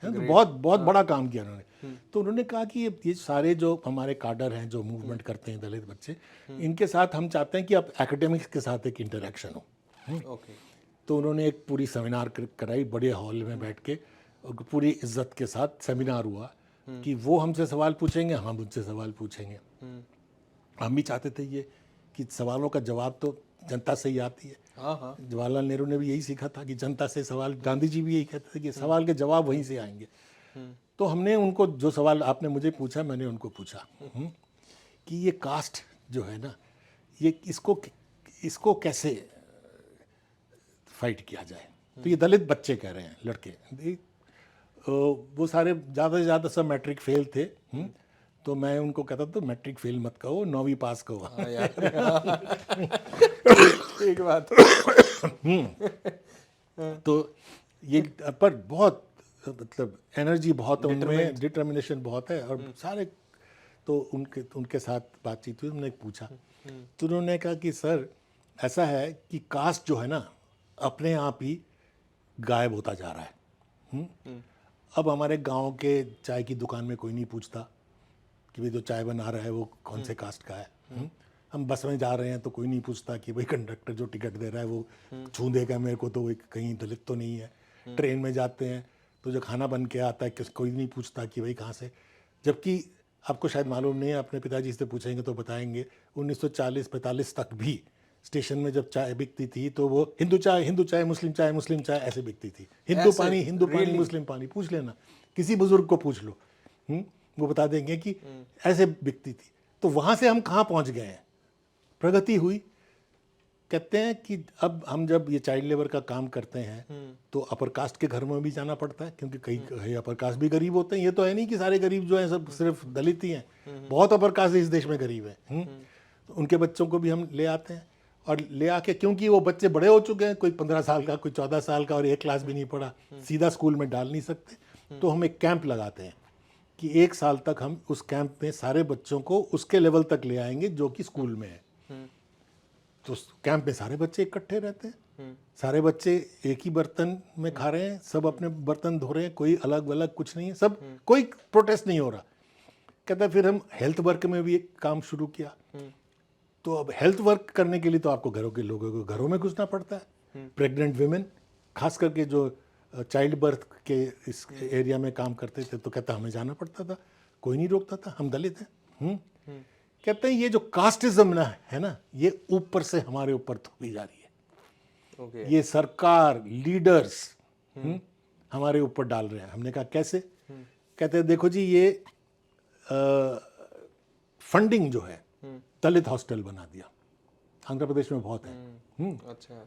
है तो बहुत बहुत बड़ा काम किया उन्होंने। तो उन्होंने कहा कि ये सारे जो हमारे काडर हैं जो मूवमेंट करते हैं दलित बच्चे, इनके साथ हम चाहते हैं कि अब एकेडमिक्स के साथ एक इंटरेक्शन हो। तो उन्होंने एक पूरी सेमिनार कराई बड़े हॉल में बैठ के, और पूरी इज्जत के साथ सेमिनार हुआ कि वो हमसे सवाल पूछेंगे, हम उनसे सवाल पूछेंगे। हम भी चाहते थे ये कि सवालों का जवाब तो जनता से ही आती है। जवाहरलाल नेहरू ने भी यही सीखा था कि जनता से सवाल, गांधी जी भी यही कहते थे कि सवाल के जवाब वहीं से आएंगे। तो हमने उनको जो सवाल आपने मुझे पूछा, मैंने उनको पूछा कि ये कास्ट जो है ना, ये इसको कैसे फाइट किया जाए। तो ये दलित बच्चे कह रहे हैं, लड़के, वो सारे ज़्यादा से ज़्यादा सब मैट्रिक फेल थे। तो मैं उनको कहता तो मैट्रिक फेल मत कहो, 9वीं पास कहो। एक बात। तो ये पर बहुत मतलब एनर्जी बहुत है उनमें, डिटर्मिनेशन बहुत है, और सारे तो उनके साथ बातचीत हुई, उन्होंने पूछा तो उन्होंने कहा कि सर ऐसा है कि कास्ट जो है ना अपने आप ही गायब होता जा रहा है। अब हमारे गांव के चाय की दुकान में कोई नहीं पूछता कि भाई जो चाय बना रहा है वो कौन से कास्ट का है। हम बस में जा रहे हैं तो कोई नहीं पूछता कि भाई कंडक्टर जो टिकट दे रहा है वो छू देगा मेरे को तो वो कहीं दलित तो नहीं है। ट्रेन में जाते हैं तो जो खाना बन के आता है कोई नहीं पूछता कि भाई कहाँ से। जबकि आपको शायद मालूम नहीं है, अपने पिताजी से पूछेंगे तो बताएंगे 1940-45 तक भी स्टेशन में जब चाय बिकती थी तो वो हिंदू चाय, मुस्लिम चाय ऐसे बिकती थी। हिंदू पानी, मुस्लिम पानी, पूछ लेना, किसी बुजुर्ग को पूछ लो, वो बता देंगे कि ऐसे बिकती थी। तो वहाँ से हम कहाँ पहुँच गए हैं, प्रगति हुई। कहते हैं कि अब हम जब ये चाइल्ड लेबर का काम करते हैं तो अपर कास्ट के घर में भी जाना पड़ता है, क्योंकि कई अपर कास्ट भी गरीब होते हैं। ये तो है नहीं कि सारे गरीब जो हैं सब सिर्फ दलित ही हैं, बहुत अपर कास्ट इस देश में गरीब हैं। तो उनके बच्चों को भी हम ले आते हैं, और ले आके क्योंकि वो बच्चे बड़े हो चुके हैं, कोई 15 साल का, कोई 14 साल का, और एक क्लास भी नहीं पढ़ा, सीधा स्कूल में डाल नहीं सकते। तो हम एक कैंप लगाते हैं कि 1 साल तक हम उस कैंप में सारे बच्चों को उसके लेवल तक ले आएंगे जो कि स्कूल में है। तो कैंप में सारे बच्चे इकट्ठे रहते हैं, सारे बच्चे एक ही बर्तन में खा रहे हैं, सब अपने बर्तन धो रहे हैं, कोई अलग अलग कुछ नहीं है, सब कोई प्रोटेस्ट नहीं हो रहा। कहता है फिर हम हेल्थ वर्क में भी एक काम शुरू किया। तो अब हेल्थ वर्क करने के लिए तो आपको घरों के लोगों को घरों में घुसना पड़ता है। प्रेग्नेंट विमेन, खास करके जो चाइल्ड बर्थ के इस एरिया में काम करते थे, तो कहता हमें जाना पड़ता था, कोई नहीं रोकता था, हम दलित हैं। कहते हैं ये जो कास्टिज्म ना है ना, ये ऊपर से हमारे ऊपर थोपी जा रही है। ये सरकार, लीडर्स हमारे ऊपर डाल रहे हैं। हमने कहा कैसे? कहते हैं देखो जी, ये फंडिंग जो है, दलित हॉस्टल बना दिया, आंध्र प्रदेश में बहुत है। अच्छा,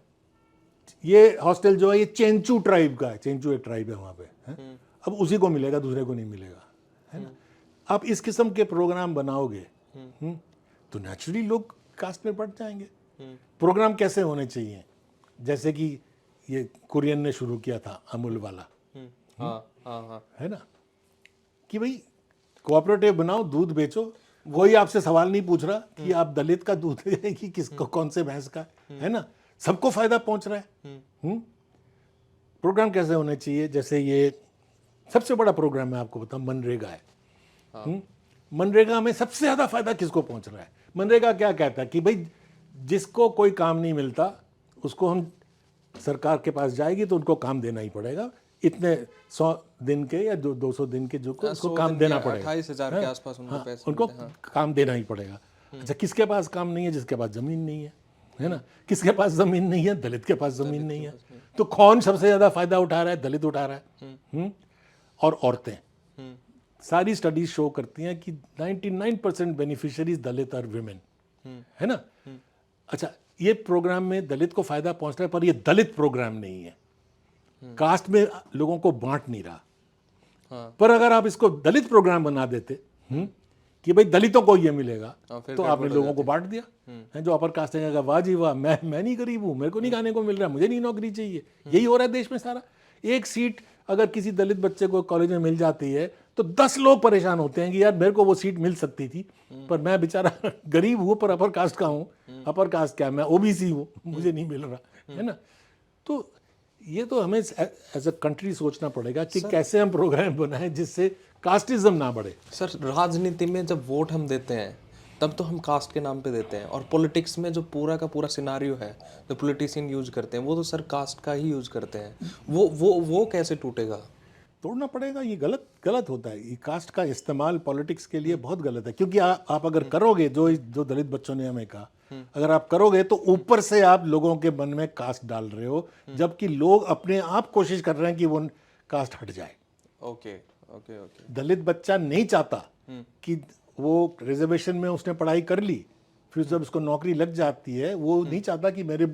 ये हॉस्टल जो है ये चेंचू ट्राइब का है, चेंचू एक ट्राइब है वहाँ पे, है? अब उसी को मिलेगा, दूसरे को नहीं मिलेगा, है ना। आप इस किस्म के प्रोग्राम बनाओगे तो नेचुरली लोग कास्ट में बढ़ जाएंगे। प्रोग्राम कैसे होने चाहिए? जैसे कि ये कुरियन ने शुरू किया था, अमूल वाला, है ना, कि भाई कोऑपरेटिव बनाओ, दूध बेचो, वही आपसे सवाल नहीं पूछ रहा कि आप दलित का दूध है कि किसको, कौन से भैंस का, है ना, सबको फायदा पहुंच रहा है। प्रोग्राम कैसे होने चाहिए? जैसे ये सबसे बड़ा प्रोग्राम मैं आपको बताऊं, मनरेगा है। मनरेगा में सबसे ज्यादा फायदा किसको पहुंच रहा है? मनरेगा क्या कहता है कि भाई जिसको कोई काम नहीं मिलता उसको हम, सरकार के पास जाएगी तो उनको काम देना ही पड़ेगा, इतने 100 दिन के या 200 दिन के जो को उसको काम देना पड़ेगा, 28,000 के आसपास उनको पैसे उनको काम देना ही पड़ेगा। अच्छा, किसके पास काम नहीं है? जिसके पास जमीन नहीं है ना। किसके पास जमीन नहीं है? दलित के पास जमीन नहीं है। तो कौन सबसे ज्यादा फायदा उठा रहा है? दलित उठा रहा है। और औरतें, सारी स्टडीज शो करती हैं कि 99% बेनिफिशियरीज दलित और विमेन, है ना। अच्छा, ये प्रोग्राम में दलित को फायदा पहुंच रहा है, पर ये दलित प्रोग्राम नहीं है, कास्ट में लोगों को बांट नहीं रहा। पर अगर आप इसको दलित प्रोग्राम बना देते कि भाई दलितों को ये मिलेगा, फिर तो आपने लोगों को बांट दिया है। जो अपर कास्ट है, वाह जी वाह, मैं नहीं गरीब हूँ, मेरे को नहीं खाने को मिल रहा, मुझे नहीं नौकरी चाहिए। यही हो रहा है देश में सारा। एक सीट अगर किसी दलित बच्चे को कॉलेज में मिल जाती है तो 10 लोग परेशान होते हैं कि यार मेरे को वो सीट मिल सकती थी, पर मैं बेचारा गरीब हूँ पर अपर कास्ट का हूँ। अपर कास्ट क्या, मैं ओबीसी हूँ, मुझे नहीं मिल रहा है ना। तो ये तो हमें एज अ कंट्री सोचना पड़ेगा कि कैसे हम प्रोग्राम बनाएं जिससे कास्टिज्म ना बढ़े। सर राजनीति में जब वोट हम देते हैं तब तो हम कास्ट के नाम पे देते हैं, और पॉलिटिक्स में जो पूरा का पूरा सिनारियो है जो पॉलिटिशियन यूज करते हैं वो तो सर कास्ट का ही यूज करते हैं। वो कैसे टूटेगा? तोड़ना पड़ेगा। ये गलत होता है। ये कास्ट का इस्तेमाल पॉलिटिक्स के लिए बहुत गलत है, क्योंकि आप अगर करोगे, जो दलित बच्चों ने हमें कहा, अगर आप करोगे तो ऊपर से आप लोगों के मन में कास्ट डाल रहे हो, जबकि लोग अपने आप कोशिश कर रहे हैं कि वो कास्ट हट जाए। Okay okay okay. दलित बच्चा नहीं चाहता कि वो रिजर्वेशन में उसने पढ़ाई कर ली, फिर जब उसको नौकरी लग जाती है वो नहीं चाहता कि मेरे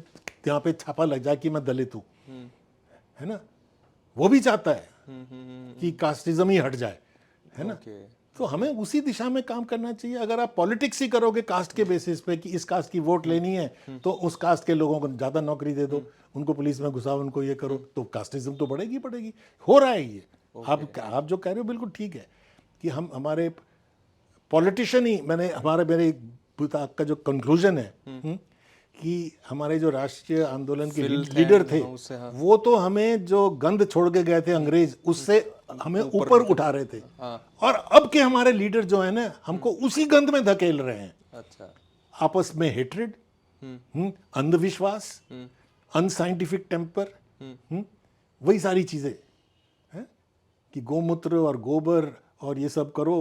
यहाँ पे छापा लग जाए कि मैं दलित हूँ, है ना। वो भी चाहता है कि कास्टिज्म ही हट जाए, है ना। तो हमें उसी दिशा में काम करना चाहिए। अगर आप पॉलिटिक्स ही करोगे कास्ट के बेसिस पे कि इस कास्ट की वोट लेनी है तो उस कास्ट के लोगों को ज़्यादा नौकरी दे दो, उनको पुलिस में घुसाओ, उनको ये करो, तो कास्टिज्म तो बढ़ेगी बढ़ेगी। हो रहा है ये। आप जो कह रहे हो बिल्कुल ठीक है कि हम हमारे पॉलिटिशियन ही, मेरे का जो कंक्लूजन है कि हमारे जो राष्ट्रीय आंदोलन के लीडर थे वो तो हमें जो गंद छोड़ के गए थे अंग्रेज, उससे हमें ऊपर उठा रहे थे। और अब के हमारे लीडर जो है ना, हमको उसी गंद में धकेल रहे हैं। अच्छा। आपस में हेट्रेड, अंधविश्वास, अनसाइंटिफिक टेम्पर, वही सारी चीजें हैं कि गोमूत्र और गोबर और ये सब करो,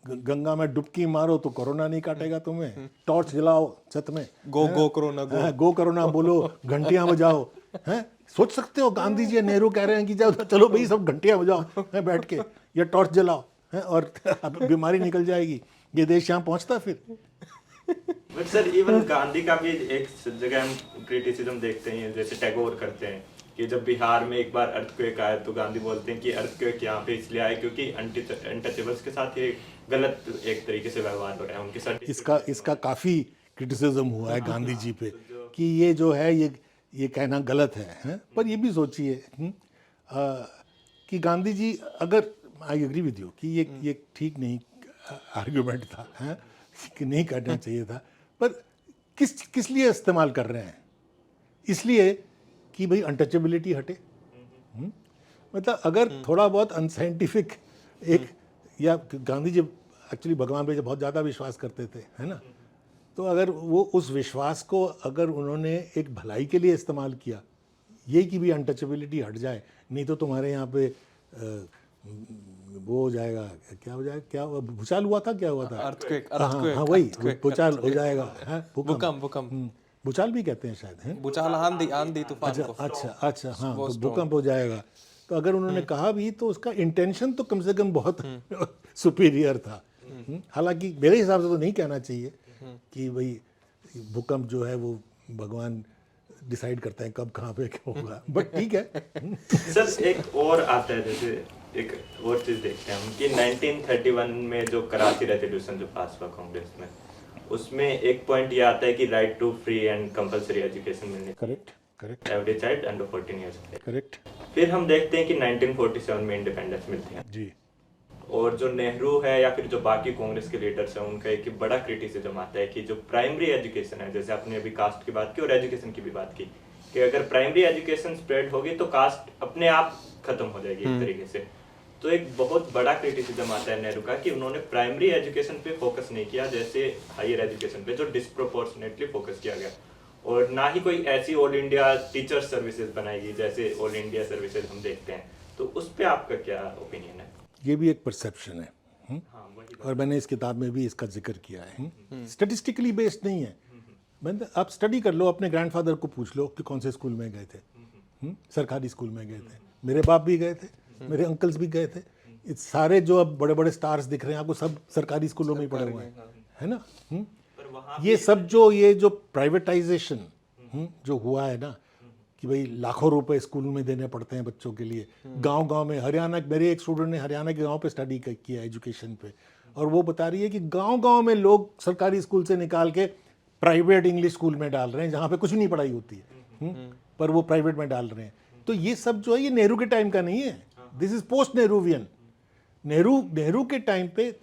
गंगा में डुबकी मारो तो कोरोना नहीं काटेगा तुम्हें, टॉर्च जलाओ छत में, गो कोरोना गो कोरोना बोलो, घंटियां बजाओ, हैं। सोच सकते हो गांधी जी नेहरू कह रहे हैं कि जाओ चलो भाई सब घंटियां बजाओ, हैं, बैठ के या टॉर्च जलाओ, हैं, और बीमारी निकल जाएगी। ये देश यहाँ पहुंचता फिर। बट सर इवन गांधी का भी एक जगह हम क्रिटिसिज्म देखते हैं, जैसे टैगोर करते हैं कि जब बिहार में एक बार अर्थक्वेक आया तो गांधी बोलते हैं कि अर्थक्वेक यहाँ पे इसलिए आया क्योंकि अनटचेबल्स के साथ ये गलत एक तरीके से व्यवहार हो रहा है उनके साथ। इसका काफ़ी क्रिटिसिज्म हुआ है गांधी जी पे कि ये जो है ये कहना गलत है? पर ये भी सोचिए कि गांधी जी, अगर आई एग्री विद यू कि ये ठीक नहीं आर्ग्यूमेंट था, है कि नहीं करना चाहिए था, पर किस लिए इस्तेमाल कर रहे हैं? इसलिए कि भाई अनटचेबिलिटी हटे। मतलब अगर थोड़ा बहुत अनसाइंटिफिक एक, या गांधी जी एक्चुअली भगवान पे बहुत ज़्यादा विश्वास करते थे, है ना। तो अगर वो उस विश्वास को अगर उन्होंने एक भलाई के लिए इस्तेमाल किया, ये कि भी अनटचेबिलिटी हट जाए, नहीं तो तुम्हारे यहाँ पे वो हो जाएगा, क्या हो जाएगा, क्या भूचाल हुआ था, क्या हुआ था, अर्थक्वेक। हाँ वही भूचाल हो जाएगा, भूकंप। भूचाल भी कहते हैं शायद, हैं, भूचाल, आंधी तूफान को। अच्छा हाँ, तो भूकंप हो जाएगा। तो अगर उन्होंने कहा भी तो उसका इंटेंशन तो कम से कम बहुत सुपीरियर था। हालांकि मेरे हिसाब से तो नहीं कहना चाहिए कि भाई भूकंप जो है वो भगवान डिसाइड करते हैं कब कहाँ पे क्या होगा, बट ठीक है। सर एक और आता है, जैसे एक और चीज देखते हैं हम कि 1931 में जो कराची रेजोल्यूशन जो पास हुआ कांग्रेस में, उसमें एक पॉइंट ये आता है कि right to free and compulsory education मिलने, correct every child under 14 years. Correct. फिर हम देखते हैं कि 1947 में इंडिपेंडेंस मिलती है जी। और जो नेहरू है या फिर जो बाकी कांग्रेस के लीडर्स हैं उनका एक बड़ा क्रिटिसिज्म आता है कि जो प्राइमरी एजुकेशन है, जैसे आपने अभी कास्ट की बात की और एजुकेशन की भी बात की, कि अगर प्राइमरी एजुकेशन स्प्रेड होगी तो कास्ट अपने आप खत्म हो जाएगी एक तरीके से। तो एक बहुत बड़ा क्रिटिसिज्म आता है नेहरू का कि उन्होंने प्राइमरी एजुकेशन पे फोकस नहीं किया, जैसे हायर एजुकेशन पे जो डिस्प्रोपोर्शनेटली फोकस किया गया, और ना ही कोई ऐसी ऑल इंडिया टीचर सर्विसेज बनाएगी जैसे ऑल इंडिया सर्विसेज हम देखते हैं। तो उस पे आपका क्या ओपिनियन है? ये भी एक परसेप्शन है, और मैंने इस किताब में भी इसका जिक्र किया है। स्टेटिस्टिकली बेस्ड नहीं है। मतलब आप स्टडी कर लो, अपने ग्रैंडफादर को पूछ लो कि कौन से स्कूल में गए थे, सरकारी स्कूल में गए थे, मेरे बाप भी गए थे, मेरे अंकल्स भी गए थे, ये सारे जो अब बड़े बड़े स्टार्स दिख रहे हैं आपको सब सरकारी स्कूलों में ही पढ़े हुए हैं, है ना। ये सब जो प्राइवेटाइजेशन जो हुआ है ना, कि भाई लाखों रुपए स्कूल में देने पड़ते हैं बच्चों के लिए, गांव-गांव में, हरियाणा, मेरे एक स्टूडेंट ने हरियाणा के गांव पे स्टडी किया एजुकेशन पे, और वो बता रही है कि गांव-गांव में लोग सरकारी स्कूल से निकाल के प्राइवेट इंग्लिश स्कूल में डाल रहे हैं जहाँ पे कुछ नहीं पढ़ाई होती है, पर वो प्राइवेट में डाल रहे हैं। तो ये सब जो है ये नेहरू के टाइम का नहीं है, this is post Nehruvian. Nehru के टाइम पे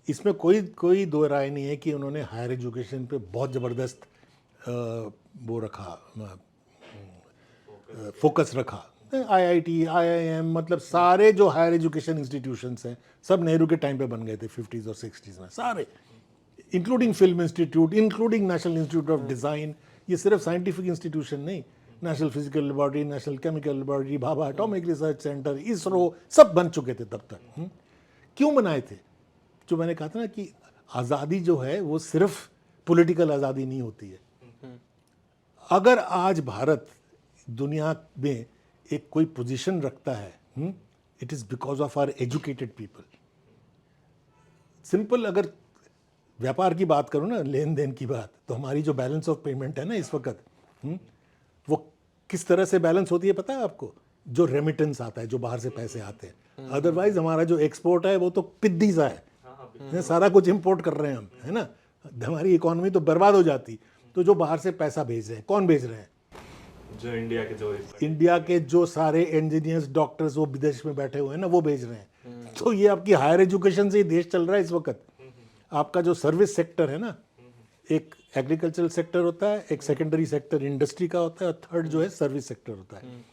इसमें कोई दो राय नहीं है कि उन्होंने हायर एजुकेशन पे बहुत ज़बरदस्त वो रखा, फोकस रखा। आईआईटी, आईआईएम, मतलब सारे जो हायर एजुकेशन इंस्टीट्यूशंस हैं सब नेहरू के टाइम पे बन गए थे 50s और 60s में, सारे, including film institute, including national institute of design. ये सिर्फ साइंटिफिक इंस्टीट्यूशन नहीं, national physical laboratory, national chemical laboratory, Bhabha atomic research centre, ISRO, सब बन चुके थे तब तक। क्यों बनाए थे? जो मैंने कहा था ना कि आज़ादी जो है वो सिर्फ पॉलिटिकल आज़ादी नहीं होती है। अगर आज भारत दुनिया में एक कोई पोजीशन रखता है, it is because of our educated people. Simple अगर व्यापार की बात करूँ ना, लेन देन की बात, तो हमारी जो बैलेंस ऑफ पेमेंट है ना इस वक्त, वो किस तरह से बैलेंस होती है पता है आपको? जो रेमिटेंस आता है, जो बाहर से पैसे आते हैं। अदरवाइज हमारा जो एक्सपोर्ट है वो तो पिद्दी सा है, सारा कुछ इंपोर्ट कर रहे हैं हम, है ना, हमारी इकोनॉमी तो बर्बाद हो जाती। तो जो बाहर से पैसा भेज रहे हैं, कौन भेज रहे हैं? जो इंडिया के जो सारे इंजीनियर्स, डॉक्टर्स वो विदेश में बैठे हुए हैं ना, वो भेज रहे हैं। तो ये आपकी हायर एजुकेशन से ही देश चल रहा है इस वक्त। आपका जो सर्विस सेक्टर है ना, एक एग्रीकल्चरल सेक्टर होता है, एक सेकेंडरी सेक्टर इंडस्ट्री का होता है, और थर्ड जो है सर्विस सेक्टर होता है।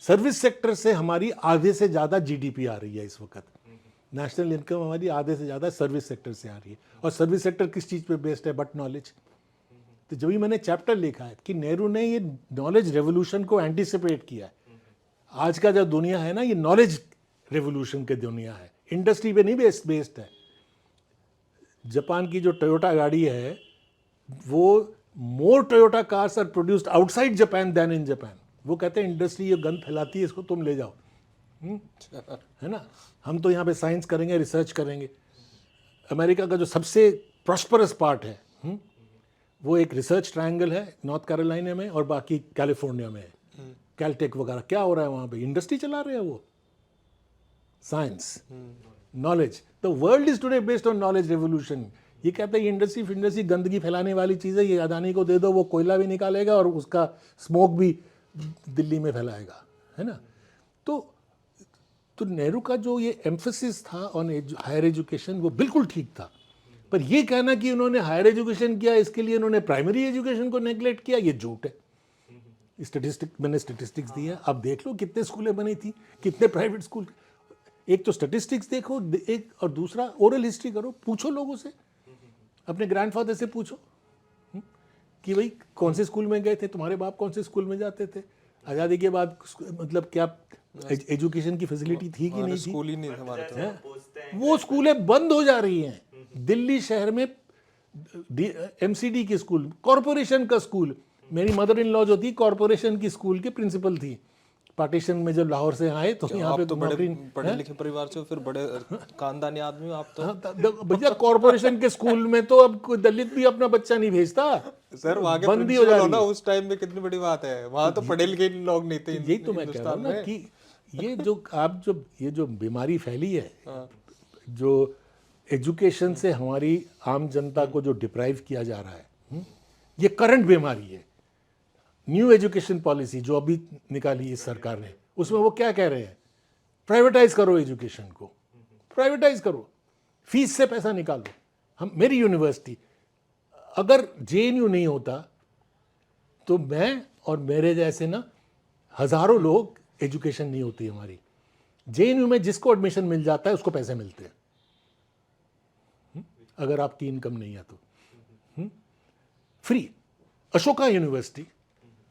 सर्विस सेक्टर से हमारी आधे से ज़्यादा जीडीपी आ रही है इस वक्त। नेशनल इनकम हमारी आधे से ज़्यादा सर्विस सेक्टर से आ रही है। और सर्विस सेक्टर किस चीज़ पे बेस्ड है? But knowledge. तो जब भी मैंने चैप्टर लिखा है कि नेहरू ने ये नॉलेज रेवोल्यूशन को एंटिसिपेट किया है। आज का जो दुनिया है ना, ये नॉलेज रेवोल्यूशन की दुनिया है, इंडस्ट्री पे नहीं बेस्ड है। जापान की जो टोयोटा गाड़ी है, वो more Toyota cars are produced outside Japan than in Japan. वो कहते हैं इंडस्ट्री ये गंद फैलाती है, इसको तुम ले जाओ, है ना। हम तो यहाँ पे साइंस करेंगे, रिसर्च करेंगे। अमेरिका का जो सबसे प्रॉस्परस पार्ट है, वो एक रिसर्च ट्रायंगल है नॉर्थ कैरोलिना में और बाकी कैलिफोर्निया में है, कैलटेक वगैरह। क्या हो रहा है वहाँ पे? इंडस्ट्री चला रहे हैं वो, science, knowledge. The world is today based on knowledge revolution. ये कहता है ये इंडस्ट्री गंदगी फैलाने वाली चीज़ है, ये अदानी को दे दो, वो कोयला भी निकालेगा और उसका स्मोक भी दिल्ली में फैलाएगा, है ना। तो नेहरू का जो ये एम्फेसिस था ऑन हायर एजुकेशन, वो बिल्कुल ठीक था। पर ये कहना कि उन्होंने हायर एजुकेशन किया, इसके लिए उन्होंने प्राइमरी एजुकेशन को नेग्लेक्ट किया, ये झूठ है। मैंने स्टेटिस्टिक्स दी है, आप देख लो कितने स्कूलें बनी थी, कितने प्राइवेट स्कूल। एक तो स्टेटिस्टिक्स देखो, एक और दूसरा ओरल हिस्ट्री करो, पूछो लोगों से, अपने ग्रैंडफादर से पूछो कि भाई कौन से स्कूल में गए थे, तुम्हारे बाप कौन से स्कूल में जाते थे। आज़ादी के बाद मतलब क्या एजुकेशन की फैसिलिटी थी कि नहीं थी? स्कूल ही नहीं था हमारे तो। वो स्कूलें बंद हो जा रही हैं। दिल्ली शहर में एमसीडी की स्कूल, कॉरपोरेशन का स्कूल, मेरी मदर इन लॉ जो थी कॉरपोरेशन की स्कूल की प्रिंसिपल थी। पार्टीशन में जब लाहौर से आए तो यहाँ पे तो बड़े पढ़े लिखे परिवार से, फिर बड़े खानदानी आदमी आप तो। भैया कॉरपोरेशन के स्कूल में तो अब कोई दलित भी अपना बच्चा नहीं भेजता सर। वहाँ के बंदी हो जा रही ना उस टाइम में कितनी बड़ी बात है, वहाँ तो पढ़े लिखे लोग नहीं थे। यही तो मैं कह रहा हूँ ना कि ये जो बीमारी फैली है, जो एजुकेशन से हमारी आम जनता को जो डिप्राइव किया जा रहा है, ये करंट बीमारी है। न्यू एजुकेशन पॉलिसी जो अभी निकाली इस सरकार ने, उसमें वो क्या कह रहे हैं? प्राइवेटाइज करो एजुकेशन को, प्राइवेटाइज करो, फीस से पैसा निकालो। मेरी यूनिवर्सिटी, अगर जेएनयू नहीं होता तो मैं और मेरे जैसे ना हजारों लोग, एजुकेशन नहीं होती हमारी। जेएनयू में जिसको एडमिशन मिल जाता है उसको पैसे मिलते हैं, अगर आपकी इनकम नहीं है तो फ्री। अशोका यूनिवर्सिटी,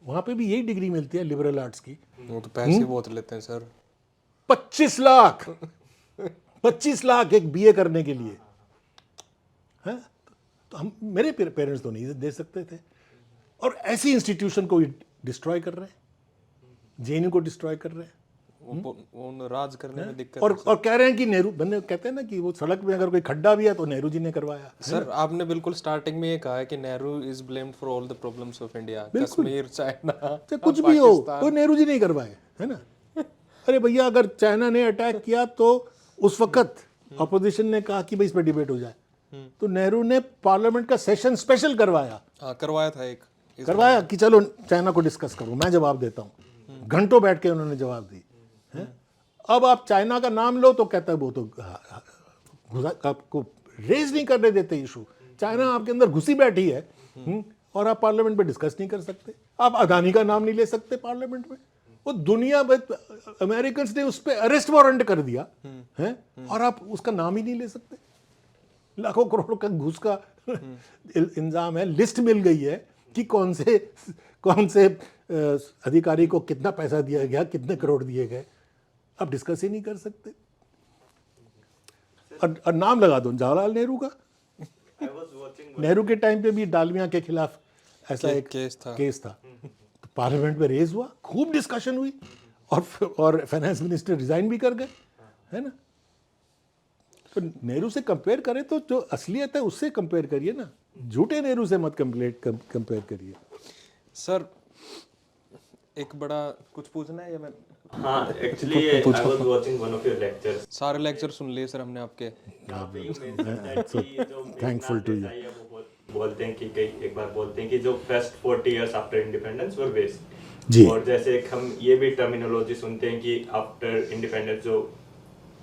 वहां पे भी यही डिग्री मिलती है लिबरल आर्ट्स की। वो तो पैसे बहुत लेते हैं सर, 25 लाख 25 लाख एक बीए करने के लिए है। तो हम, मेरे पेरेंट्स तो नहीं दे सकते थे। और ऐसी इंस्टीट्यूशन को डिस्ट्रॉय कर रहे हैं, जेएनयू को डिस्ट्रॉय कर रहे हैं, वो राज करने में दिक्कत। और कह रहे हैं कि नेहरू, बंदे कहते हैं ना कि वो सड़क में अगर कोई खड्डा भी है तो नेहरू जी ने करवाया। सर आपने बिल्कुल स्टार्टिंग में ये कहा है कि Nehru is blamed for all the problems of India, Kashmir, China, चाहे कुछ भी हो, कोई नेहरू जी नहीं करवाए, है ना। अरे भैया, अगर चाइना ने अटैक किया तो उस वक्त अपोजिशन ने कहा कि भाई इस पर डिबेट हो जाए, तो नेहरू ने पार्लियामेंट का सेशन स्पेशल करवाया, हाँ करवाया था एक करवाया कि चलो चाइना को डिस्कस करो, मैं जवाब देता हूँ। घंटों बैठ के उन्होंने जवाब दी है। अब आप चाइना का नाम लो तो कहता है वो तो आपको रेज नहीं करने देते इशू। चाइना आपके अंदर घुसी बैठी है और आप पार्लियामेंट में डिस्कस नहीं कर सकते। आप अदानी का नाम नहीं ले सकते पार्लियामेंट में। वो दुनिया भर अमेरिकन ने उस पर अरेस्ट वारंट कर दिया है और आप उसका नाम ही नहीं ले सकते। लाखों करोड़ का घूस का इंजाम है, लिस्ट मिल गई है कि कौन से अधिकारी को कितना पैसा दिया गया, कितने करोड़ दिए गए, आप डिस्कस ही नहीं कर सकते। और नाम लगा दो जवाहरलाल नेहरू का। नेहरू के टाइम पे भी डालमिया के खिलाफ ऐसा एक केस था। तो पार्लियामेंट में रेज हुआ, खूब डिस्कशन हुई और फाइनेंस मिनिस्टर रिजाइन भी कर गए, है ना। तो नेहरू से कंपेयर करें तो जो असलियत है उससे कंपेयर करिए ना, झूठे नेहरू से मत कंपेयर करिए। सर एक बड़ा कुछ पूछना है या मैं? हाँ, actually I was watching one of your lectures. सारे लेक्चर सुन लिए सर हमने आपके। Thankful to you. बोलते हैं कि एक बार बोलते हैं कि जो first 40 years after independence were waste जी। और जैसे हम ये भी टर्मिनोलॉजी सुनते हैं कि आफ्टर इंडिपेंडेंस जो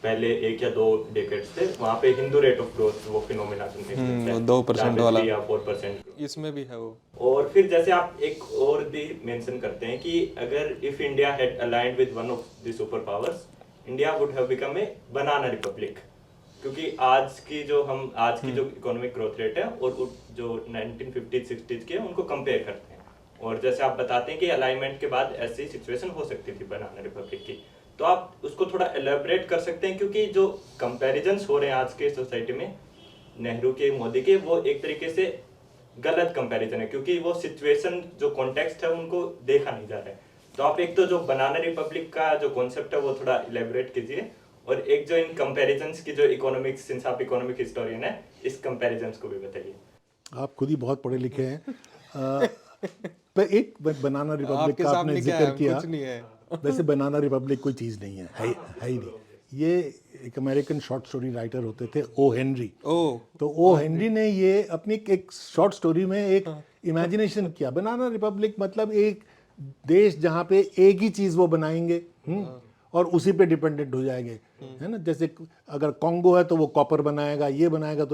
पहले 1 या 2 डेकेड्स थे वहाँ पे हिंदू रेट ऑफ ग्रोथ वो फिनोमेना सुनते हैं 2% वाला या 4%, इसमें भी है वो। और फिर जैसे आप एक और भी मेंशन करते हैं कि अगर if India had aligned with one of the super powers India would have become a banana Republic, क्योंकि आज की जो इकोनॉमिक ग्रोथ रेट है और जो 1950s 60s के उनको कंपेयर करते हैं, और जैसे आप बताते हैं कि अलाइनमेंट के बाद ऐसी सिचुएशन हो सकती थी बनाना रिपब्लिक की, तो आप उसको थोड़ा एलेबरेट कर सकते हैं, क्योंकि जो कंपैरिजंस हो रहे हैं आज के सोसाइटी में नेहरू के मोदी के, वो एक तरीके से गलत कंपैरिजन है, क्योंकि वो सिचुएशन जो कॉन्टेक्स्ट है उनको देखा नहीं जा रहा है। तो आप एक तो जो बनाना रिपब्लिक का जो कॉन्सेप्ट है वो थोड़ा इलेबरेट कीजिए, और एक जो इन कंपैरिजंस की जो इकोनॉमिक्स, सिंस आप इकोनॉमिक हिस्टोरियन है, इस कंपैरिजंस को भी बताइए। आप खुद ही बहुत पढ़े लिखे हैं। पर एक बनाना रिपब्लिक का आपने जिक्र किया, वैसे बनाना रिपब्लिक कोई चीज़ नहीं है ही नहीं। ये एक अमेरिकन शॉर्ट स्टोरी राइटर होते थे ओ हेनरी। तो ओ हेनरी ने ये अपनी एक शॉर्ट स्टोरी में एक इमेजिनेशन किया, बनाना रिपब्लिक मतलब एक देश जहाँ पे एक ही चीज़ वो बनाएंगे और उसी पे डिपेंडेंट हो जाएंगे, है ना। जैसे अगर कॉन्गो है तो वो कॉपर बनाएगा, ये बनाएगा,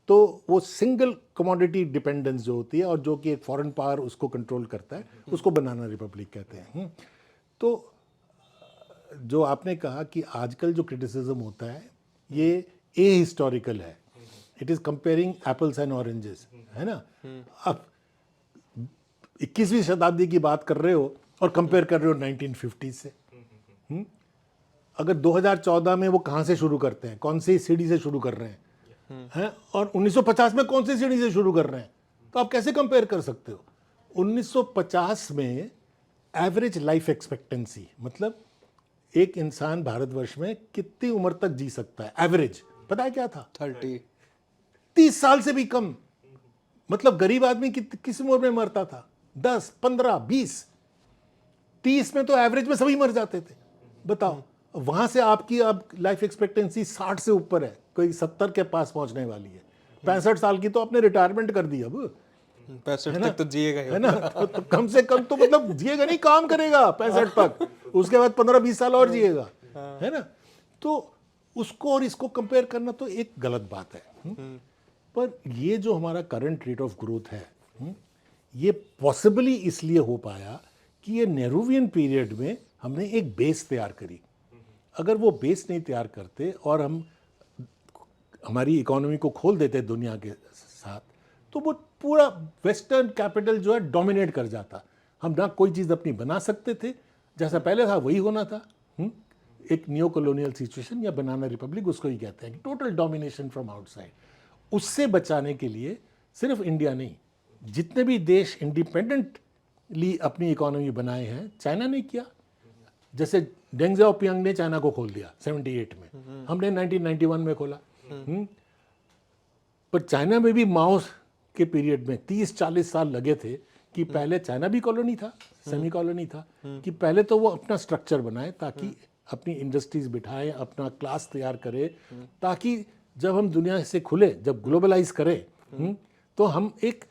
तो वो सिंगल कमोडिटी डिपेंडेंस जो होती है और जो कि एक फॉरेन पावर उसको कंट्रोल करता है, उसको बनाना रिपब्लिक कहते हैं। तो जो आपने कहा कि आजकल जो क्रिटिसिज्म होता है ये ए हिस्टोरिकल है, it is comparing apples and oranges, है ना। अब 21वीं शताब्दी की बात कर रहे हो और कंपेयर कर रहे हो 1950 से। अगर 2014 में वो कहाँ से शुरू करते हैं, कौन सी सीढ़ी से शुरू कर रहे हैं, और 1950 में कौन सी सीढ़ी से शुरू कर रहे हैं, तो आप कैसे कंपेयर कर सकते हो। 1950 में एवरेज लाइफ एक्सपेक्टेंसी मतलब एक इंसान भारतवर्ष में कितनी उम्र तक जी सकता है, एवरेज पता है क्या था? 30 साल से भी कम। मतलब गरीब आदमी किस उम्र में मरता था? 10, 15, 20। 30 में तो एवरेज में सभी मर जाते थे। बताओ, वहां से आपकी अब लाइफ एक्सपेक्टेंसी 60 से ऊपर है, कोई 70 के पास पहुंचने वाली है। 65 साल की तो आपने रिटायरमेंट कर दी। अब 65 तक तो जिएगा ही, है ना। तो कम से कम तो मतलब जिएगा नहीं, काम करेगा 65 तक, उसके बाद 15-20 साल और जिएगा, है ना। तो उसको और इसको कंपेयर करना तो एक गलत बात है। पर ये जो हमारा करंट रेट ऑफ ग्रोथ है, ये पॉसिबली इसलिए हो पाया कि ये नेहरूवियन पीरियड में हमने एक बेस तैयार करी। अगर वो बेस नहीं तैयार करते और हम हमारी इकोनॉमी को खोल देते दुनिया के साथ, तो वो पूरा वेस्टर्न कैपिटल जो है डोमिनेट कर जाता। हम ना कोई चीज़ अपनी बना सकते थे, जैसा पहले था वही होना था। एक न्यू कॉलोनियल सिचुएशन या बनाना रिपब्लिक उसको ही कहते हैं, टोटल डोमिनेशन फ्रॉम आउटसाइड। उससे बचाने के लिए सिर्फ इंडिया नहीं, जितने भी देश इंडिपेंडेंटली अपनी इकोनॉमी बनाए हैं, चाइना ने किया। जैसे डेंग ज़ाओपिंग ने चाइना को खोल दिया 78 में, हमने 1991 में खोला। पर चाइना में भी माओ के पीरियड में 30-40 साल लगे थे कि पहले चाइना भी कॉलोनी था, सेमी कॉलोनी था, कि पहले तो वो अपना स्ट्रक्चर बनाए ताकि अपनी इंडस्ट्रीज बिठाएं, अपना क्लास तैयार करें, ताकि जब हम दुनिया से खुले, जब ग्लोबलाइज करें, तो हम एक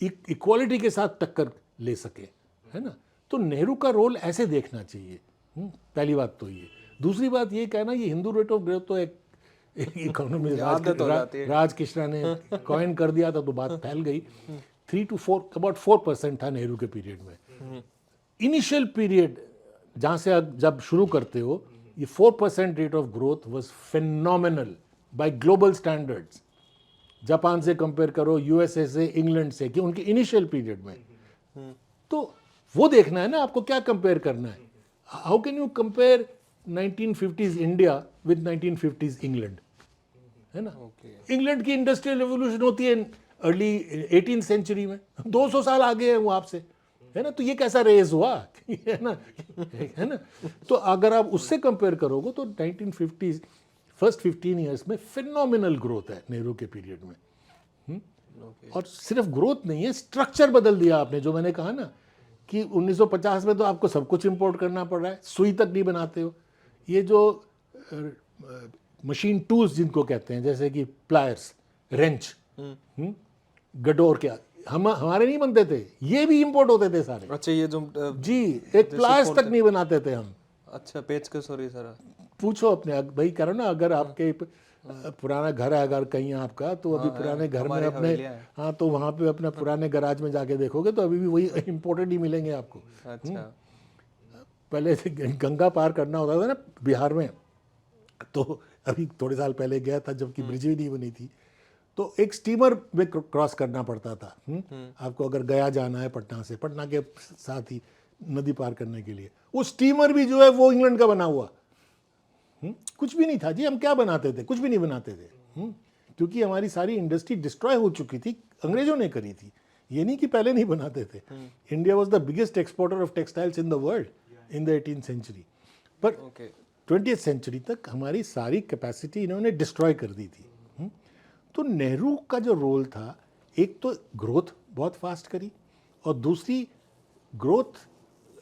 इक्वालिटी के साथ टक्कर ले सके, है ना। तो नेहरू का रोल ऐसे देखना चाहिए। पहली बात तो ये। दूसरी बात ये कहना, ये हिंदू रेट ऑफ ग्रोथ तो एक इकोनॉमी राज कृष्णा ने कॉइन कर दिया था, तो बात फैल गई। 3 to 4 अबाउट 4% था नेहरू के पीरियड में। इनिशियल पीरियड जहाँ से आप जब शुरू करते हो, ये 4% rate of growth was phenomenal by global standards. Japan से कंपेयर करो, यूएसए से, इंग्लैंड से, कि उनके इनिशियल पीरियड में। तो वो देखना है ना आपको, क्या कंपेयर करना है। How can you compare 1950s India with 1950s England, है ना। इंग्लैंड की इंडस्ट्रियल रेवोल्यूशन होती है अर्ली 18th सेंचुरी में, 200 साल आगे है वो आपसे, है ना। तो ये कैसा रेस हुआ, है ना, है ना। तो अगर आप उससे कंपेयर करोगे तो 1950s फर्स्ट 15 ईयर्स में फिनोमिनल ग्रोथ है नेहरू के पीरियड में। और सिर्फ ग्रोथ नहीं है, स्ट्रक्चर बदल दिया आपने। जो मैंने कहा ना कि 1950 में तो आपको सब कुछ इंपोर्ट करना पड़ रहा है, सुई तक नहीं बनाते हो। ये जो मशीन टूल्स जिनको कहते हैं, जैसे कि प्लायर्स, रेंच, गडोर, क्या हमारे नहीं बनते थे, ये भी इंपोर्ट होते थे सारे। अच्छा, ये जो जी, एक प्लायर्स तक नहीं बनाते थे हम। अच्छा, पेचकस, सॉरी सर, पूछो अपने भाई, करो ना। अगर आपके पुराना घर है अगर कहीं आपका, तो अभी पुराने घर में अपने, हाँ, तो वहाँ पे अपने पुराने गराज में जाके देखोगे तो अभी भी वही इम्पोर्टेड ही मिलेंगे आपको। अच्छा, पहले गंगा पार करना होता था ना बिहार में, तो अभी थोड़े साल पहले गया था जबकि ब्रिज भी नहीं बनी थी, तो एक स्टीमर में क्रॉस करना पड़ता था। आपको अगर गया जाना है पटना से, पटना के साथ ही नदी पार करने के लिए, वो स्टीमर भी जो है वो इंग्लैंड का बना हुआ। कुछ भी नहीं था जी, हम क्या बनाते थे, कुछ भी नहीं बनाते थे। क्योंकि हमारी सारी इंडस्ट्री डिस्ट्रॉय हो चुकी थी, अंग्रेजों ने करी थी। ये नहीं कि पहले नहीं बनाते थे। India was the biggest exporter of textiles in the world in the 18th century. पर 20th सेंचुरी तक हमारी सारी कैपेसिटी इन्होंने डिस्ट्रॉय कर दी थी। तो नेहरू का जो रोल था, एक तो ग्रोथ बहुत फास्ट करी, और दूसरी ग्रोथ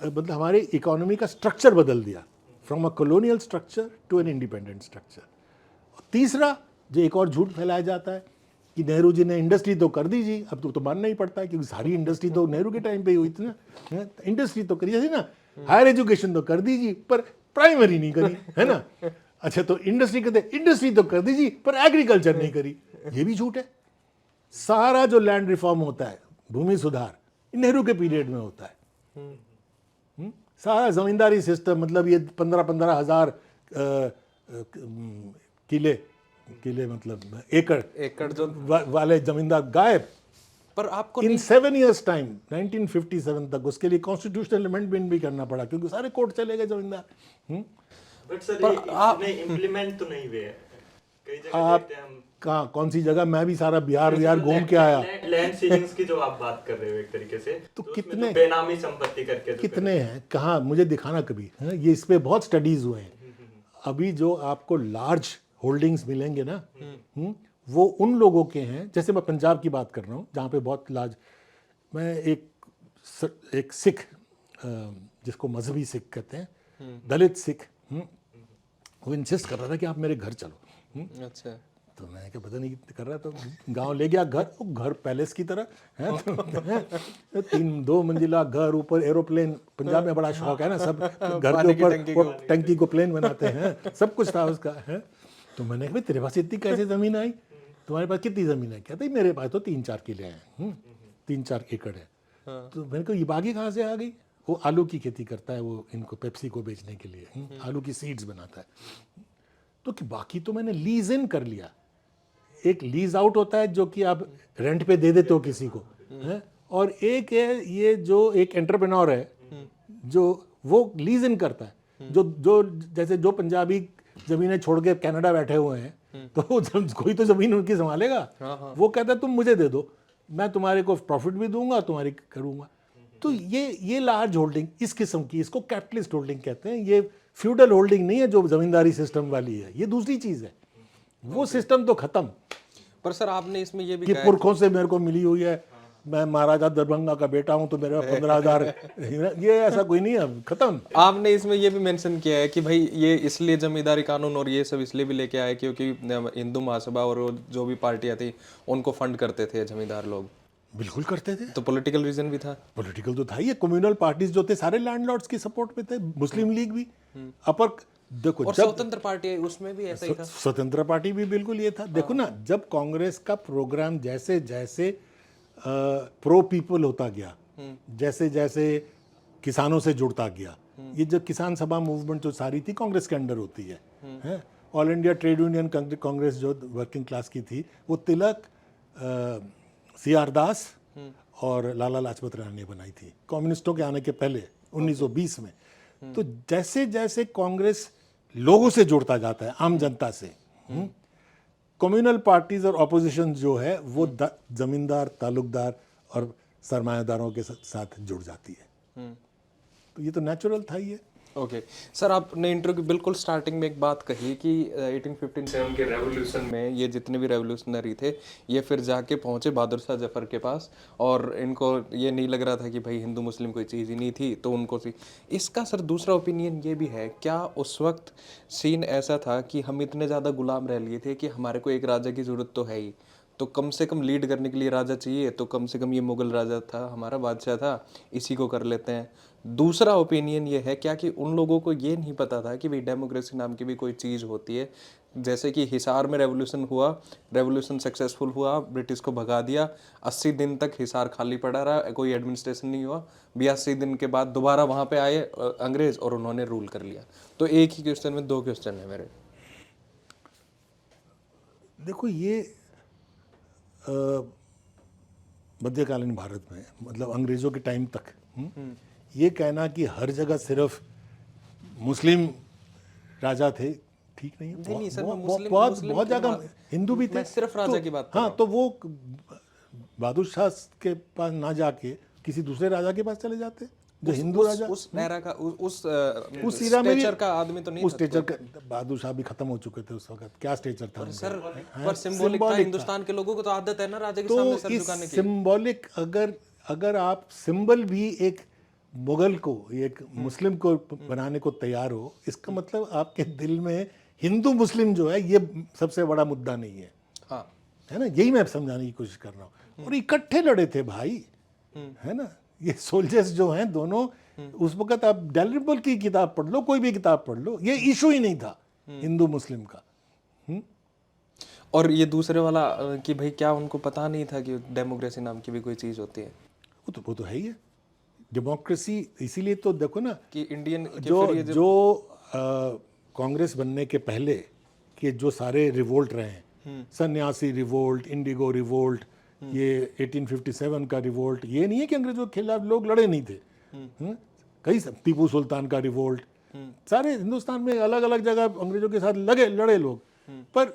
मतलब हमारे इकोनॉमी का स्ट्रक्चर बदल दिया, from a colonial structure to an independent structure. तीसरा जो एक और झूठ फैलाया जाता है कि नेहरू जी ने इंडस्ट्री तो कर दी जी, अब तो मानना ही पड़ता है क्योंकि सारी इंडस्ट्री तो नेहरू के टाइम पे ही हुई थी ना। इंडस्ट्री तो करी जैसे ना, हायर एजुकेशन तो कर दी जी, पर प्राइमरी नहीं करी, है ना। अच्छा, तो इंडस्ट्री कहते, इंडस्ट्री तो कर दी जी, पर एग्रीकल्चर नहीं करी। ये भी झूठ है। सारा जो लैंड रिफॉर्म होता है, भूमि सुधार, नेहरू के पीरियड में होता है। सारा जमींदारी सिस्टम, मतलब ये 15-15 हज़ार किले मतलब एकड़ जो वाले जमींदार गायब। पर आपको इन 7 years टाइम 1957 तक उसके लिए कॉन्स्टिट्यूशनल अमेंडमेंट भी करना पड़ा, क्योंकि सारे कोर्ट चले गए जमींदार। बट सर ये इम्प्लीमेंट तो नहीं हुए हैं। कई जगह आप कहाँ, कौन सी जगह? मैं भी सारा बिहार घूम के आया। लैंड सीलिंग्स की जो आप बात कर रहे हो एक तरीके से, तो कितने बेनामी संपत्ति करके कितने हैं, कहाँ, मुझे दिखाना कभी, है? ये इस पे बहुत स्टडीज हुए हैं। अभी जो आपको लार्ज होल्डिंग्स मिलेंगे ना, वो उन लोगों के हैं, जैसे मैं पंजाब की बात कर रहा हूँ जहाँ पे बहुत लार्ज। मैं एक सिख, जिसको मजहबी सिख कहते हैं, दलित सिख, वो इंसिस्ट कर रहा था कि आप मेरे घर चलो। अच्छा, तो मैंने कहा पता नहीं कर रहा, तो गांव ले गया। घर पैलेस की तरह है, तो 2 मंजिला घर, ऊपर एरोप्लेन। पंजाब में बड़ा शौक है ना, सब घर के ऊपर टंकी को प्लेन बनाते हैं, सब कुछ था उसका, है। तो मैंने कहा तेरे पास इतनी कैसे ज़मीन आई, तुम्हारे पास कितनी ज़मीन है? कहते मेरे पास तो 3-4 किले हैं, 3-4 एकड़ है। तो मैंने कहा ये बागी कहाँ से आ गई? वो आलू की खेती करता है, वो इनको पेप्सी को बेचने के लिए आलू की सीड्स बनाता है। तो कि बाकी तो मैंने लीज इन कर लिया। एक लीज आउट होता है जो कि आप रेंट पे दे देते हो किसी को, है? और एक है ये जो एक एंटरप्रेन्योर है जो वो लीज इन करता है, जो जैसे जो पंजाबी जमीनें छोड़ के कनाडा बैठे हुए हैं, तो कोई तो जमीन उनकी संभालेगा। वो कहता है तुम मुझे दे दो, मैं तुम्हारे को प्रॉफिट भी दूंगा, तुम्हारी करूंगा। तो ये लार्ज होल्डिंग इस किस्म की, इसको कैपिटलिस्ट होल्डिंग कहते हैं। ये फ्यूडल होल्डिंग नहीं है जो जमींदारी सिस्टम वाली है, ये दूसरी चीज है। वो सिस्टम तो खत्म। पर सर आपने इसमें ये भी कि पुरखों से मेरे को मिली हुई है, मैं महाराजा दरभंगा का बेटा हूं तो मेरे 15,000, ये ऐसा कोई नहीं है, खत्म। आपने इसमें ये भी मेंशन किया है कि भाई ये इसलिए जमींदारी कानून और ये सब इसलिए भी लेके आए क्योंकि हिंदू महासभा और वो जो भी पार्टियां थी उनको फंड करते थे जमींदार लोग, बिल्कुल करते थे। तो पॉलिटिकल रीजन भी था। पॉलिटिकल तो था ही, ये कम्युनल पार्टीज जो थे सारे लैंडलॉर्ड्स की सपोर्ट में थे, मुस्लिम लीग भी अपर, देखो और जब स्वतंत्र पार्टी है उसमें भी ऐसा ही था। स्वतंत्र पार्टी भी बिल्कुल ये था। देखो ना, जब कांग्रेस का प्रोग्राम जैसे जैसे प्रो पीपल होता गया, जैसे जैसे किसानों से जुड़ता गया, ये जो किसान सभा मूवमेंट जो सारी थी कांग्रेस के अंडर होती है, all India trade union Congress जो वर्किंग क्लास की थी, वो तिलक, CR दास और लाला लाजपत राय ने बनाई थी कम्युनिस्टों के आने के पहले 1920 में। तो जैसे जैसे कांग्रेस लोगों से जुड़ता जाता है, आम जनता से, कम्युनल पार्टीज और ऑपोजिशन जो है वो जमींदार, तालुकदार और सरमायादारों के साथ जुड़ जाती है। तो ये तो नेचुरल था ही है। ओके सर, आपने इंटरव्यू की बिल्कुल स्टार्टिंग में एक बात कही कि 1857 के रेवोल्यूशन में ये जितने भी रेवोल्यूशनरी थे ये फिर जाके पहुंचे बहादुर शाह जफर के पास, और इनको ये नहीं लग रहा था कि भाई हिंदू मुस्लिम कोई चीज़ ही नहीं थी, तो उनको सी इसका सर दूसरा ओपिनियन ये भी है, क्या उस वक्त सीन ऐसा था कि हम इतने ज़्यादा गुलाम रह लिए थे कि हमारे को एक राजा की ज़रूरत तो है ही, तो कम से कम लीड करने के लिए राजा चाहिए, तो कम से कम ये मुगल राजा था, हमारा बादशाह था, इसी को कर लेते हैं। दूसरा ओपिनियन ये है क्या कि उन लोगों को ये नहीं पता था कि भाई डेमोक्रेसी नाम की भी कोई चीज़ होती है, जैसे कि हिसार में रेवोल्यूशन हुआ, रेवोल्यूशन सक्सेसफुल हुआ, ब्रिटिश को भगा दिया, 80 दिन तक हिसार खाली पड़ा रहा, कोई एडमिनिस्ट्रेशन नहीं हुआ, 82 दिन के बाद दोबारा वहाँ पे आए अंग्रेज और उन्होंने रूल कर लिया। तो एक ही क्वेश्चन में दो क्वेश्चन है मेरे। देखो ये मध्यकालीन भारत में, मतलब अंग्रेजों के टाइम तक, ये कहना कि हर जगह सिर्फ मुस्लिम राजा थे, ठीक नहीं है। नहीं सर, मैं मुस्लिम बहुत जगह हिंदू भी थे। मैं सिर्फ राजा की बात कर हाँ, तो वो बहादुर शाह के पास ना जाके किसी दूसरे राजा के पास चले जाते जो हिंदू राजा। उस एरा का उस एरा में स्टेचर का आदमी तो नहीं उस था। स्टेचर का बहादुर शाह भी खत्म हो चुके थे उस वक्त। क्या स्टेचर था उनका? सर पर सिंबॉलिक था, हिंदुस्तान के लोगों को तो आदत है ना राजा के सामने सर झुकाने की। सिंबॉलिक, अगर आप सिंबल भी एक मुगल को, एक मुस्लिम को बनाने को तैयार हो, इसका मतलब आपके दिल में हिंदू मुस्लिम जो है ये सबसे बड़ा मुद्दा नहीं है। हाँ, है ना, यही मैं समझाने की कोशिश कर रहा हूँ। और इकट्ठे लड़े थे भाई, है ना, ये सोल्जर्स जो हैं दोनों। उस वक्त आप डेलिबल की किताब पढ़ लो, कोई भी किताब पढ़ लो, ये इशू ही नहीं था हिंदू मुस्लिम का। और ये दूसरे वाला कि भाई क्या उनको पता नहीं था कि डेमोक्रेसी नाम की भी कोई चीज होती है? वो तो है ही है डेमोक्रेसी। इसीलिए तो देखो ना कि इंडियन जो कांग्रेस बनने के पहले के जो सारे रिवोल्ट रहे हैं, सन्यासी रिवोल्ट, इंडिगो रिवोल्ट, ये 1857 का रिवोल्ट, ये नहीं है कि अंग्रेजों के खिलाफ लोग लड़े नहीं थे। कई टीपू सुल्तान का रिवोल्ट, सारे हिंदुस्तान में अलग अलग जगह अंग्रेजों के साथ लड़े लोग, पर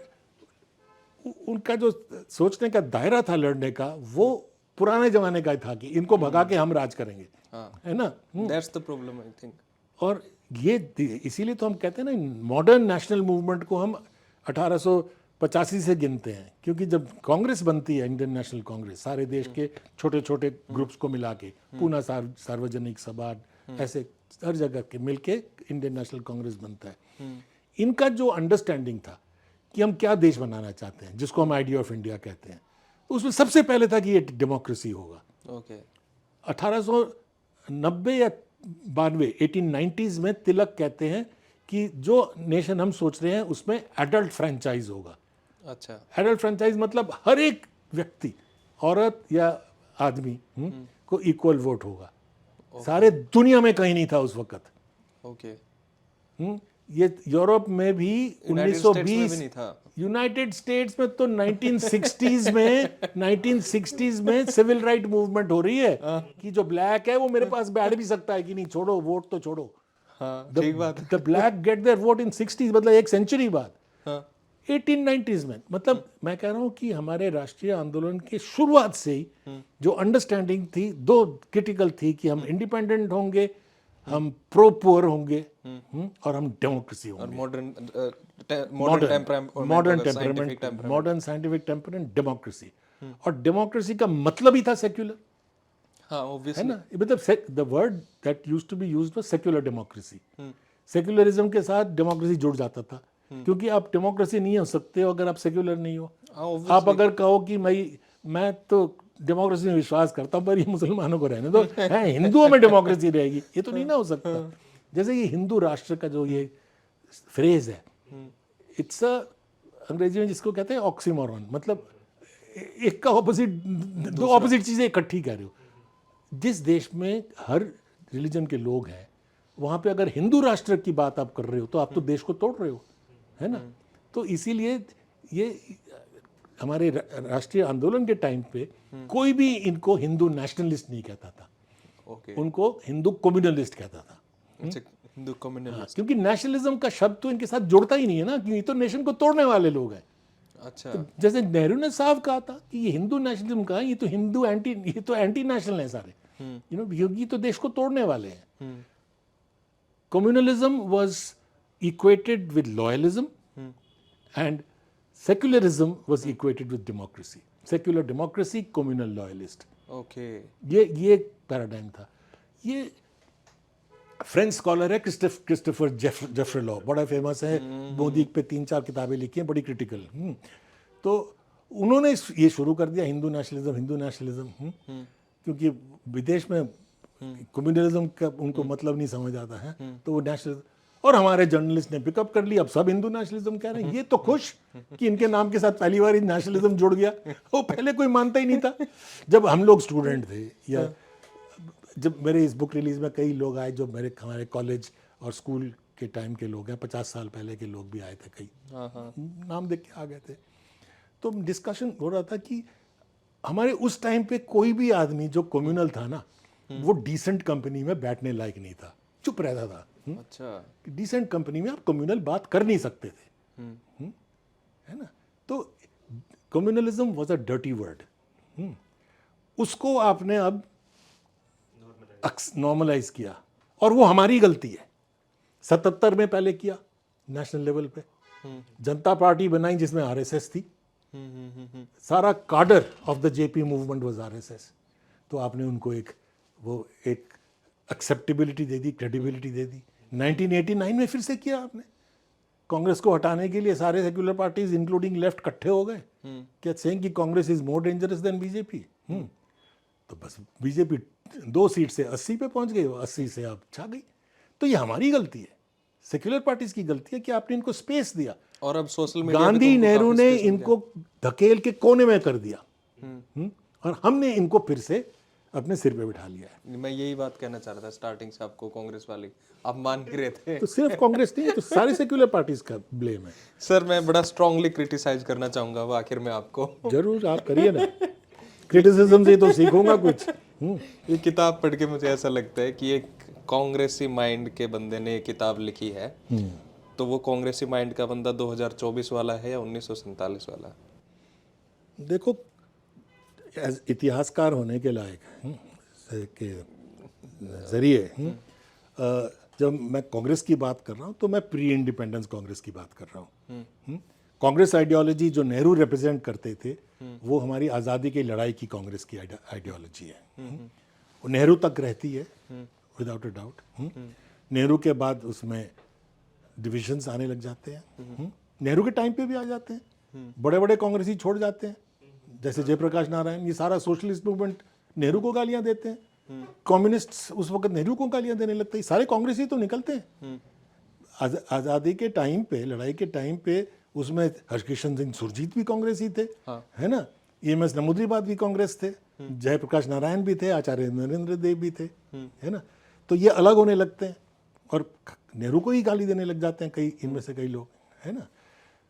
उनका जो सोचने का दायरा था लड़ने का, वो पुराने जमाने का था कि इनको भगा के हम राज करेंगे। है ना, that's the problem I think. और ये इसीलिए तो हम कहते हैं ना, मॉडर्न नेशनल मूवमेंट को हम 1885 से गिनते हैं, क्योंकि जब कांग्रेस बनती है, इंडियन नेशनल कांग्रेस, सारे देश के छोटे छोटे ग्रुप्स को मिला के, पूना सार्वजनिक सभा, ऐसे हर जगह के मिलके इंडियन नेशनल कांग्रेस बनता है। इनका जो अंडरस्टैंडिंग था कि हम क्या देश बनाना चाहते हैं, जिसको हम आइडिया ऑफ इंडिया कहते हैं, तो उसमें सबसे पहले था कि ये डेमोक्रेसी होगा। ओके 1890 या 92 1890s में तिलक कहते हैं कि जो नेशन हम सोच रहे हैं उसमें एडल्ट फ्रेंचाइज होगा। अच्छा, एडल्ट फ्रेंचाइज मतलब हर एक व्यक्ति, औरत या आदमी को इक्वल वोट होगा। सारे दुनिया में कहीं नहीं था उस वक्त। ओके ये यूरोप में भी 1920 नहीं था। यूनाइटेड स्टेट्स में तो 1960s में सिविल राइट मूवमेंट हो रही है कि जो ब्लैक है वो मेरे पास बैठ भी सकता है कि नहीं, छोड़ो वोट तो छोड़ो। हाँ, ठीक बात है। The black get their vote in 60s, मतलब एक सेंचुरी बाद। हाँ, 1890s में, मतलब मैं कह रहा हूँ कि हमारे राष्ट्रीय आंदोलन की शुरुआत से ही जो अंडरस्टैंडिंग थी, दो क्रिटिकल थी कि हम इंडिपेंडेंट होंगे, हम प्रो पुअर होंगे, और हम डेमोक्रेसी होंगे। और modern modern scientific temperament, democracy. और डेमोक्रेसी का मतलब ही था सेक्युलर, हाँ है ऑब्वियसली। ना। मतलब the word that used to be used was secular democracy. Secularism के साथ डेमोक्रेसी जुड़ जाता था, क्योंकि आप डेमोक्रेसी नहीं हो सकते हो अगर आप सेक्युलर नहीं हो। हाँ आप अगर कहो कि मैं तो डेमोक्रेसी में विश्वास करता हूँ पर ये मुसलमानों को रहने दो, है हिंदुओं में डेमोक्रेसी रहेगी, ये तो नहीं ना हो सकता। जैसे ये हिंदू राष्ट्र का जो ये फ्रेज है, इट्स अ, अंग्रेजी में जिसको कहते हैं ऑक्सीमोरॉन, मतलब एक का ऑपोजिट, दो ऑपोजिट चीजें इकट्ठी कर रहे हो। जिस देश में हर रिलीजन के लोग हैं, वहाँ पे अगर हिंदू राष्ट्र की बात आप कर रहे हो तो आप तो देश को तोड़ रहे हो, है ना। तो इसीलिए ये हमारे राष्ट्रीय आंदोलन के टाइम पे कोई भी इनको हिंदू नेशनलिस्ट नहीं कहता था, ओके। उनको हिंदू कम्युनलिस्ट कहता था। अच्छा, हिंदू कम्युनलिस्ट। क्योंकि नेशनलिज्म का शब्द तो इनके साथ जुड़ता ही नहीं है ना, क्योंकि ये तो नेशन को तोड़ने वाले लोग हैं। अच्छा। तो जैसे नेहरू ने साफ कहा था कि ये हिंदू नेशनलिज्म का, ये तो हिंदू एंटी, ये तो एंटी नेशनल है सारे, यू नो, क्योंकि तो देश को तोड़ने वाले हैं। Communalism was equated with loyalism and secularism was equated with democracy. Secular democracy, communal loyalist, okay. ये पैराडाइम था। ये फ्रेंच स्कॉलर है क्रिस्टोफर जेफरे लॉ, बड़ा फेमस है, मोदी पे 3-4 किताबें लिखी हैं, बड़ी क्रिटिकल। तो उन्होंने ये शुरू कर दिया हिंदू नेशनलिज्म, क्योंकि विदेश में कम्युनलिज्म का उनको मतलब नहीं समझ आता है, तो वो नेशनलिज्म, और हमारे जर्नलिस्ट ने पिकअप कर लिया, अब सब हिंदू नेशनलिज्म कह रहे हैं। ये तो खुश कि इनके नाम के साथ पहली बार नेशनलिज्म जुड़ गया, वो पहले कोई मानता ही नहीं था। जब हम लोग स्टूडेंट थे, या जब मेरे इस बुक रिलीज में कई लोग आए जो हमारे कॉलेज और स्कूल के टाइम के लोग हैं, 50 साल पहले के लोग भी आए थे, कई नाम देख के आ गए थे। तो डिस्कशन हो रहा था कि हमारे उस टाइम पे कोई भी आदमी जो कम्युनल था ना, वो डिसेंट कंपनी में बैठने लायक नहीं था, चुप रहता था। अच्छा। डिसेंट कंपनी में आप कम्युनल बात कर नहीं सकते थे, है ना। तो communalism was a dirty word, उसको आपने अब नॉर्मलाइज किया, और वो हमारी गलती है। 77 में पहले किया नेशनल लेवल पे, जनता पार्टी बनाई जिसमें आरएसएस थी, सारा कार्डर of the JP movement was RSS. तो आपने उनको एक एक्सेप्टेबिलिटी दे दी, क्रेडिबिलिटी दे दी। 1989 में फिर से किया आपने, कांग्रेस को हटाने के लिए सारे सेक्युलर पार्टीज इंक्लूडिंग लेफ्ट इकट्ठे हो गए, क्या सेइंग कि Congress is more dangerous than BJP. तो बस बीजेपी 2 सीट से 80 पे पहुंच गई, 80 से अब छा गई। तो ये हमारी गलती है, सेक्युलर पार्टीज की गलती है कि आपने इनको स्पेस दिया। और अब सोशल मीडिया गांधी नेहरू ने इनको धकेल के कोने में कर दिया, और हमने इनको फिर से अपने सिर पे बिठा लिया है। मैं यही बात कहना चाह रहा था स्टार्टिंग से, आपको कांग्रेस वाली आप मान ही रहे थे। तो सिर्फ कांग्रेस नहीं, तो सारे सेक्युलर पार्टीज का ब्लेम है। सर मैं बड़ा स्ट्रांगली क्रिटिसाइज करना चाहूंगा अब आखिर में आपको। जरूर आप करिए ना, क्रिटिसिज्म से तो सीखूंगा कुछ। ये किताब पढ़ के मुझे ऐसा लगता है कि एक कांग्रेसी माइंड के बंदे ने ये किताब लिखी है, तो वो कांग्रेसी माइंड का बंदा 2024 वाला है या 1947 वाला? देखो, इतिहासकार होने के लायक के जरिए जब मैं कांग्रेस की बात कर रहा हूँ तो मैं प्री इंडिपेंडेंस कांग्रेस की बात कर रहा हूँ। कांग्रेस आइडियोलॉजी जो नेहरू रिप्रेजेंट करते थे, वो हमारी आज़ादी की लड़ाई की कांग्रेस की आइडियोलॉजी है। वो नेहरू तक रहती है विदाउट अ डाउट। नेहरू के बाद उसमें डिविजन्स आने लग जाते हैं, नेहरू के टाइम पे भी आ जाते हैं, बड़े बड़े कांग्रेसी छोड़ जाते हैं, जैसे जयप्रकाश नारायण। ये सारा सोशलिस्ट मूवमेंट नेहरू को गालियां देते हैं, कम्युनिस्ट उस वक्त नेहरू को गालियां देने लगते हैं, सारे कांग्रेसी तो निकलते हैं। आज़ादी के टाइम पे, लड़ाई के टाइम पे, उसमें हरकिशन सिंह सुरजीत भी कांग्रेसी थे, है ना, EMS नमूद्रीबाद भी कांग्रेस थे, जयप्रकाश नारायण भी थे, आचार्य नरेंद्र देव भी थे, है ना। तो ये अलग होने लगते हैं और नेहरू को ही गाली देने लग जाते हैं कई, इनमें से कई लोग, है ना।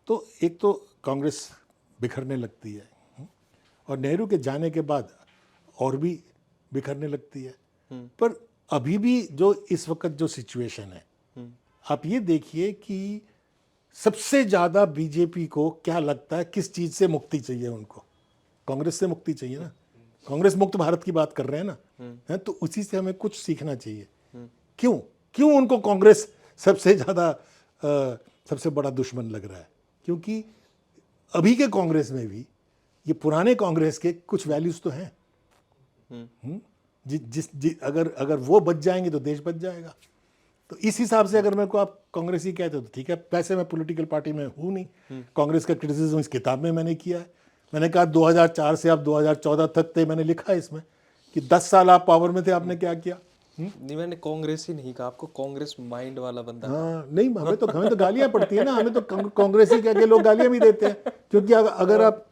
तो एक तो कांग्रेस बिखरने लगती है, और नेहरू के जाने के बाद और भी बिखरने लगती है। पर अभी भी जो इस वक्त जो सिचुएशन है, आप ये देखिए कि सबसे ज़्यादा बीजेपी को क्या लगता है, किस चीज़ से मुक्ति चाहिए उनको? कांग्रेस से मुक्ति चाहिए ना। कांग्रेस मुक्त भारत की बात कर रहे हैं ना, है, तो उसी से हमें कुछ सीखना चाहिए। क्यों उनको कांग्रेस सबसे ज़्यादा सबसे बड़ा दुश्मन लग रहा है? क्योंकि अभी के कांग्रेस में भी ये पुराने कांग्रेस के कुछ वैल्यूज तो हैं। अगर वो बच जाएंगे तो देश बच जाएगा। तो इस हिसाब से अगर मेरे को आप कांग्रेसी कहते हो तो ठीक है। वैसे मैं पॉलिटिकल पार्टी में हूँ नहीं। कांग्रेस का क्रिटिसिज्म इस किताब में मैंने किया है। मैंने कहा 2004 से आप 2014 तक थे, मैंने लिखा है इसमें कि 10 साल आप पावर में थे, आपने क्या किया। नहीं, मैंने कांग्रेस ही नहीं कहा, आपको कांग्रेस माइंड वाला बंदा कहा। हाँ नहीं, हमें तो गालियां पड़ती है ना, हमें तो कांग्रेसी कह के लोग गालियां भी देते हैं, क्योंकि अगर आप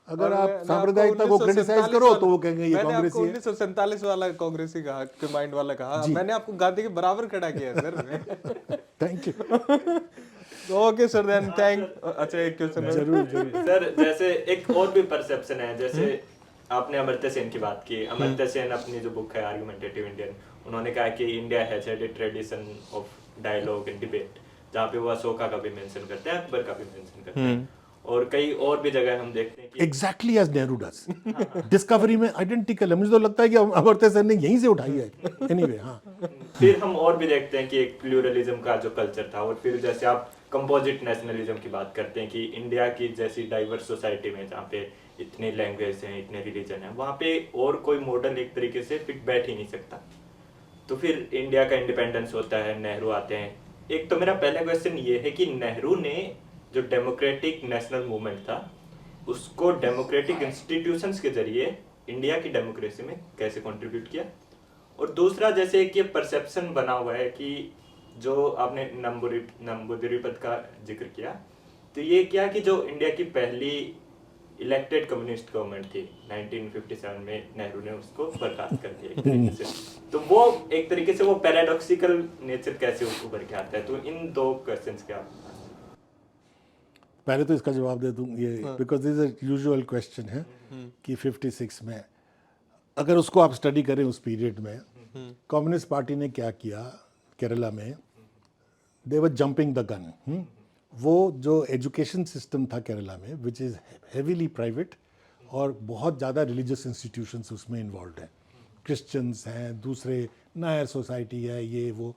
सांप्रदायिकता को क्रिटिसाइज करो तो वो कहेंगे ये कांग्रेसी है। 1947 वाला कांग्रेसी कहा, के माइंड वाला कहा। मैंने आपको गांधी के बराबर खड़ा किया है sir. Thank you. Okay sir, then अच्छा एक क्वेश्चन जरूर सर, जैसे एक और भी परसेप्शन है, जैसे आपने अमर्त्य सेन की बात की। अमर्त्य सेन अपनी जो बुक है आर्गुमेंटेटिव इंडियन, उन्होंने कहा कि India has had a tradition of dialogue and debate, जहाँ पे वो अशोका का भी मेंशन करते हैं, अकबर का भी मेंशन करते हैं, और कई और भी जगह हम देखते हैं कि exactly as Nehru does. Discovery में आइडेंटिकल है। मुझे तो लगता है कि अमर्त्य सेन ने यहीं से उठाई है। एनीवे, हाँ। फिर हम और भी देखते हैं कि एक प्लूरलिज्म का जो कल्चर था, और फिर जैसे आप कंपोजिट नेशनलिज्म की बात करते हैं कि इंडिया की जैसी डाइवर्स सोसाइटी में, जहाँ पे इतनी लैंग्वेज हैं, इतने रिलीजन हैं, वहाँ पे और कोई मॉडल एक तरीके से फिट बैठ ही नहीं सकता। तो फिर इंडिया का इंडिपेंडेंस होता है, नेहरू आते हैं। एक तो मेरा पहला क्वेश्चन ये है कि नेहरू ने जो डेमोक्रेटिक नेशनल मूवमेंट था, उसको डेमोक्रेटिक इंस्टीट्यूशंस के जरिए इंडिया की डेमोक्रेसी में कैसे कंट्रीब्यूट किया। और दूसरा, जैसे एक ये परसेप्शन बना हुआ है कि जो आपने नंबूदिरीपद का जिक्र किया, तो ये क्या कि जो इंडिया की पहली इलेक्टेड कम्युनिस्ट गवर्नमेंट थी 1957 में, नेहरू ने उसको बर्खास्त कर दिया एक तरीके से। तो वो एक तरीके से वो पैराडॉक्सिकल नेचर कैसे उभर के आता है। तो इन दो क्वेश्चंस क्या? पहले तो इसका जवाब दे दूं ये, because this is usual question है कि 56 में अगर उसको आप स्टडी करें उस पीरियड में कम्युनिस्ट पार्टी ने क्या किया केरला में, दे वर जंपिंग द गन। वो जो एजुकेशन सिस्टम था केरला में, विच इज़ हेवीली प्राइवेट, और बहुत ज़्यादा रिलीजियस इंस्टीट्यूशंस उसमें इन्वॉल्व हैं, क्रिश्चियंस हैं, दूसरे नायर सोसाइटी है, ये वो,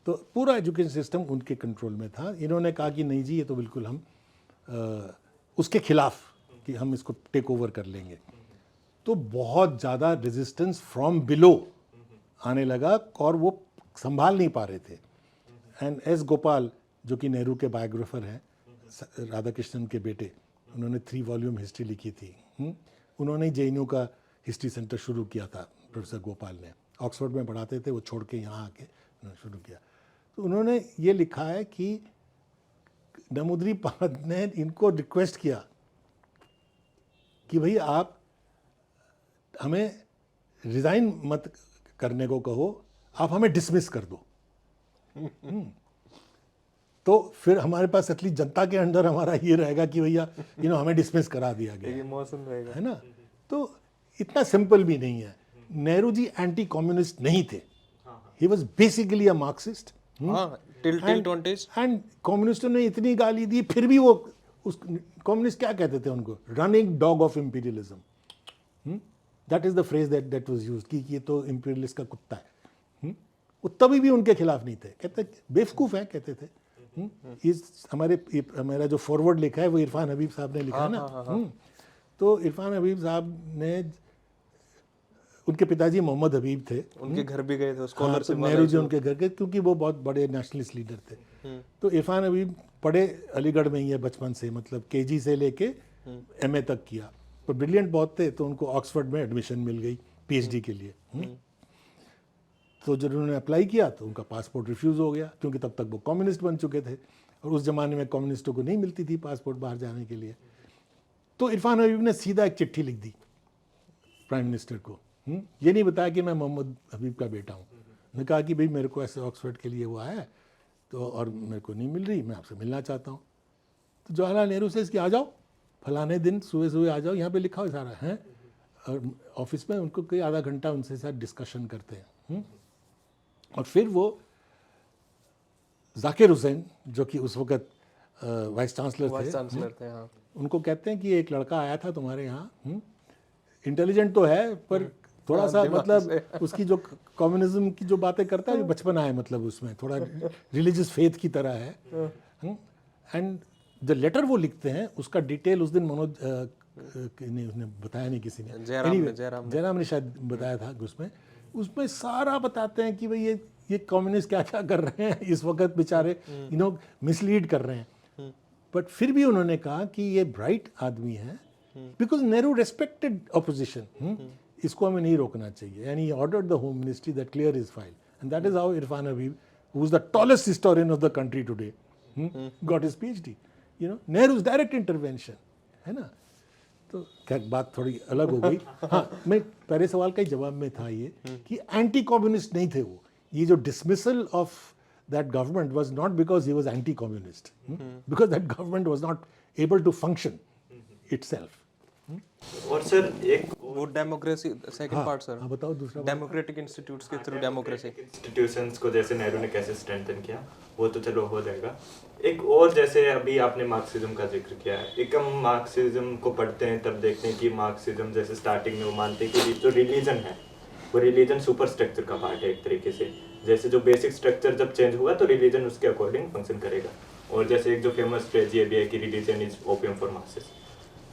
तो पूरा एजुकेशन सिस्टम उनके कंट्रोल में था। इन्होंने कहा कि नहीं जी, ये तो बिल्कुल हम उसके खिलाफ कि हम इसको टेक ओवर कर लेंगे। तो बहुत ज़्यादा रेजिस्टेंस फ्रॉम बिलो आने लगा और वो संभाल नहीं पा रहे थे। एंड एस गोपाल, जो कि नेहरू के बायोग्राफर हैं, राधाकृष्णन के बेटे, उन्होंने 3 वॉल्यूम हिस्ट्री लिखी थी। उन्होंने जेएनयू का हिस्ट्री सेंटर शुरू किया था, प्रोफेसर गोपाल ने। ऑक्सफोर्ड में पढ़ाते थे, वो छोड़ के यहाँ आके उन्होंने शुरू किया। तो उन्होंने ये लिखा है कि नंबूदिरीपद ने इनको रिक्वेस्ट किया कि भाई आप हमें रिज़ाइन मत करने को कहो, आप हमें डिसमिस कर दो। तो फिर हमारे पास एटलीस्ट जनता के अंदर हमारा ये रहेगा कि भैया हमें डिसमिस करा दिया गया, इमोशन रहेगा, है ना। तो इतना सिंपल भी नहीं है। नेहरू जी एंटी कम्युनिस्ट नहीं थे, he was basically a Marxist. And कम्युनिस्टों ने इतनी गाली दी, फिर भी वो उस कम्युनिस्ट क्या कहते थे उनको, running dog of imperialism. That is the phrase that was used कि ये तो इंपीरियलिस्ट का कुत्ता है। वो तभी भी उनके खिलाफ नहीं थे, कहते बेवकूफ़ है, कहते थे। हमारा जो फॉरवर्ड लिखा है वो इरफान हबीब साहब ने लिखा है ना। तो इरफान हबीब साहब ने, उनके पिताजी मोहम्मद हबीब थे, उनके घर भी गए थे, स्कॉलरशिप नेहरू जी उनके घर गए, क्योंकि वो बहुत बड़े नेशनलिस्ट लीडर थे। तो इरफान हबीब पढ़े अलीगढ़ में ही है बचपन से, मतलब केजी से लेके एमए तक किया। पर ब्रिलियंट बहुत थे, तो उनको ऑक्सफोर्ड में एडमिशन मिल गई पीएचडी के लिए। तो जब उन्होंने अप्लाई किया तो उनका पासपोर्ट रिफ्यूज़ हो गया, क्योंकि तब तक वो कम्युनिस्ट बन चुके थे, और उस ज़माने में कम्युनिस्टों को नहीं मिलती थी पासपोर्ट बाहर जाने के लिए। तो इरफान हबीब ने सीधा एक चिट्ठी लिख दी प्राइम मिनिस्टर को। ये नहीं बताया कि मैं मोहम्मद हबीब का बेटा हूँ। उन्होंने कहा कि भाई मेरे को ऐसे ऑक्सफोर्ड के लिए वो आया तो, और मेरे को नहीं मिल रही, मैं आपसे मिलना चाहता हूँ। तो जवाहरलाल नेहरू से इसकी आ जाओ, फलाने दिन सुबह सुबह आ जाओ, यहाँ पे लिखा हो सारा है। और ऑफिस में उनको कोई आधा घंटा उनसे साथ डिस्कशन करते हैं। और फिर वो जाकिर हुसैन, जो कि उस वक्त वाइस चांसलर थे, हाँ। उनको कहते हैं कि एक लड़का आया था तुम्हारे यहाँ, इंटेलिजेंट तो है पर थोड़ा सा मतलब उसकी जो कम्युनिज्म की जो बातें करता है, बचपना है, मतलब उसमें थोड़ा रिलीजियस फेथ की तरह है। एंड जो लेटर वो लिखते हैं उसका डिटेल उस दिन मनोज नहीं उसने बताया नहीं किसी ने, जयराम ने शायद बताया था उसमें सारा बताते हैं कि भाई ये कम्युनिस्ट क्या क्या कर रहे हैं इस वक्त बेचारे मिसलीड कर रहे हैं, बट फिर भी उन्होंने कहा कि ये ब्राइट आदमी है बिकॉज नेहरू रेस्पेक्टेड ऑपोजिशन, इसको हमें नहीं रोकना चाहिए, यानी ordered the home ministry that clear his file, and that is how Irfan Habib, who is the tallest historian of the country today, got his PhD, Nehru's direct intervention, है ना। तो क्या बात थोड़ी अलग हो गई। हाँ, मैं पहले सवाल का ही जवाब में था ये कि एंटी कम्युनिस्ट नहीं थे वो, ये जो dismissal of that government was not because he was anti communist, because that government was not able to function itself. और सर एक वो डेमोक्रेसी सेकंड पार्ट सर, हाँ बताओ दूसरा। डेमोक्रेटिक इंस्टीट्यूट्स के थ्रू डेमोक्रेसी इंस्टीट्यूशंस को जैसे नेहरू ने कैसे स्ट्रेंथन किया, वो तो चलो हो जाएगा। एक और जैसे अभी आपने मार्क्सिज्म का जिक्र किया है, एक हम मार्क्सिज्म को पढ़ते हैं तब देखते हैं कि मार्क्सिज्म जैसे स्टार्टिंग में वो मानते हैं कि जो रिलीजन है वो रिलीजन सुपर स्ट्रक्चर का पार्ट है एक तरीके से, जैसे जो बेसिक स्ट्रक्चर जब चेंज हुआ तो रिलीजन उसके अकॉर्डिंग फंक्शन करेगा। और जैसे एक जो फेमस फ्रेज ये भी है कि religion is opium for masses.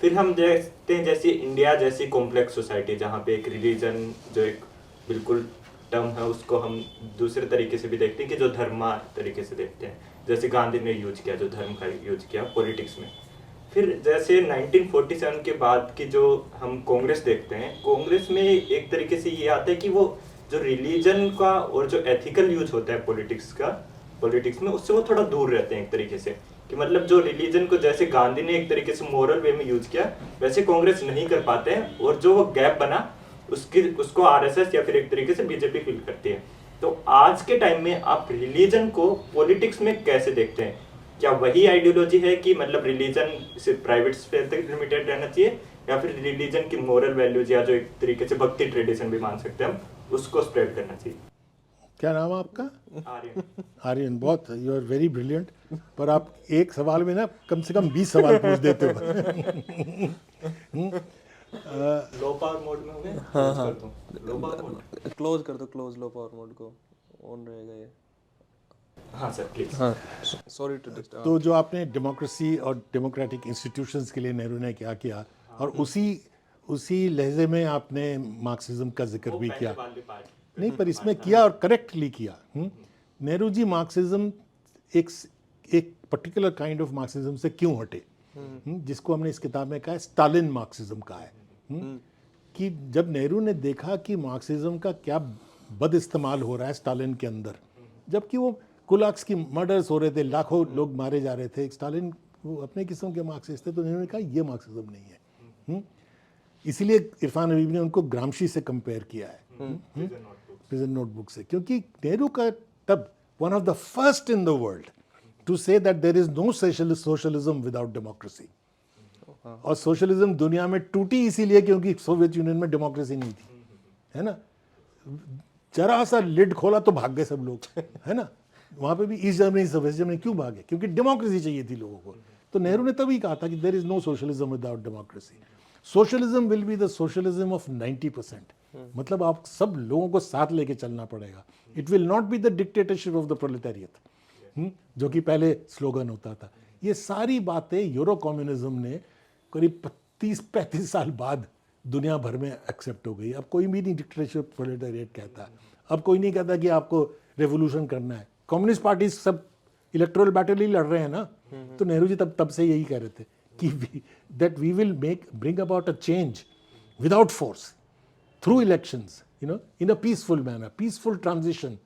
फिर हम देखते हैं जैसे इंडिया जैसी कॉम्प्लेक्स सोसाइटी जहाँ पे एक रिलीजन जो एक बिल्कुल टर्म है उसको हम दूसरे तरीके से भी देखते हैं कि जो धर्मा तरीके से देखते हैं, जैसे गांधी ने यूज किया, जो धर्म का यूज किया पॉलिटिक्स में। फिर जैसे 1947 के बाद की जो हम कांग्रेस देखते हैं, कांग्रेस में एक तरीके से ये आता है कि वो जो रिलीजन का और जो एथिकल यूज होता है पॉलिटिक्स में उससे वो थोड़ा दूर रहते हैं एक तरीके से, कि मतलब जो रिलीजन को जैसे गांधी ने एक तरीके से मोरल वे में यूज किया वैसे कांग्रेस नहीं कर पाते हैं, और जो वो गैप बना उसको आरएसएस या फिर एक तरीके से बीजेपी फिल करती है। तो आज के टाइम में आप रिलीजन को पॉलिटिक्स में कैसे देखते हैं? क्या वही आइडियोलॉजी है कि मतलब रिलीजन सिर्फ प्राइवेट स्फीयर तक लिमिटेड रहना चाहिए, या फिर रिलीजन की मोरल वैल्यूज या जो एक तरीके से भक्ति ट्रेडिशन भी मान सकते हैं हम, उसको स्प्रेड करना चाहिए? क्या नाम है आपका? आर्यन। आर्यन, बहुत यू आर वेरी ब्रिलियंट, पर आप एक सवाल में ना कम से कम 20 सवाल पूछ देते हो। लो पावर मोड में हो गए? हाँ लो पावर मोड क्लोज कर दो, क्लोज लो पावर मोड को, ऑन रहेगा ये। हाँ सर प्लीज। हाँ सॉरी टू डिस्टर्ब। तो जो आपने डेमोक्रेसी और डेमोक्रेटिक इंस्टीट्यूशंस के लिए नेहरू ने क्या किया, और उसी लहजे में आपने मार्क्सिज्म का जिक्र भी किया, नहीं पर इसमें किया और करेक्टली किया। नेहरू जी मार्क्सिज्म एक पर्टिकुलर काइंड ऑफ मार्क्सिज्म से क्यों हटे, जिसको हमने इस किताब में कहा है स्टालिन मार्क्सिज्म का है, कि जब नेहरू ने देखा कि मार्क्सिज्म का क्या बद इस्तेमाल हो रहा है स्टालिन के अंदर, जबकि वो कुलाक्स की मर्डर्स हो रहे थे, लाखों लोग मारे जा रहे थे, स्टालिन वो अपने किस्म के मार्क्सिस्ट थे, तो नेहरू ने कहा ये मार्क्सिज्म नहीं है। इसीलिए इरफान हबीब ने उनको ग्रामशी से कंपेयर किया है, प्रिजन नोटबुक से, क्योंकि नेहरू का तब one of the first in the world to say that there is no socialism without democracy. और सोशलिज्म दुनिया में टूटी इसीलिए क्योंकि सोवियत यूनियन में डेमोक्रेसी नहीं थी, है ना। जरा सा लिड खोला तो भाग गए सब लोग, है ना। वहाँ पे भी ईस्ट जर्मनी से वेस्ट जर्मनी क्यों भागे? क्योंकि डेमोक्रेसी चाहिए थी लोगों को। तो नेहरू ने तभी कहा था कि there is no socialism without democracy. Socialism will be the socialism of 90%, मतलब आप सब लोगों को साथ लेके चलना पड़ेगा। It will not be the dictatorship of the proletariat, जो कि पहले स्लोगन होता था। ये सारी बातें यूरो कम्युनिज्म ने करीब 30-35 साल बाद दुनिया भर में एक्सेप्ट हो गई। अब कोई भी नहीं डिक्टेटरशिप प्रोलेटारियत कहता, अब कोई नहीं कहता कि आपको रेवोल्यूशन करना है। कम्युनिस्ट पार्टी सब इलेक्टोरल बैटल ही लड़ रहे हैं ना। तो नेहरू जी तब से यही कह रहे थे कि that we will bring about a change without force through elections, in a peaceful manner, peaceful transition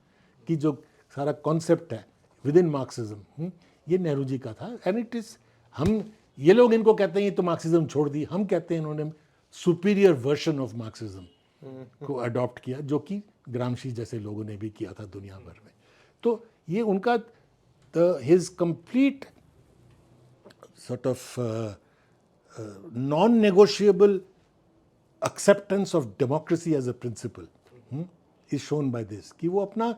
की जो सारा कॉन्सेप्ट है विद इन मार्क्सिज्म, ये नेहरू जी का था। एंड इट इज, हम ये लोग इनको कहते हैं ये तो मार्क्सिज्म छोड़ दी, हम कहते हैं इन्होंने सुपीरियर वर्जन ऑफ मार्क्सिज्म को अडॉप्ट किया, जो कि ग्रामशी जैसे लोगों ने भी किया था दुनिया भर में। तो ये उनका his complete sort of non-negotiable acceptance of democracy as a principle is shown by this, कि वो अपना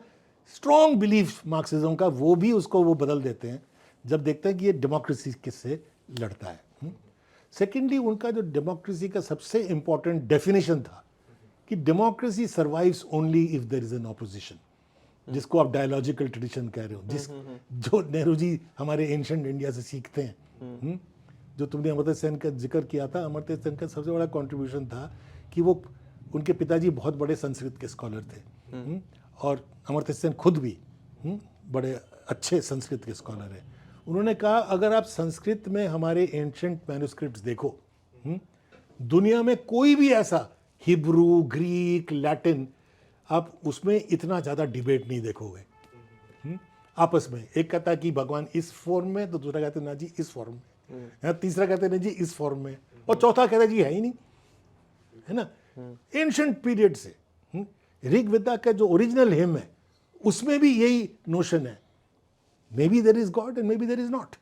strong belief मार्क्सिज्म का वो भी उसको वो बदल देते हैं जब देखते हैं कि ये डेमोक्रेसी किससे लड़ता है। सेकेंडली, उनका जो डेमोक्रेसी का सबसे इंपॉर्टेंट डेफिनेशन था कि democracy survives only if there is an opposition, जिसको आप डायलॉजिकल ट्रेडिशन कह रहे हो, जो नेहरू जी हमारे एंशिएंट इंडिया से सीखते हैं। जो तुमने अमर्त्य सेन का जिक्र किया था, अमर्त्य सेन का सबसे बड़ा कंट्रीब्यूशन था कि वो, उनके पिताजी बहुत बड़े संस्कृत के स्कॉलर थे, और अमर्त्य सेन खुद भी बड़े अच्छे संस्कृत के स्कॉलर हैं। उन्होंने कहा अगर आप संस्कृत में हमारे एंशंट मैन्युस्क्रिप्ट्स देखो, दुनिया में कोई भी ऐसा हिब्रू, ग्रीक, लैटिन, आप उसमें इतना ज़्यादा डिबेट नहीं देखोगे आपस में। एक कहता है कि भगवान इस फॉर्म में, तो दूसरा कहते हैं ना जी इस फॉर्म में, तीसरा कहते हैं ना जी इस फॉर्म में, और चौथा कहता है जी है ही नहीं, है ना। एंशंट पीरियड से ऋग्वेदा का जो ओरिजिनल हिम है उसमें भी यही नोशन है, maybe there is God and maybe there is not,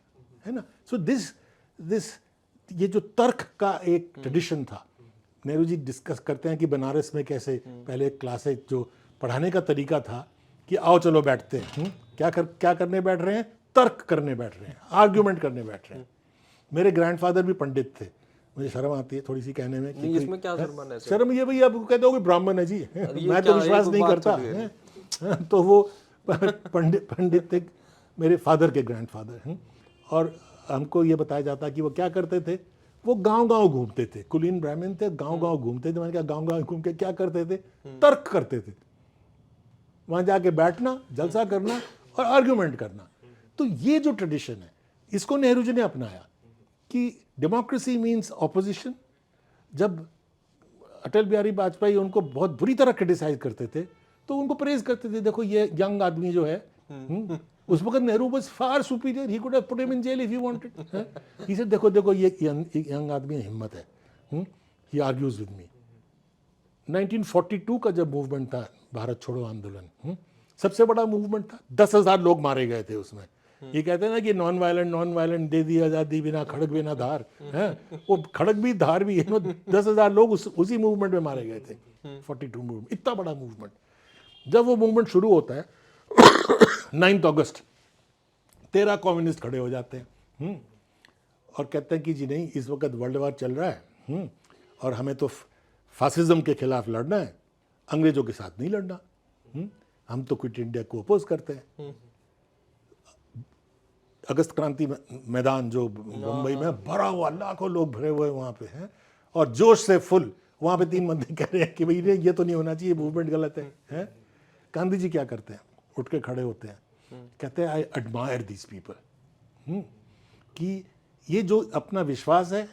है ना। सो दिस ये जो तर्क का एक ट्रेडिशन था, नेहरू जी डिस्कस करते हैं कि बनारस में कैसे पहले क्लासेज जो पढ़ाने का तरीका था कि आओ चलो बैठते हैं, क्या करने बैठ रहे हैं, तर्क करने बैठ रहे हैं, आर्ग्यूमेंट करने बैठ रहे हैं। मेरे ग्रैंडफादर भी पंडित थे, मुझे शर्म आती है थोड़ी सी कहने में कि इसमें क्या शर्म है? शर्म ये भाई आप कहते हो कि ब्राह्मण है जी, मैं तो विश्वास नहीं करता, तो वो पंडित थे मेरे फादर के ग्रैंडफादर, और हमको ये बताया जाता कि वो क्या करते थे, वो गांव-गांव घूमते थे, कुलीन ब्राह्मण थे, गांव-गांव घूमते थे। मैंने कहा गांव-गांव घूम के क्या करते थे, तर्क करते थे, वहां जाके बैठना, जलसा करना और आर्ग्यूमेंट करना। तो ये जो ट्रेडिशन है इसको नेहरू जी ने अपनाया कि डेमोक्रेसी मीन्स ऑपोजिशन। जब अटल बिहारी वाजपेयी उनको बहुत बुरी तरह क्रिटिसाइज करते थे तो उनको प्रेज करते थे, देखो ये यंग आदमी जो है, उस वक्त Nehru was far superior, he could have put him in jail if he wanted. He said देखो ये यंग आदमी में हिम्मत है, ही आर्ग्यूज विद मी। 1942 का जब मूवमेंट था भारत छोड़ो आंदोलन, सबसे बड़ा मूवमेंट था, 10,000 लोग मारे गए थे उसमें। ये कहते हैं ना कि नॉन वायलेंट दे दी आज़ादी बिना खड़ग बिना धार, है वो खड़ग भी धार भी है, 10,000 लोग उसी मूवमेंट में मारे गए थे। 42 मूवमेंट, इतना बड़ा मूवमेंट। जब वो मूवमेंट शुरू होता है 9 अगस्त, 13 कम्युनिस्ट खड़े हो जाते हैं और कहते हैं कि जी नहीं, इस वक्त वर्ल्ड वार चल रहा है और हमें तो फासिज्म के खिलाफ लड़ना है, अंग्रेजों के साथ नहीं लड़ना। हम तो क्विट इंडिया को अपोज करते हैं। अगस्त क्रांति मैदान जो मुंबई में भरा हुआ, लाखों लोग भरे हुए वहाँ पे हैं और जोश से फुल। वहाँ पे 3 बंदे कह रहे हैं कि भाई ये तो नहीं होना चाहिए, मूवमेंट गलत है? गांधी जी क्या करते हैं, उठ के खड़े होते हैं, कहते हैं आई एडमायर दीज पीपल, कि ये जो अपना विश्वास है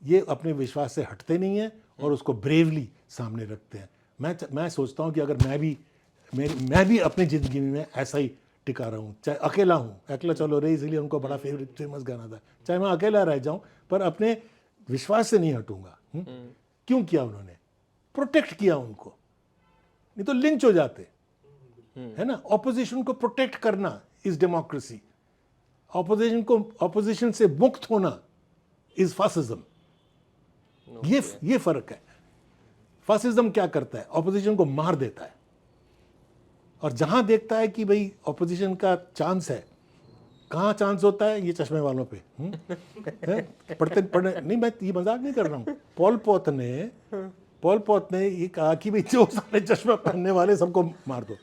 ये अपने विश्वास से हटते नहीं है और उसको ब्रेवली सामने रखते हैं। मैं सोचता हूँ कि अगर मैं भी अपनी ज़िंदगी में ऐसा ही टिका रहा हूँ, चाहे अकेला हूँ, अकेला चलो रे, इसलिए उनको बड़ा फेमस गाना था, चाहे मैं अकेला रह जाऊँ पर अपने विश्वास से नहीं हटूंगा। क्यों किया उन्होंने? प्रोटेक्ट किया उनको, नहीं तो लिंच हो जाते, है ना। ऑपोजिशन को प्रोटेक्ट करना इज डेमोक्रेसी, ऑपोजिशन से मुक्त होना इज फासिज्म। ये फर्क है। फासिज्म क्या करता है, ऑपोजिशन को मार देता है, और जहां देखता है कि भाई ऑपोजिशन का चांस है, कहाँ चांस होता है, ये चश्मे वालों पे। पढ़ने नहीं, मैं ये मजाक नहीं कर रहा हूँ। पॉल पॉट ने ये कहा कि भाई जो सारे चश्मा पहनने वाले सबको मार दो,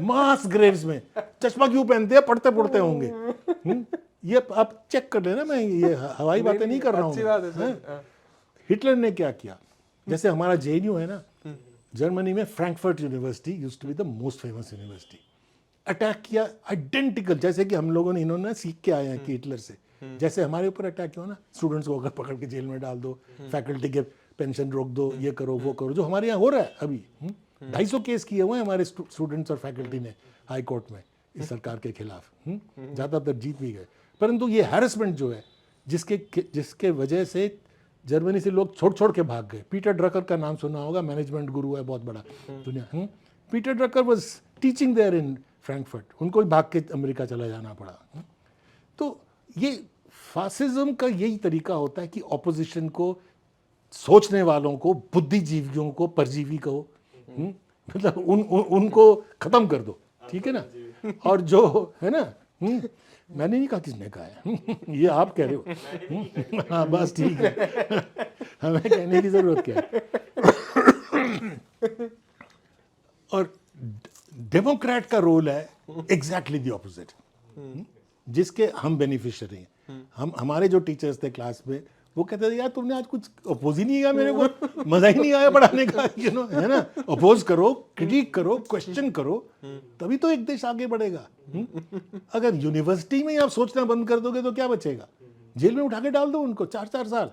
मास ग्रेव्स में। चश्मा क्यों पहनते हैं, पढ़ते होंगे। ये आप चेक कर लेना, मैं ये हवाई बातें नहीं कर रहा हूँ। हिटलर ने क्या किया, जैसे हमारा जेएनयू है ना, जर्मनी में Frankfurt university used to be the most famous university, attack किया आइडेंटिकल, जैसे कि हम लोगों ने इन्होंने सीख के आए हैं कि हिटलर से जैसे हमारे ऊपर अटैक किया ना, स्टूडेंट्स को अगर पकड़ के जेल में डाल दो, फैकल्टी के पेंशन रोक दो, ये करो वो करो, जो हमारे यहाँ हो रहा है अभी। 250 केस किए हुए हैं हमारे स्टूडेंट्स और फैकल्टी ने हाई कोर्ट में इस सरकार के खिलाफ, ज़्यादातर जीत भी गए। परंतु ये हैरेसमेंट जो है, जिसके वजह से जर्मनी से लोग छोड़ के भाग गए। पीटर ड्रकर का नाम सुना होगा, मैनेजमेंट गुरु है बहुत बड़ा दुनिया। Peter Drucker was teaching there in Frankfurt, उनको भाग के अमेरिका चला जाना पड़ा। तो ये फासिज्म का यही तरीका होता है कि ऑपोजिशन को, सोचने वालों को, बुद्धिजीवियों को, परजीवी को, मतलब उनको खत्म कर दो, ठीक है ना। और जो है ना, मैंने नहीं कहा, किसने कहा है, ये आप कह रहे हो। हाँ बस ठीक है, हमें कहने की जरूरत क्या है। और डेमोक्रेट का रोल है एग्जैक्टली द ऑपोजिट, जिसके हम बेनिफिशियरी हैं। हमारे जो टीचर्स थे क्लास में वो कहते थे यार तुमने आज कुछ अपोज ही नहीं किया, मेरे को मजा ही नहीं आया पढ़ाने का, है ना। अपोज करो, क्रिटिक करो, क्वेश्चन करो, तभी तो एक देश आगे बढ़ेगा। अगर यूनिवर्सिटी में ही आप सोचना बंद कर दोगे तो क्या बचेगा? जेल में उठा के डाल दो उनको 4-4 साल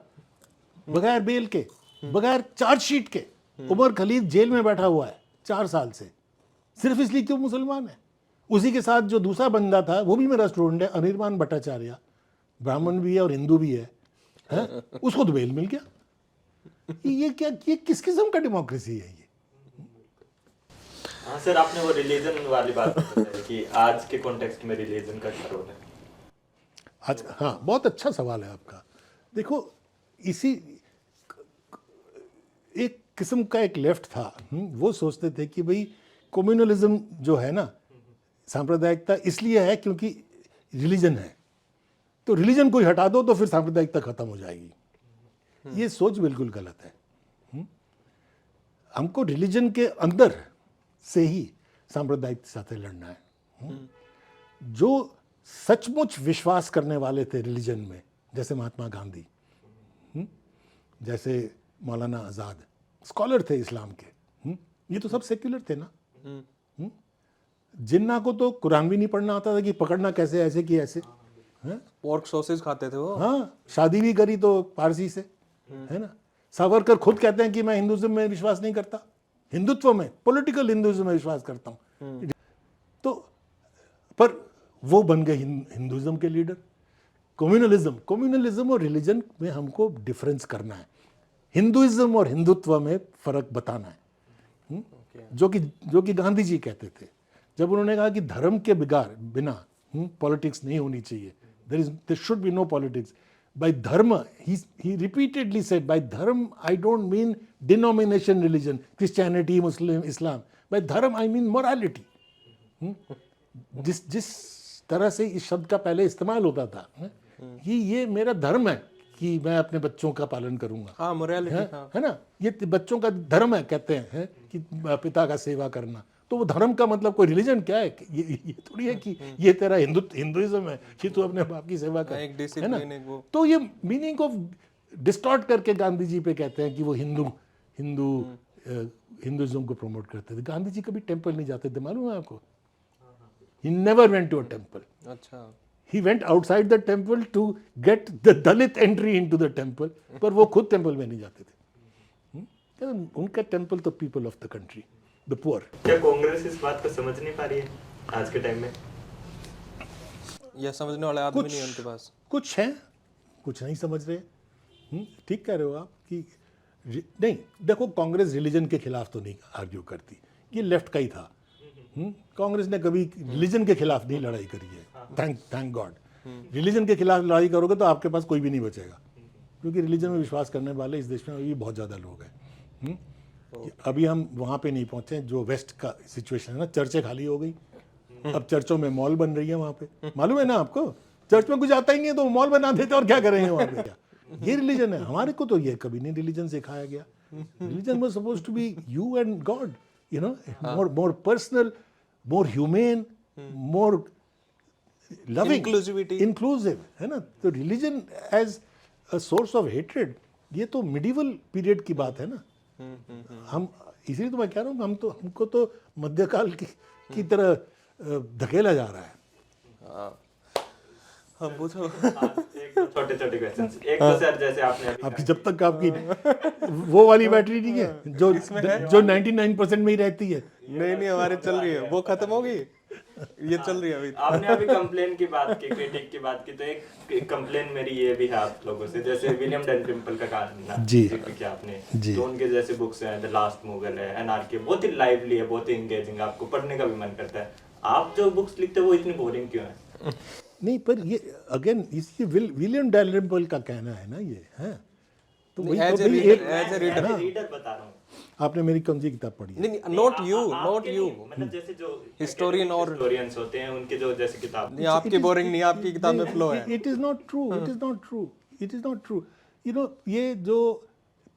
बगैर बेल के, बगैर चार्जशीट के। उमर खलीद जेल में बैठा हुआ है 4 साल से, सिर्फ इसलिए क्यों मुसलमान है। उसी के साथ जो दूसरा बंदा था वो भी मेरा स्टूडेंट है, अनिर्बान भट्टाचार्य, ब्राह्मण भी है और हिंदू भी है, उसको तो बेल मिल गया। ये क्या, ये किस किस्म का डेमोक्रेसी है ये? हाँ सर, आपने वो रिलीजन वाली बात बताई कि आज के कॉन्टेक्स्ट में रिलीजन का क्या रोल है? आज, हाँ, बहुत अच्छा सवाल है आपका। देखो, इसी एक किस्म का एक लेफ्ट था, वो सोचते थे कि भाई कम्युनलिज्म जो है ना, सांप्रदायिकता इसलिए है क्योंकि रिलीजन है, तो रिलीजन को ही हटा दो तो फिर सांप्रदायिकता खत्म हो जाएगी। ये सोच बिल्कुल गलत है। हमको रिलीजन के अंदर से ही सांप्रदायिकता साथ लड़ना है। जो सचमुच विश्वास करने वाले थे रिलीजन में, जैसे महात्मा गांधी, जैसे मौलाना आज़ाद, स्कॉलर थे इस्लाम के, ये तो सब सेक्युलर थे ना। जिन्ना को तो कुरान भी नहीं पढ़ना आता था कि पकड़ना कैसे, ऐसे कि ऐसे। पोर्क सॉसेज खाते थे वो। हाँ, शादी भी करी तो पारसी से, है ना। सावरकर खुद कहते हैं कि मैं हिंदुइज्म में विश्वास नहीं करता, हिंदुत्व में, पॉलिटिकल हिंदुइज्म में विश्वास करता हूँ। तो पर वो बन गए हिंदुइज्म के लीडर। कम्युनलिज्म और रिलीजन में हमको डिफरेंस करना है, हिंदुइज्म और हिंदुत्व में फर्क बताना है। जो कि गांधी जी कहते थे जब उन्होंने कहा कि धर्म के बिना पॉलिटिक्स नहीं होनी चाहिए, there should be no politics. By dharma, he repeatedly said, by dharma I don't mean denomination religion, Christianity, Muslim, Islam. By dharma I mean morality. जिस तरह से इस शब्द का पहले इस्तेमाल होता था, ये मेरा धर्म है कि मैं अपने बच्चों का पालन करूंगा। हाँ, मोरालिटी, है ना, ये बच्चों का धर्म है, कहते हैं कि पिता का सेवा करना। तो वो धर्म का मतलब कोई रिलीजन क्या है? ये थोड़ी है कि ये तेरा हिंदुइज्म है कि तू अपने बाप की सेवा कर, एक है डिसिप्लिन, ना। एक वो। तो ये मीनिंग ऑफ डिस्टॉर्ट करके गांधी जी पे कहते हैं कि वो हिंदुइज्म को प्रमोट करते थे। गांधी जी कभी टेम्पल नहीं जाते थे, मालूम है आपको? He never went to a temple. अच्छा। He went outside the temple to get the Dalit entry into the temple, पर वो खुद टेम्पल में नहीं जाते थे। उनका टेम्पल तो people of the country, the poor. क्या कांग्रेस इस बात को समझ नहीं पा रही है आज के टाइम में? या समझने वाले आदमी नहीं है उनके पास? कुछ हैं, कुछ नहीं समझ रहे। ठीक कह रहे हो आप कि नहीं, देखो, कांग्रेस रिलीजन के खिलाफ तो नहीं आर्ग्यू करती, ये लेफ्ट का ही था। कांग्रेस ने कभी रिलीजन के खिलाफ नहीं लड़ाई करी है, थैंक गॉड। रिलीजन के खिलाफ लड़ाई करोगे तो आपके पास कोई भी नहीं बचेगा, क्योंकि रिलीजन में विश्वास करने वाले इस देश में अभी बहुत ज़्यादा लोग हैं। अभी हम वहाँ पे नहीं पहुँचे जो वेस्ट का सिचुएशन है ना, चर्चें खाली हो गई, अब चर्चों में मॉल बन रही है वहाँ पे, मालूम है ना आपको? चर्च में कुछ आता ही नहीं है तो मॉल बना देते और क्या करेंगे वहाँ पे? क्या ये रिलीजन है? हमारे को तो ये कभी नहीं रिलीजन सिखाया गया। Religion was supposed to be you and God, you know, more personal, more humane, more loving, inclusive, है ना। तो religion as a source of hatred, ये तो मिडिवल पीरियड की बात है ना। हम इसीलिए तो मैं कह रहा हूँ, हमको तो मध्यकाल की तरह धकेला जा रहा है। हम पूछो। छोटे क्वेश्चंस, एक तो सर जैसे आपने आपकी जब तक आपकी वो वाली बैटरी नहीं है जो 99% में ही रहती है। नहीं, हमारे चल रही है, वो खत्म होगी, ये चल रही है अभी। आपने अभी कंप्लेन की बात की, क्रिटिक की बात की, तो एक कंप्लेन मेरी ये भी है आप लोगों से, जैसे विलियम डैलरिम्पल का कहानी जी किया आपने, जी। तो उनके जैसे बुक्स हैं, द लास्ट मुगल है, एनार्की, बहुत ही लाइवली है, बहुत ही एंगेजिंग, आपको पढ़ने का भी मन करता है। आप जो बुक्स लिखते हो वो इतनी बोरिंग क्यों है? नहीं, पर ये अगेन इसकी विलियम डैलरिम्पल का कहना है ना, ये है तो वही एज तो ए भाई रीडर बता रहा हूँ। आपने मेरी कौन सी किताब पढ़ी है? नहीं, नॉट यू, मतलब जैसे जो हिस्टोरियन और हिस्टोरियंस होते हैं उनके जो जैसे किताब, नहीं, आपकी बोरिंग नहीं, आपकी किताब में फ्लो है। It is not true, it is not true, it is not true. You know, ये जो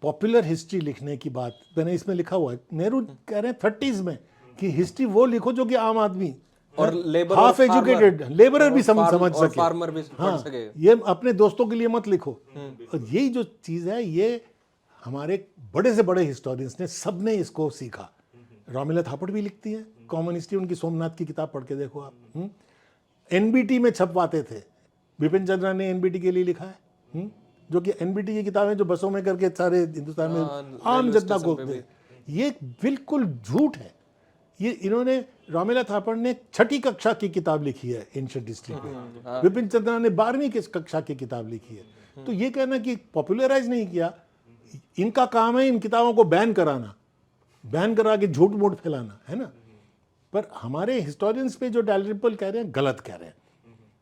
पॉपुलर हिस्ट्री लिखने की बात मैंने इसमें लिखा हुआ है, नेहरू कह रहे हैं 30s में कि हिस्ट्री वो लिखो जो कि आम आदमी और लेबर हाफ एजुकेटेड लेबरर भी समझ सके, फार्मर भी पढ़ हाँ, सके। ये अपने दोस्तों के लिए मत लिखो। और यही जो चीज़ है, ये हमारे बड़े से बड़े हिस्टोरियंस ने सबने इसको सीखा। रोमिला थापड़ भी लिखती है, कॉमन हिस्ट्री, उनकी सोमनाथ की किताब पढ़ के देखो आप। एनबीटी में छपवाते थे, बिपिन चंद्रा ने एनबीटी के लिए लिखा है, जो कि एनबीटी की किताबें जो बसों में करके सारे हिंदुस्तान में आम जनता को दे। ये बिल्कुल झूठ है। ये इन्होंने, रोमिला थापड़ ने 6ठी कक्षा की किताब लिखी है एंशिएंट हिस्ट्री पे, विपिन चंद्रा ने 12वीं कक्षा की किताब लिखी है। तो ये कहना कि पॉपुलराइज नहीं किया, इनका काम है इन किताबों को बैन कराना, बैन करा के झूठ मूठ फैलाना, है ना। पर हमारे हिस्टोरियंस पे जो डालरिपल कह रहे हैं, गलत कह रहे हैं।